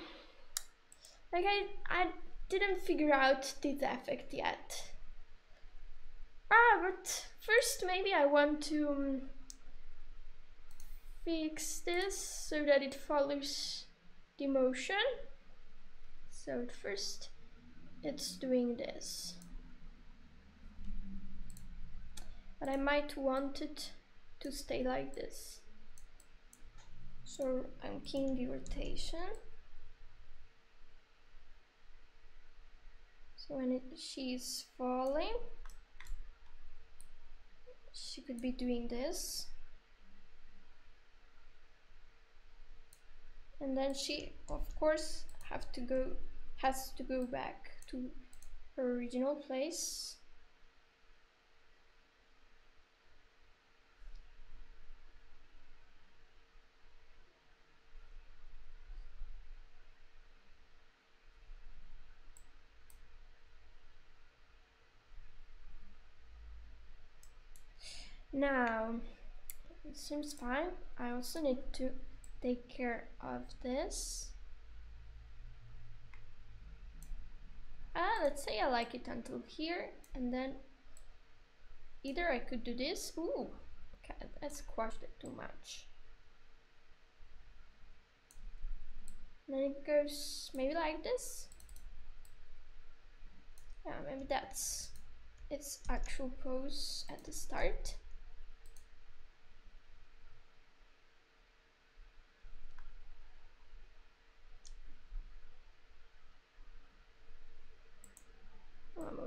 Like I didn't figure out this effect yet. But first maybe I want to fix this so that it follows the motion. So at first it's doing this. But I might want it to stay like this. So I'm keying the rotation. So when she's falling, she could be doing this. And then she, of course, has to go back to her original place. Now, it seems fine. I also need to take care of this. Let's say I like it until here, and then either I could do this. Ooh, okay, I squashed it too much. And then it goes maybe like this. Yeah, maybe that's its actual pose at the start.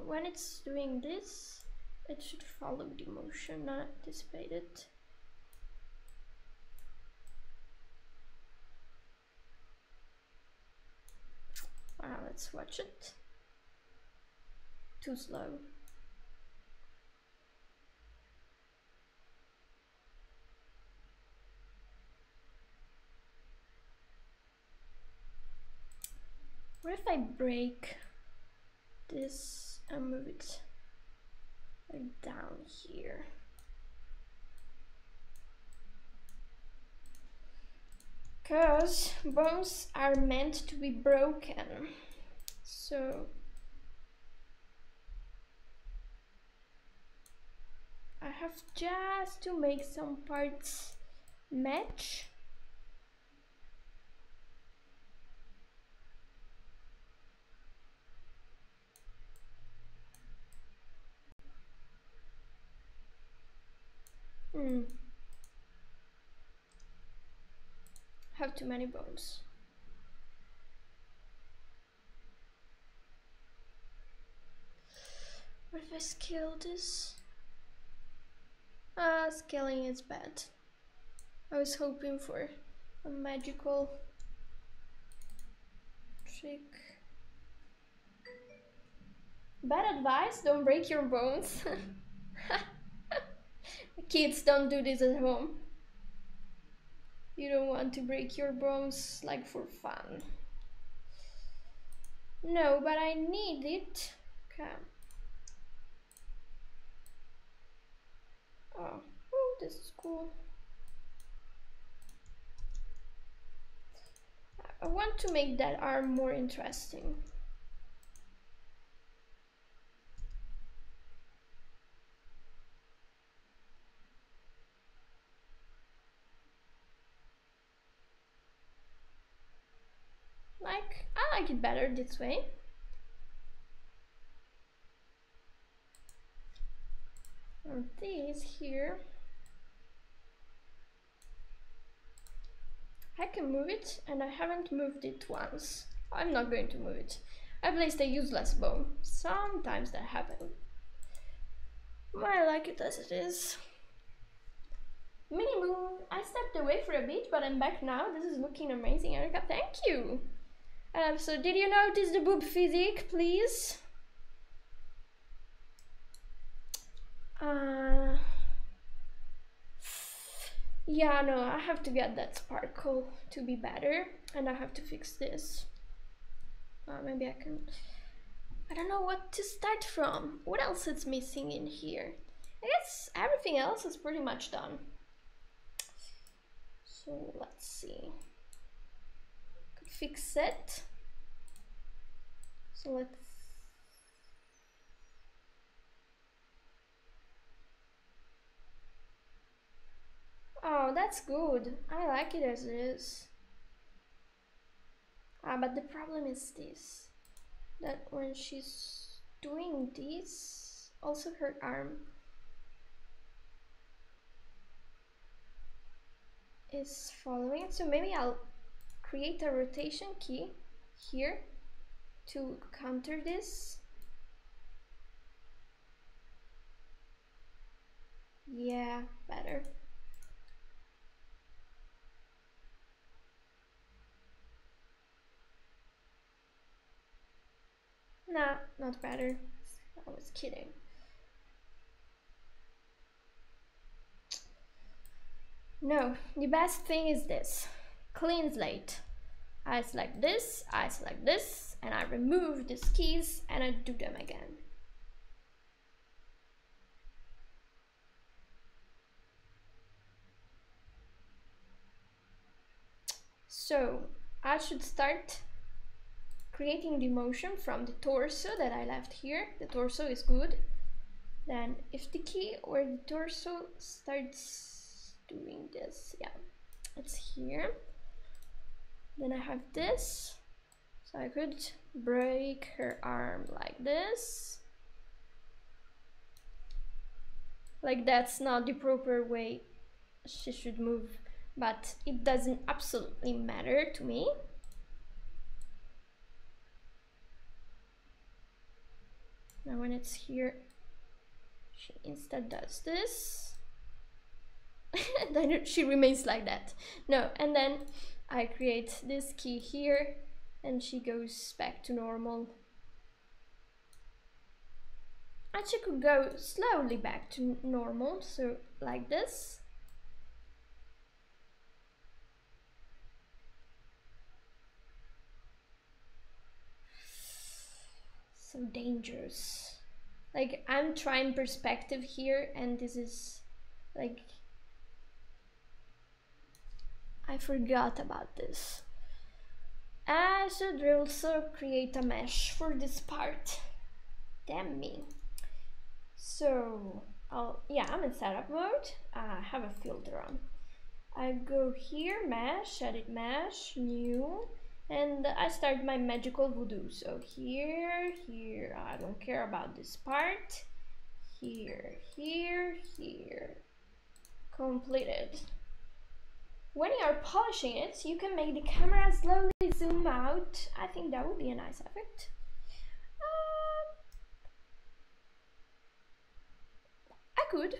When it's doing this, it should follow the motion, not anticipate it. Let's watch it. Too slow. What if I break this and move it like down here? Because bones are meant to be broken. So I have just to make some parts match. Have too many bones. What if I scale this? Scaling is bad. I was hoping for a magical trick. Bad advice, don't break your bones. Kids, don't do this at home. You don't want to break your bones like for fun. No, but I need it. Okay. Oh, this is cool. I want to make that arm more interesting. I like it better this way. And this here, I can move it, and I haven't moved it once. I'm not going to move it. I placed a useless bone. Sometimes that happens. I like it as it is. Mini moon. I stepped away for a bit, but I'm back now. This is looking amazing, Erica. Thank you. So did you notice the boob physique, please? Yeah, no, I have to get that sparkle to be better, and I have to fix this. Maybe I can. I don't know what to start from. What else is missing in here? I guess everything else is pretty much done. So let's see. Could fix it. So let's. Oh, that's good. I like it as it is. But the problem is this. That when she's doing this, also her arm is following. So maybe I'll create a rotation key here to counter this. Yeah, better. Nah, not better. I was kidding. No, the best thing is this. Clean slate. I select this, and I remove these keys and I do them again. So I should start creating the motion from the torso that I left here. The torso is good. Then if the key or the torso starts doing this, yeah, it's here. Then I have this, so I could break her arm like this. Like that's not the proper way she should move, but it doesn't absolutely matter to me. Now when it's here, she instead does this. Then she remains like that. No, and then I create this key here and she goes back to normal. And she could go slowly back to normal, so like this. So dangerous. Like, I'm trying perspective here, and this is like, I forgot about this. I should also create a mesh for this part. Damn me. So I'm in setup mode. I have a filter on. I go here, mesh, edit mesh, new, and I start my magical voodoo. So here, I don't care about this part. Here, completed. When you are polishing it, you can make the camera slowly zoom out. I think that would be a nice effect. I could.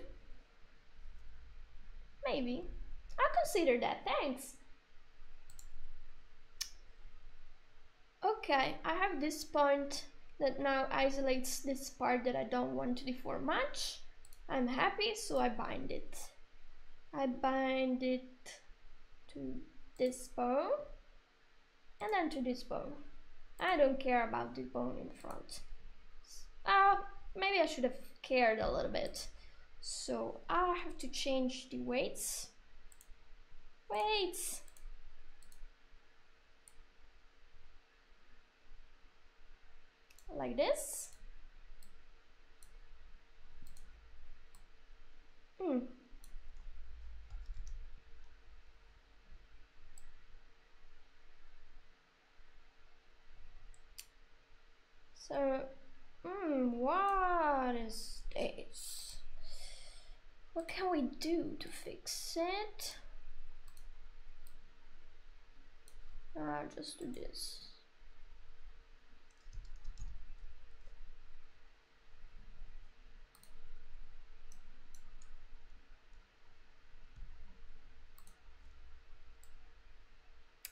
Maybe. I'll consider that, thanks. Okay, I have this point that now isolates this part that I don't want to deform much. I'm happy, so I bind it. I bind it to this bone and then to this bone. I don't care about the bone in front. Maybe I should have cared a little bit. So I have to change the weights. Weights! Like this. So, what is this? What can we do to fix it? I'll just do this.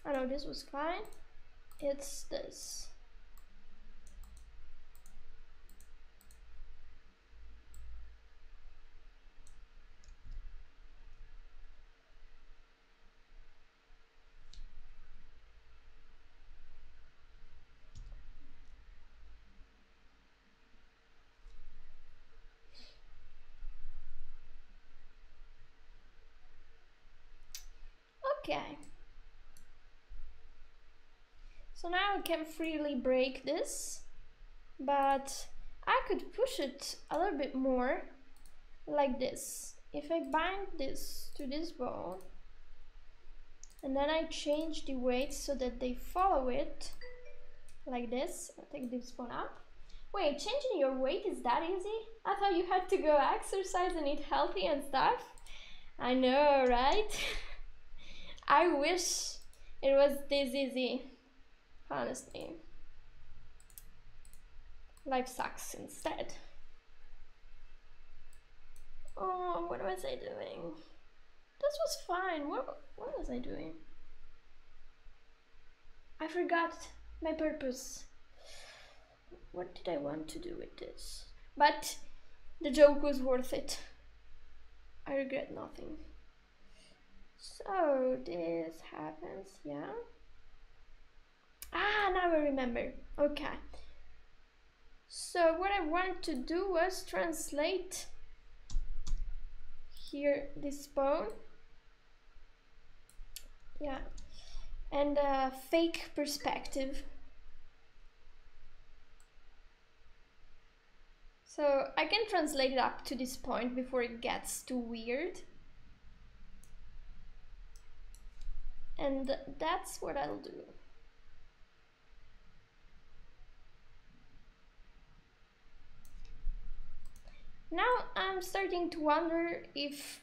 I know this was fine. It's this. Okay. So now I can freely break this, but I could push it a little bit more like this. If I bind this to this bone, and then I change the weight so that they follow it, like this. I'll take this bone up. Wait, changing your weight is that easy? I thought you had to go exercise and eat healthy and stuff. I know, right? I wish it was this easy, honestly. Life sucks instead. Oh, what was I doing? This was fine. What was I doing? I forgot my purpose. What did I want to do with this? But the joke was worth it. I regret nothing. So this happens, yeah. Now I remember. Okay. So what I wanted to do was translate here this bone. Yeah. And a fake perspective. So I can translate it up to this point before it gets too weird. And that's what I'll do. Now I'm starting to wonder if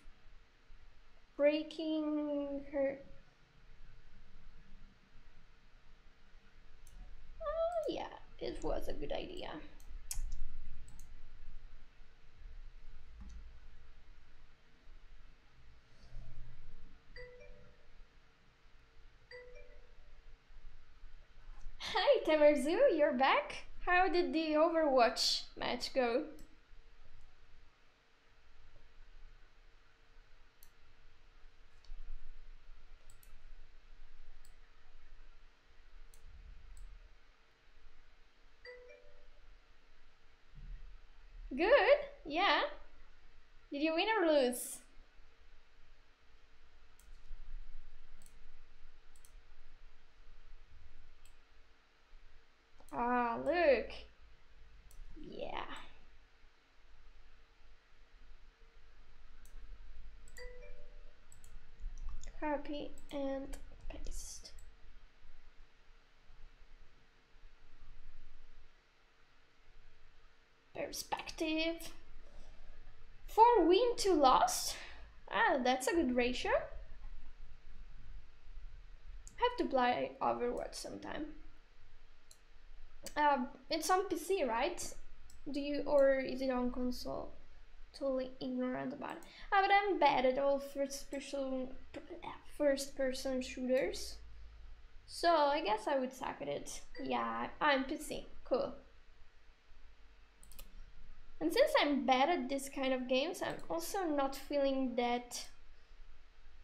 breaking her... yeah, it was a good idea. Hi Temerzu, you're back? How did the Overwatch match go? Yeah? Did you win or lose? Ah, look. Yeah. Copy and paste. Perspective. 4 win, 2 lost. Ah, that's a good ratio. Have to play Overwatch sometime. It's on PC, right? Do you, or is it on console? Totally ignorant about it. But I'm bad at all first person shooters. So I guess I would suck at it. Yeah, I'm PC. Cool. And since I'm bad at this kind of games, I'm also not feeling that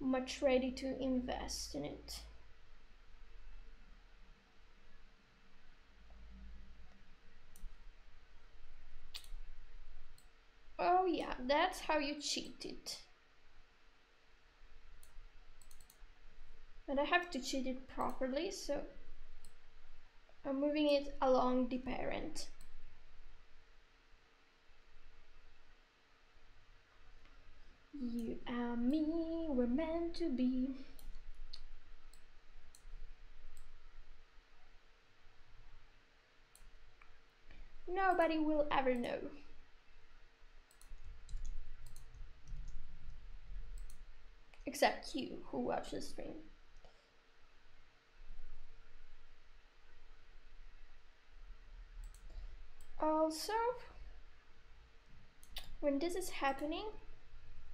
much ready to invest in it. Oh yeah, that's how you cheat it. And I have to cheat it properly, so I'm moving it along the parent. You and me were meant to be. Nobody will ever know. Except you who watch the stream. Also, when this is happening,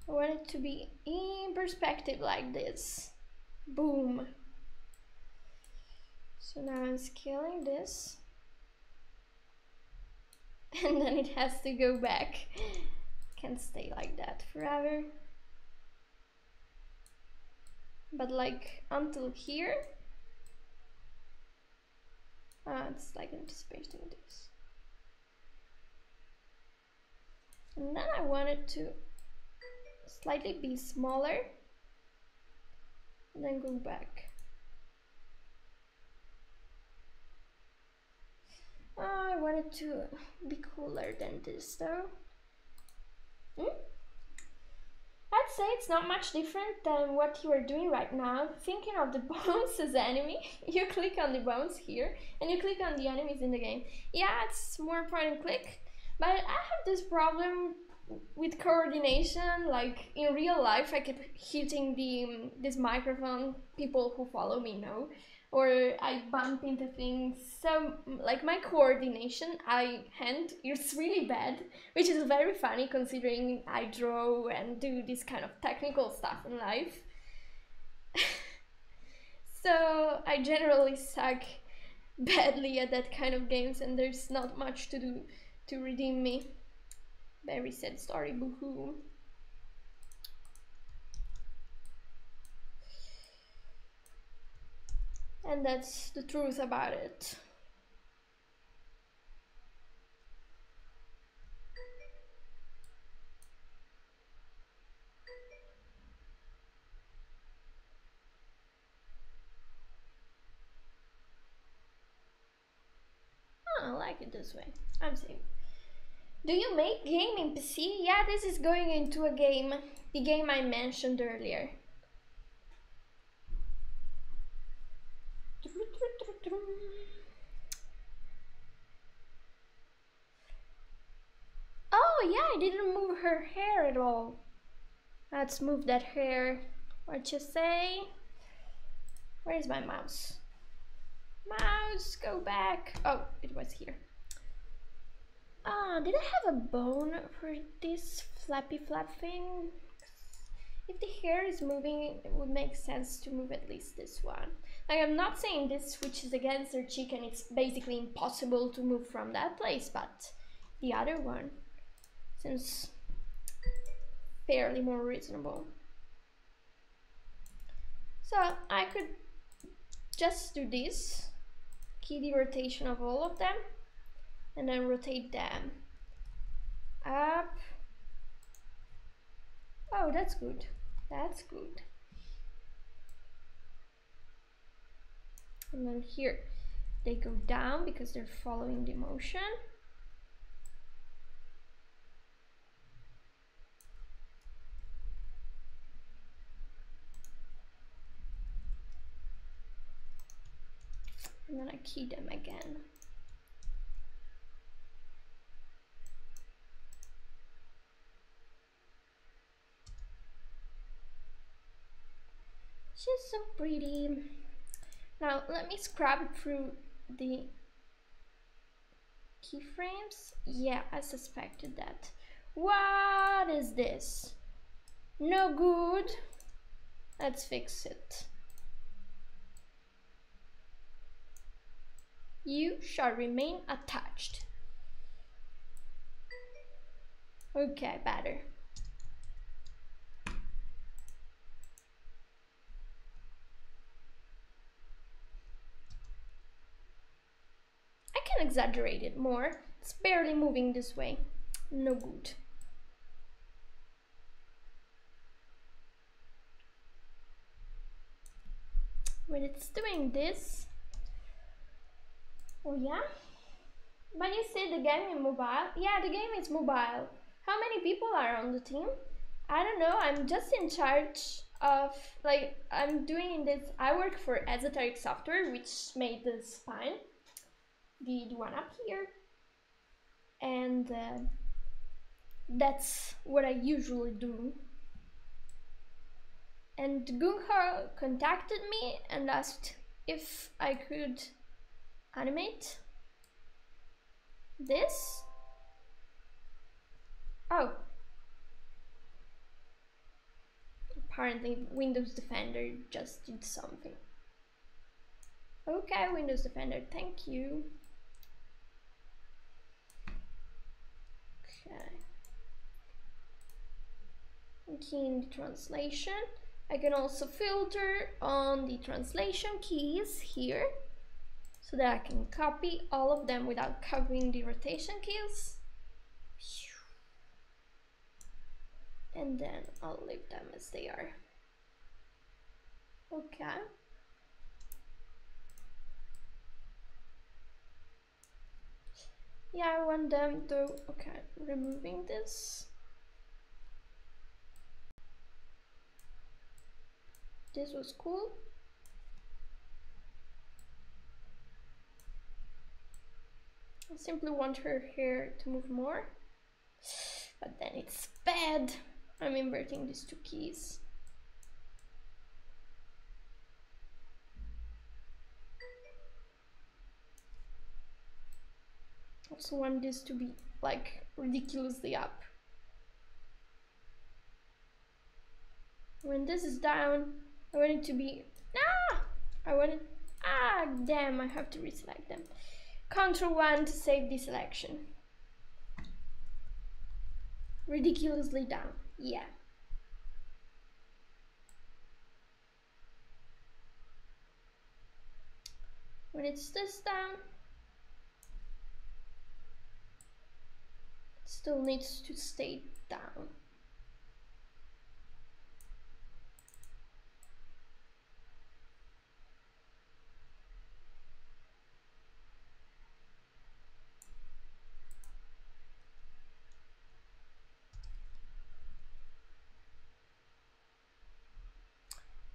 I want it to be in perspective like this. Boom. So now I'm scaling this. And then it has to go back. Can't stay like that forever. But like until here. It's like anticipating this. And then I want it to slightly be smaller. And then go back. I want it to be cooler than this though. I'd say it's not much different than what you are doing right now. Thinking of the bones as enemy, you click on the bones here and you click on the enemies in the game. Yeah, it's more point and click, but I have this problem with coordination. Like in real life, I keep hitting this microphone. People who follow me know, or I bump into things. So like my coordination, hand is really bad, which is very funny considering I draw and do this kind of technical stuff in life. So I generally suck badly at that kind of games, and there's not much to do to redeem me. Very sad story, boohoo. And that's the truth about it. I like it this way. I'm safe. Do you make game in PC? Yeah, this is going into a game. The game I mentioned earlier. Oh yeah, I didn't move her hair at all. Let's move that hair. What you say? Where is my mouse? Mouse, go back. Oh, it was here. Did I have a bone for this flappy flap thing? If the hair is moving, it would make sense to move at least this one. Like, I'm not saying this switches against their cheek and it's basically impossible to move from that place, but the other one seems fairly more reasonable. So I could just do this, key the rotation of all of them, and then rotate them up Oh, that's good. That's good. And then here they go down because they're following the motion. And then I key them again. She's so pretty. Now let me scrub through the keyframes. Yeah, I suspected that. What is this? No good. Let's fix it. You shall remain attached. Okay, better. I can exaggerate it more. It's barely moving this way. No good. When it's doing this, oh yeah? But you say the game is mobile? Yeah, the game is mobile. How many people are on the team? I don't know, I'm just in charge of, like, I'm doing this, I work for Esoteric Software, which made the spine, the one up here. And that's what I usually do. And GungHo contacted me and asked if I could animate this. Oh, apparently Windows Defender just did something. Okay, Windows Defender, thank you. Okay. Key in the translation. I can also filter on the translation keys here so that I can copy all of them without copying the rotation keys. And then I'll leave them as they are. Okay. Yeah, I want them to, okay, removing this. This was cool. I simply want her hair to move more, but then it's bad. I'm inverting these two keys. I also want this to be like ridiculously up. When this is down, I want it to be, damn, I have to reselect them. Ctrl 1 to save the selection. Ridiculously down, yeah. When it's this down, it still needs to stay down.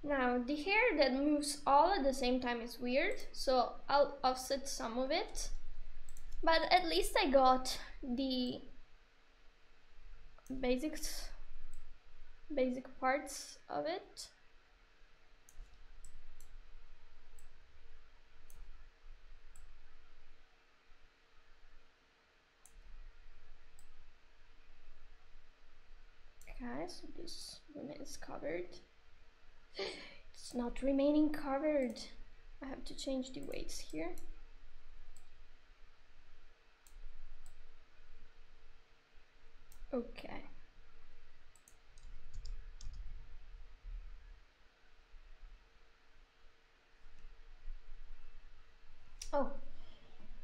Now, the hair that moves all at the same time is weird, so I'll offset some of it. But at least I got the basic parts of it. Okay, so this remains covered. It's not remaining covered. I have to change the weights here. Okay. Oh,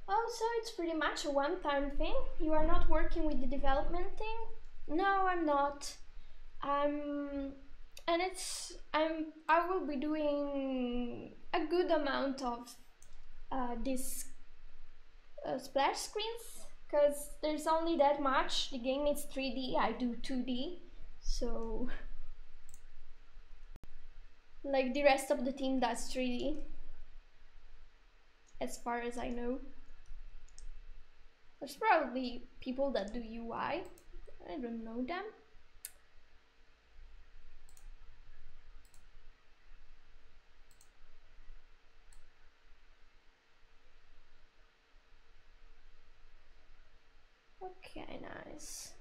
so it's pretty much a one-time thing. You are not working with the development thing? No, I'm not. And I will be doing a good amount of these splash screens, because there's only that much. The game is 3D, I do 2D, so like the rest of the team does 3D, as far as I know. There's probably people that do UI, I don't know them. Okay, nice.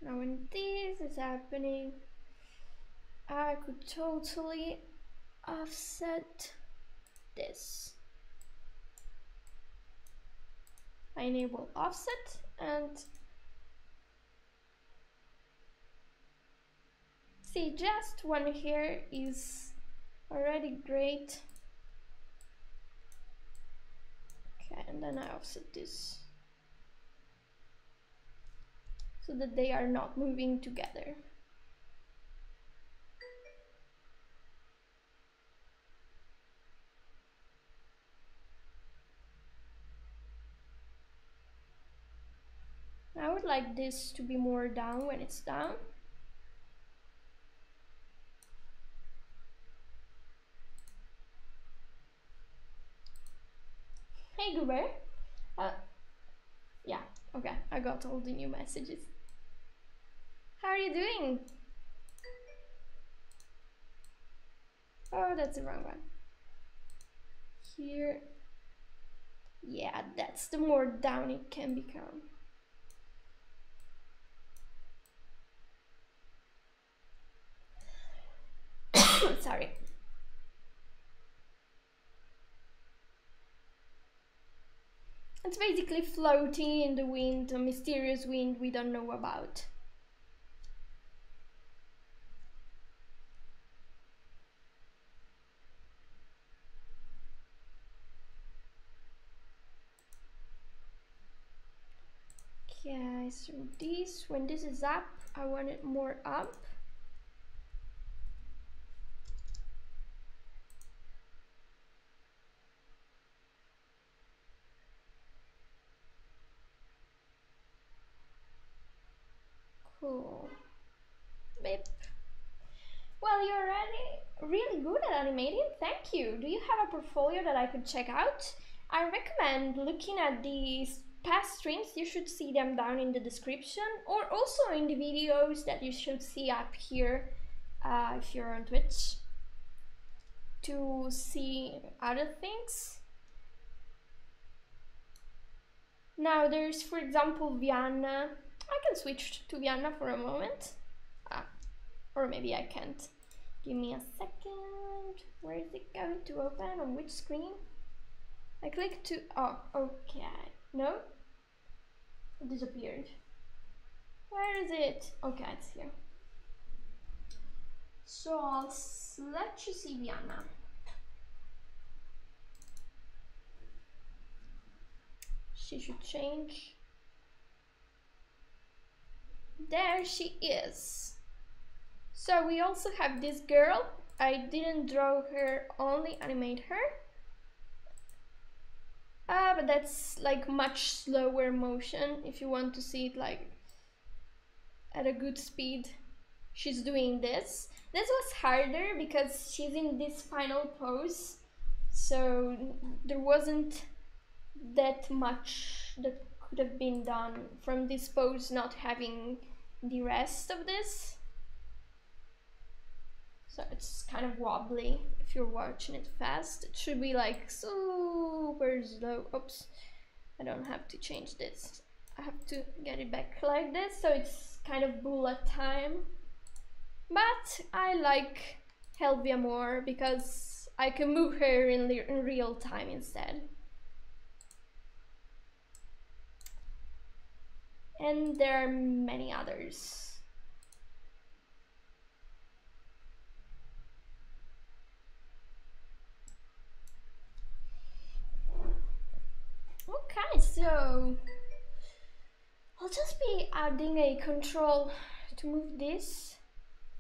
Now when this is happening, I could totally offset this. I enable offset and see, just one here is already great. Okay, and then I offset this so that they are not moving together. I would like this to be more down when it's down. Hey Goober. Yeah, okay, I got all the new messages. How are you doing? Oh, that's the wrong one. Here. Yeah, that's the more down it can become. Sorry. It's basically floating in the wind, a mysterious wind we don't know about. Okay, so this, when this is up, I want it more up. Cool. Beep. Well, you're really good at animating. Thank you. Do you have a portfolio that I could check out? I recommend looking at these past streams. You should see them down in the description, or also in the videos that you should see up here if you're on Twitch, to see other things. Now there's, for example, Vienna. I can switch to Vienna for a moment. Or maybe I can't. Give me a second. Where is it going to open? On which screen? I click to, oh, okay. No? It disappeared. Where is it? Okay, it's here. So I'll let you see Vienna. She should change. There she is. So we also have this girl. I didn't draw her, only animate her. But that's like much slower motion if you want to see it like at a good speed. She's doing this. This was harder because she's in this final pose, so there wasn't that much that could have been done from this pose not having the rest of this. So it's kind of wobbly if you're watching it fast. It should be like super slow. Oops, I don't have to change this. I have to get it back like this, so it's kind of bullet time. But I like Helvia more because I can move her in real time instead. And there are many others. Okay, so I'll just be adding a control to move this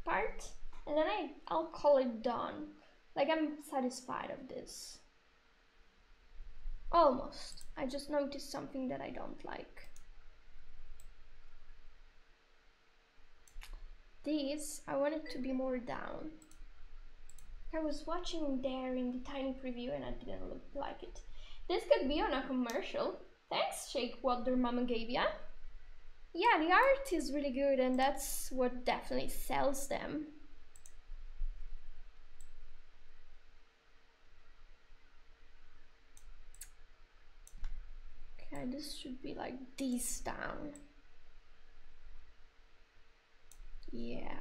part, and then I'll call it done. Like, I'm satisfied of this. Almost. I just noticed something that I don't like. This, I want it to be more down. I was watching there in the tiny preview and I didn't look like it. This could be on a commercial. Thanks, Shake What Their Mama Gave Ya. Yeah, the art is really good and that's what definitely sells them. Okay, this should be like this down. Yeah.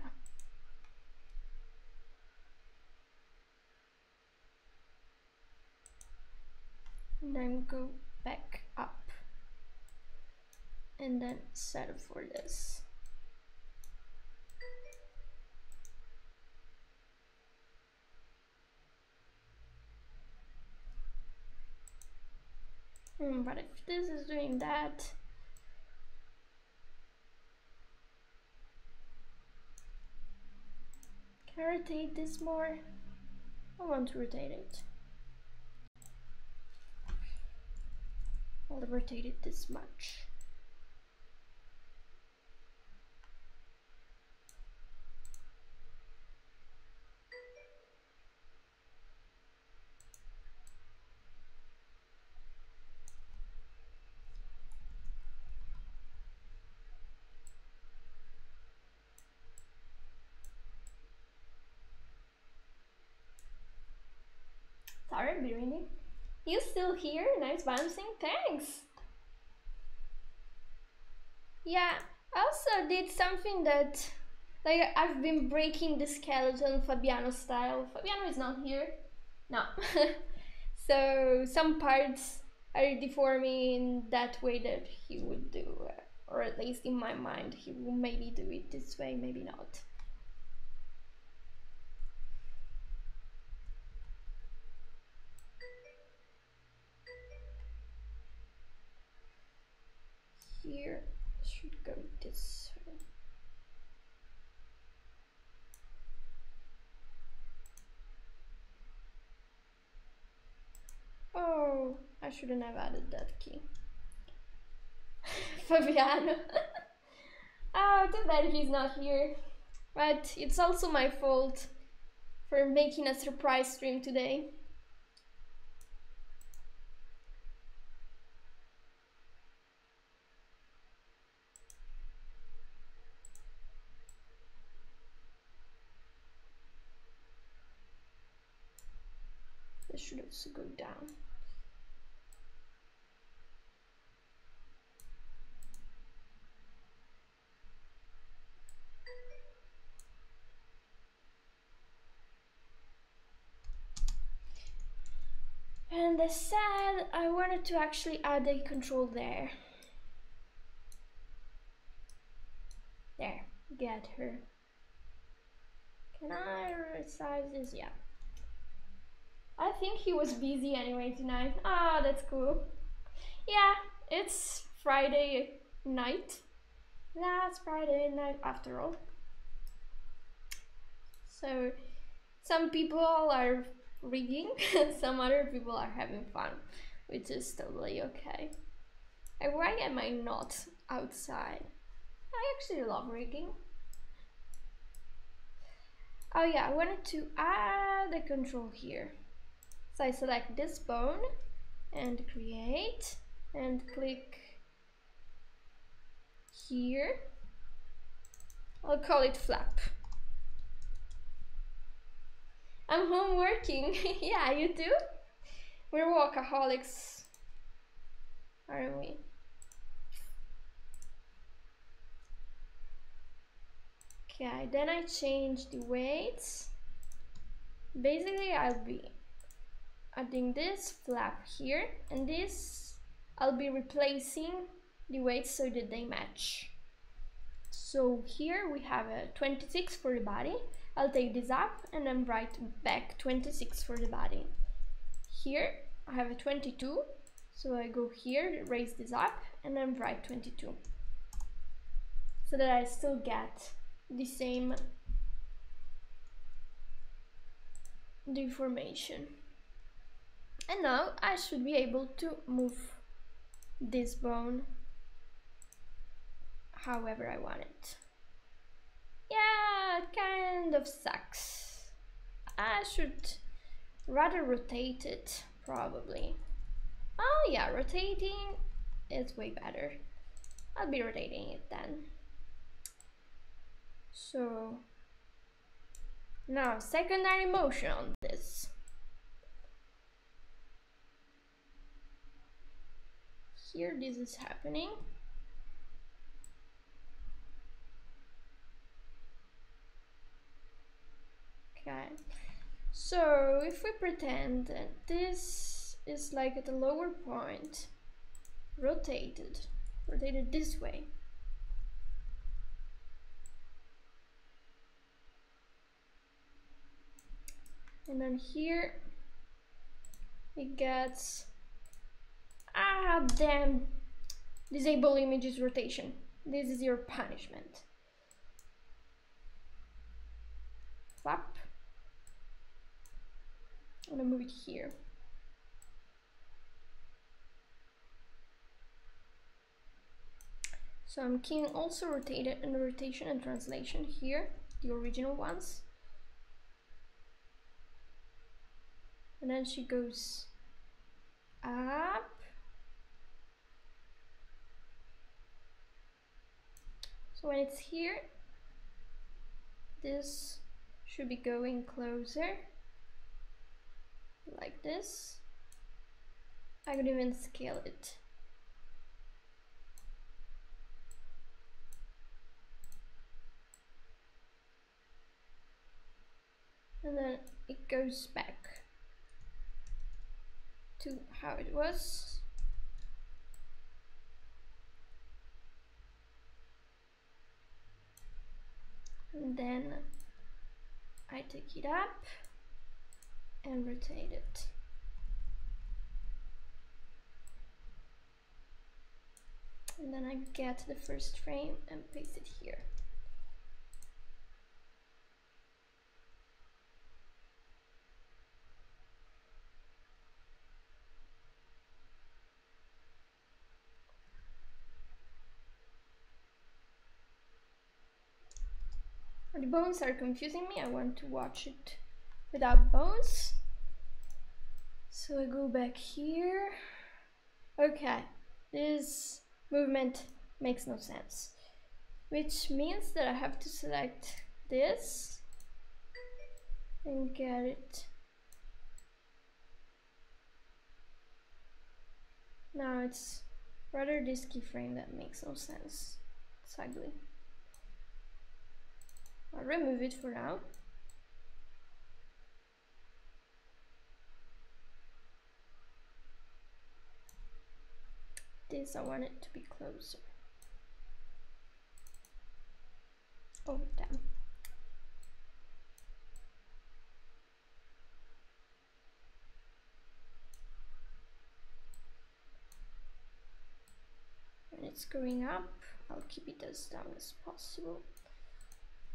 And then go back up. And then settle for this. But if this is doing that, can I rotate this more? I want to rotate it. I'll rotate it this much. Sorry, Birini. You still here? Nice bouncing, thanks! Yeah, I also did something that, like, I've been breaking the skeleton Fabiano style. Fabiano is not here. No. So some parts are deforming in that way that he would do, or at least in my mind, he will maybe do it this way, maybe not. Here should go this way. Oh, I shouldn't have added that key. Fabiano. Oh, too bad he's not here. But it's also my fault for making a surprise stream today. This should also go down. And as said, I wanted to actually add a control there. There, get her. Can I resize this? Yeah. I think he was busy anyway tonight. Ah, that's cool. Yeah, it's Friday night. Last Friday night after all. So some people are rigging, some other people are having fun, which is totally okay. And why am I not outside? I actually love rigging. Oh yeah, I wanted to add a control here. So I select this bone and create and click here. I'll call it flap. I'm home working. Yeah, you too? We're workaholics, aren't we? Okay, then I change the weights. Basically, I'll be adding this flap here, and this I'll be replacing the weights so that they match. So here we have a 26 for the body. I'll take this up and then write back 26 for the body. Here I have a 22, so I go here, raise this up, and then write 22. so that I still get the same deformation. And now I should be able to move this bone however I want it. Yeah, it kind of sucks. I should rather rotate it, probably. Oh yeah, rotating is way better. I'll be rotating it then. So now secondary motion on this. Here this is happening. Okay, so if we pretend that this is like at the lower point, rotated this way. And then here it gets, ah damn, disable images rotation. This is your punishment. Flap. I'm gonna move it here. So I'm keying also rotated and rotation and translation here, the original ones. And then she goes up. So when it's here, this should be going closer, like this. I could even scale it. And then it goes back to how it was. And then I take it up and rotate it. And then I get the first frame and paste it here. The bones are confusing me. I want to watch it without bones. So I go back here. Okay, this movement makes no sense, which means that I have to select this and get it. Now it's rather this keyframe that makes no sense. It's ugly. I'll remove it for now. This I want it to be closer. Oh damn. When it's going up, I'll keep it as down as possible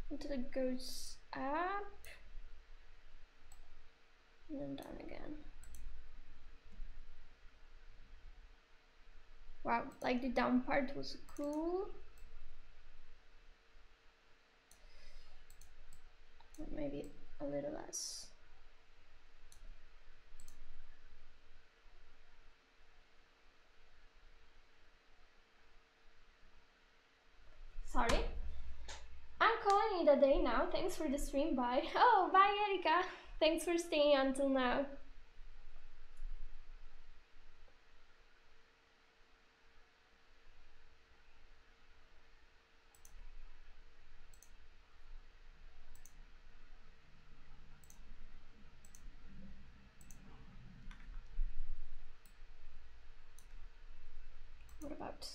until it goes up and then down again. Wow, like the down part was cool. Maybe a little less. Sorry. I'm calling it a day now. Thanks for the stream. Bye. Oh, bye, Erika. Thanks for staying until now. What about...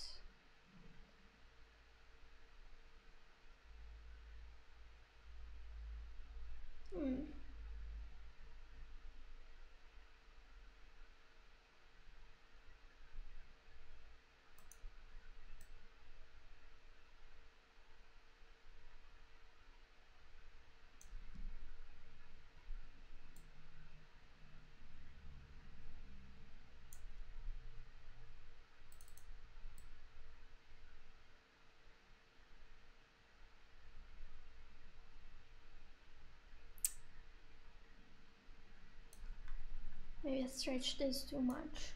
I stretched this too much.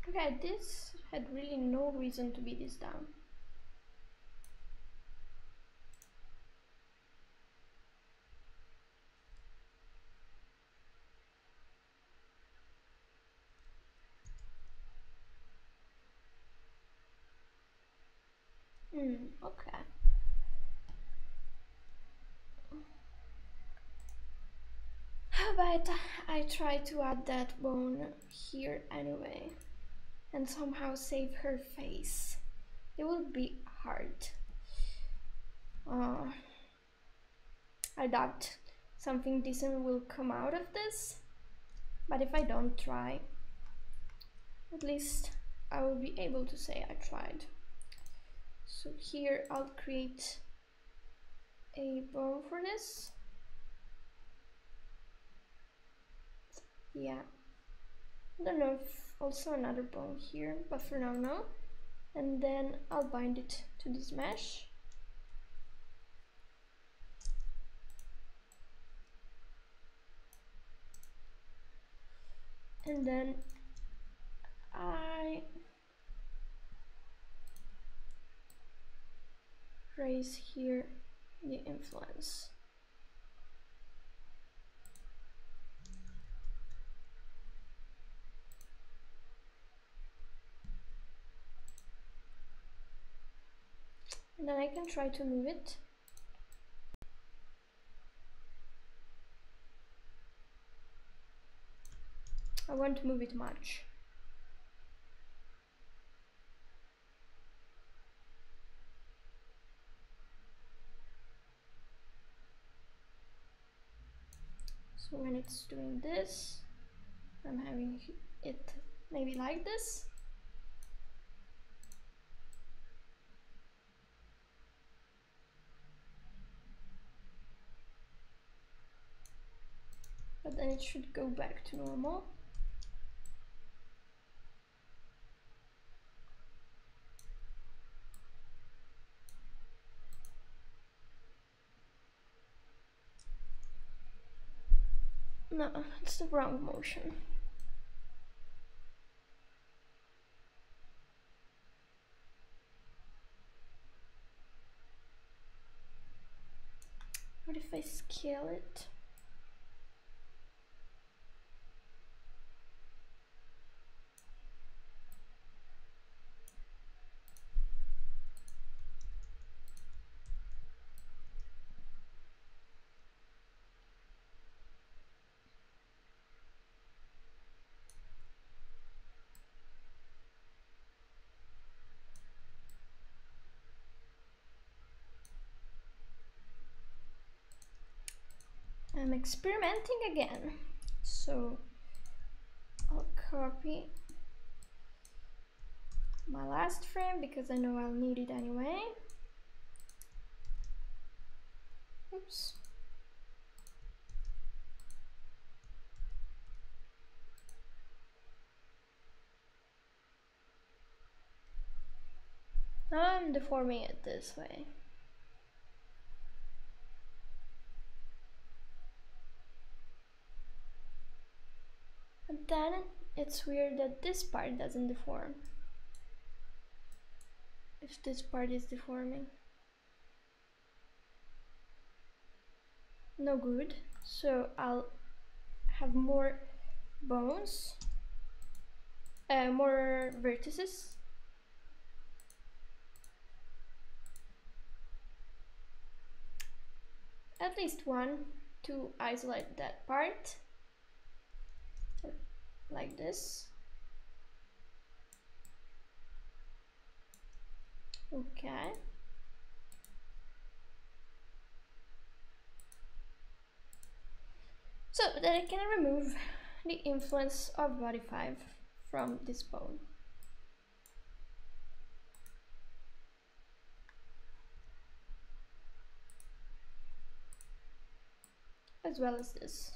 Okay, this had really no reason to be this down. Okay. But I try to add that bone here anyway and somehow save her face. It will be hard. I doubt something decent will come out of this, but if I don't try, at least I will be able to say I tried. So here I'll create a bone for this. Yeah, I don't know if also another bone here, but for now no. And then I'll bind it to this mesh. And then I raise here the influence. And then I can try to move it. I won't move it much. So when it's doing this, I'm having it maybe like this. But then it should go back to normal. No, it's the wrong motion. What if I scale it? I'm experimenting again. So I'll copy my last frame because I know I'll need it anyway. Oops. Now I'm deforming it this way. But then it's weird that this part doesn't deform. If this part is deforming. No good. So I'll have more bones, more vertices. At least one to isolate that part. Like this. Okay. that I can remove the influence of body 5 from this bone. As well as this.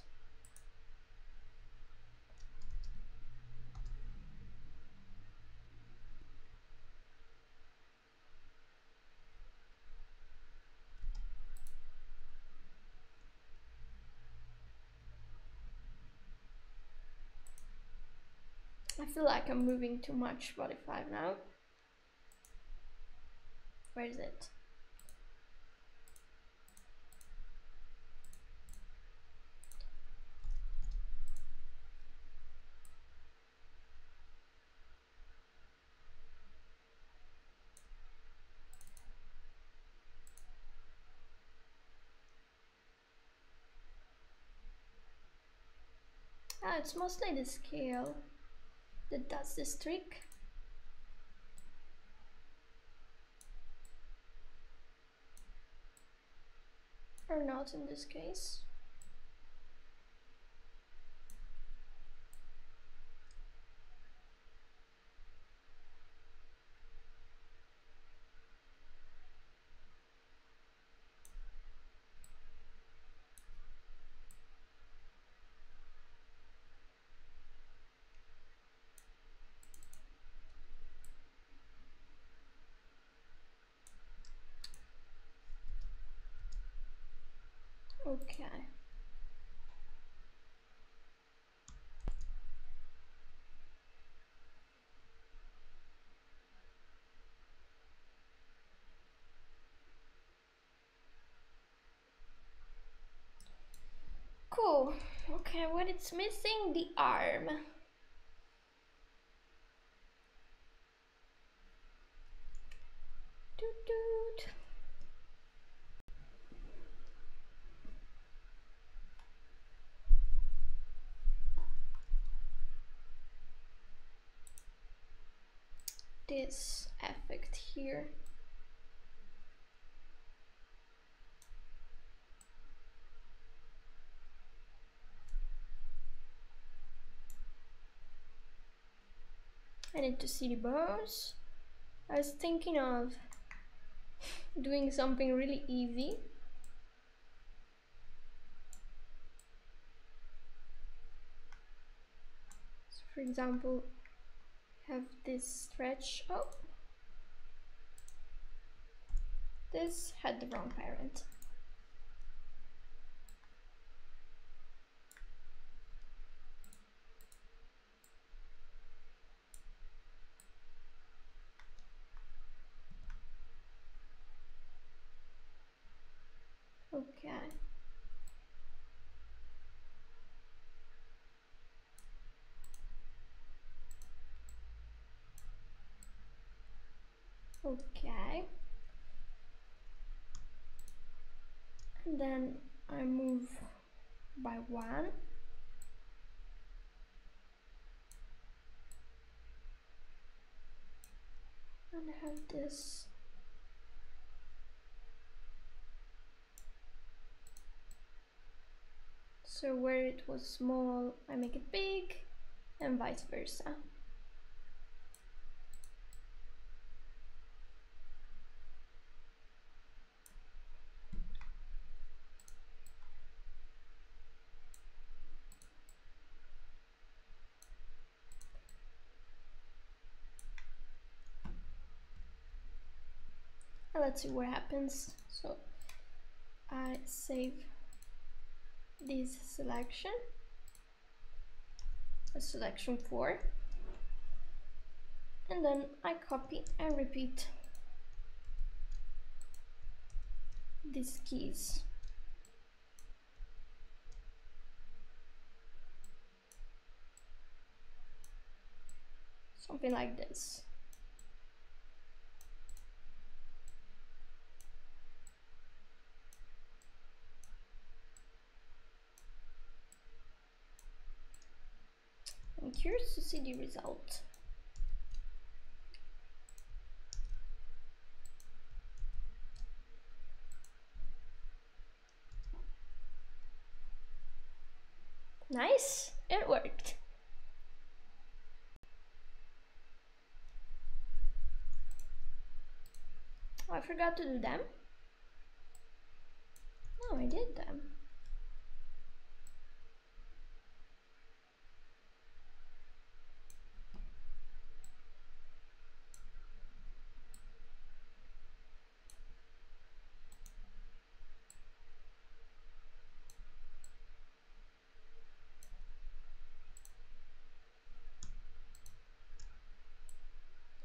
I feel like I'm moving too much body 5 now. Where is it? Ah, it's mostly the scale that does this trick. Or not in this case. Okay. Cool. Okay, what it's missing? The arm. Doot doot. This effect here. I need to see the bones. I was thinking of doing something really easy. So for example, have this stretch. Oh, this had the wrong parent. Okay. Okay. And then I move by 1. And I have this. So where it was small, I make it big, and vice versa. And let's see what happens. So I save this selection, selection 4, and then I copy and repeat these keys. Something like this. I'm curious to see the result. Nice, it worked. Oh, I forgot to do them. No, I did them.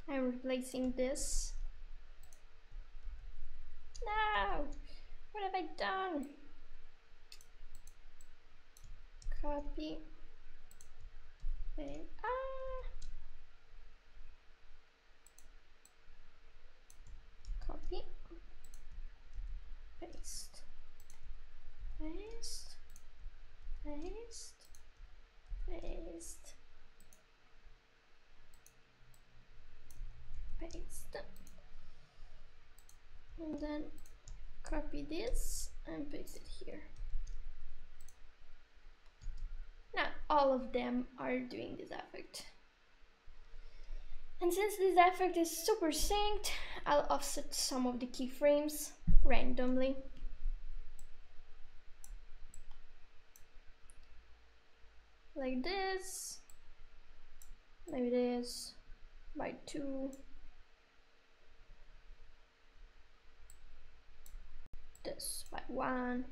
I'm replacing this. No! What have I done? Copy. Paste. Copy. Paste. Paste. Paste. Paste. Paste. And then copy this and paste it here. Now all of them are doing this effect. And since this effect is super synced, I'll offset some of the keyframes randomly. Like this, maybe this, by 2, this by 1.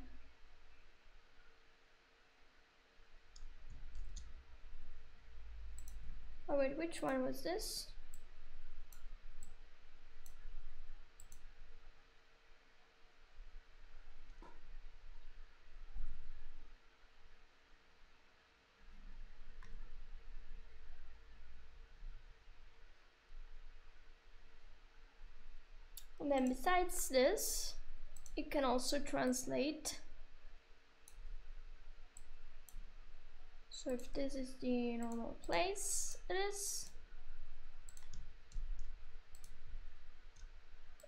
Oh wait, which one was this? And then besides this, it can also translate. So if this is the normal place, it is.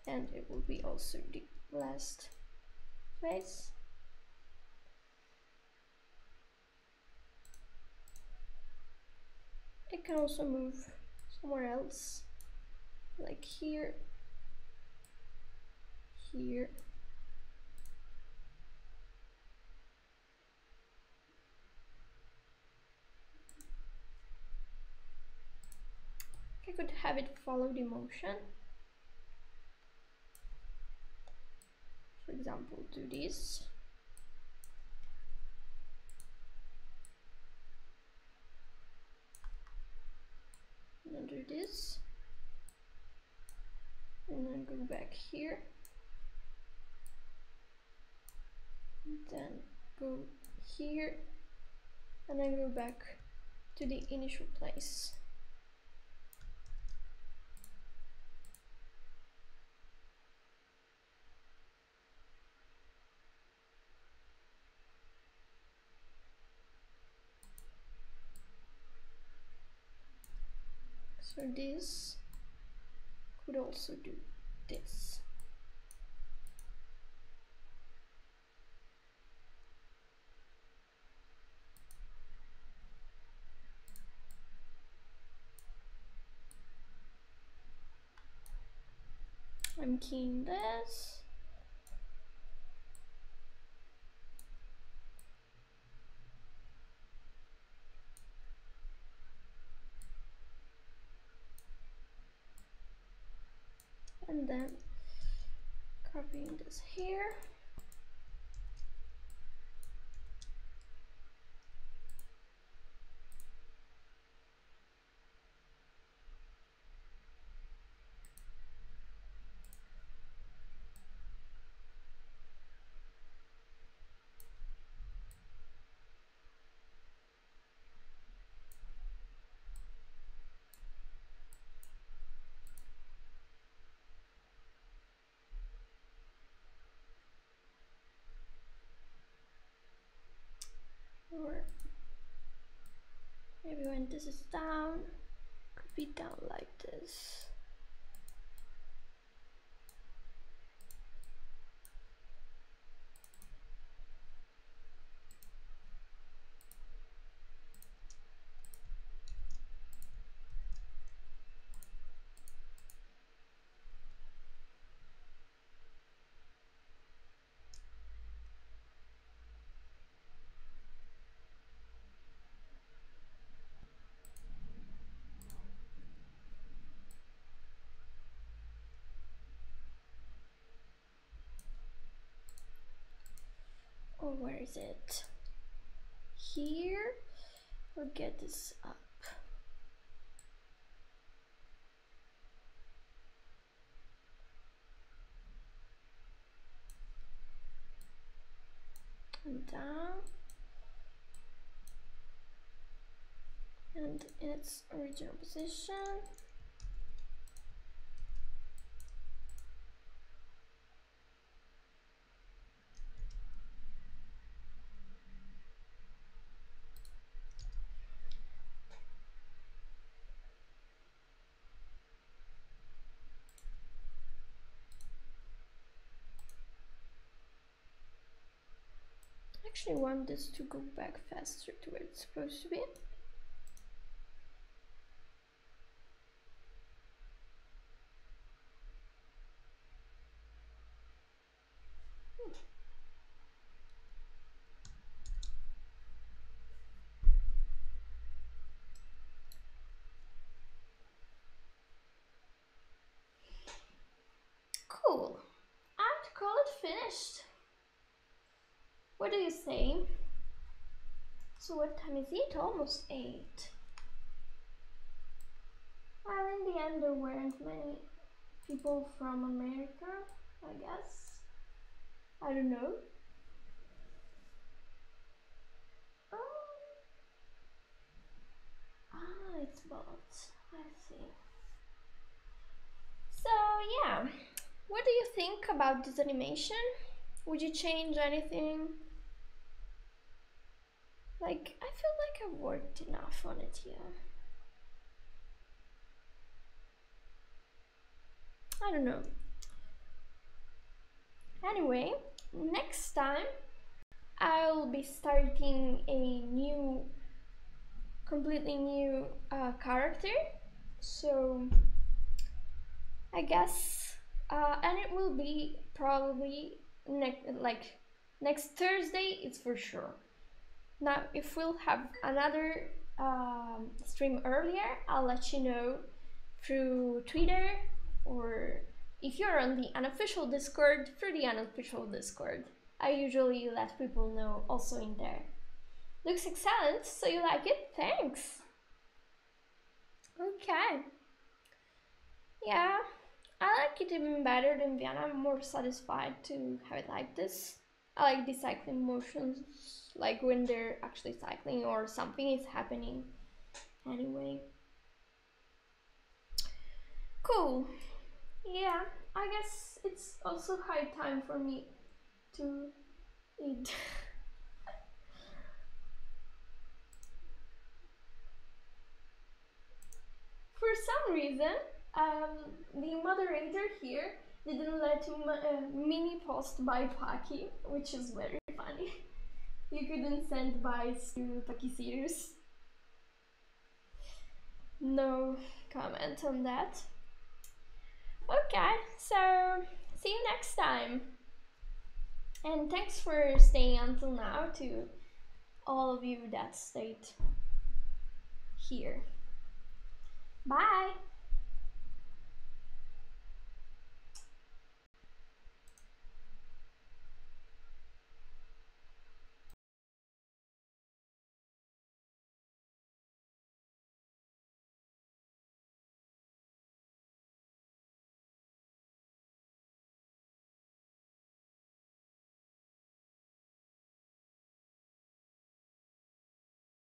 And it will be also the last place. It can also move somewhere else, like here, here. I could have it follow the motion. For example, do this. And then do this. And then go back here. And then go here. And then go back to the initial place. So this could also do this. I'm keying this. And then copying this here. Or maybe when this is down, could be down like this. Oh, where is it? Here. We'll get this up. And down. And in its original position. I actually want this to go back faster to where it's supposed to be. Cool. I'd call it finished. What do you say? So what time is it? Almost 8. Well, in the end there weren't many people from America, I guess. I don't know. It's bought. I see. So yeah, what do you think about this animation? Would you change anything? Like, I feel like I've worked enough on it here. I don't know. Anyway, next time I'll be starting a new, completely new character. So I guess, and it will be probably next Thursday, it's for sure. Now, if we'll have another stream earlier, I'll let you know through Twitter, or if you're on the unofficial Discord, through the unofficial Discord. I usually let people know also in there. Looks excellent, so you like it? Thanks! Okay. Yeah, I like it even better than Vienna. I'm more satisfied to have it like this. I like the cycling motions, like when they're actually cycling or something is happening. Anyway. Cool. Yeah, I guess it's also high time for me to eat. For some reason, the moderator here didn't let mini post by Paki, which is very funny. You couldn't send buys to Pakisirus. No comment on that. Okay, so see you next time. And thanks for staying until now to all of you that stayed here. Bye!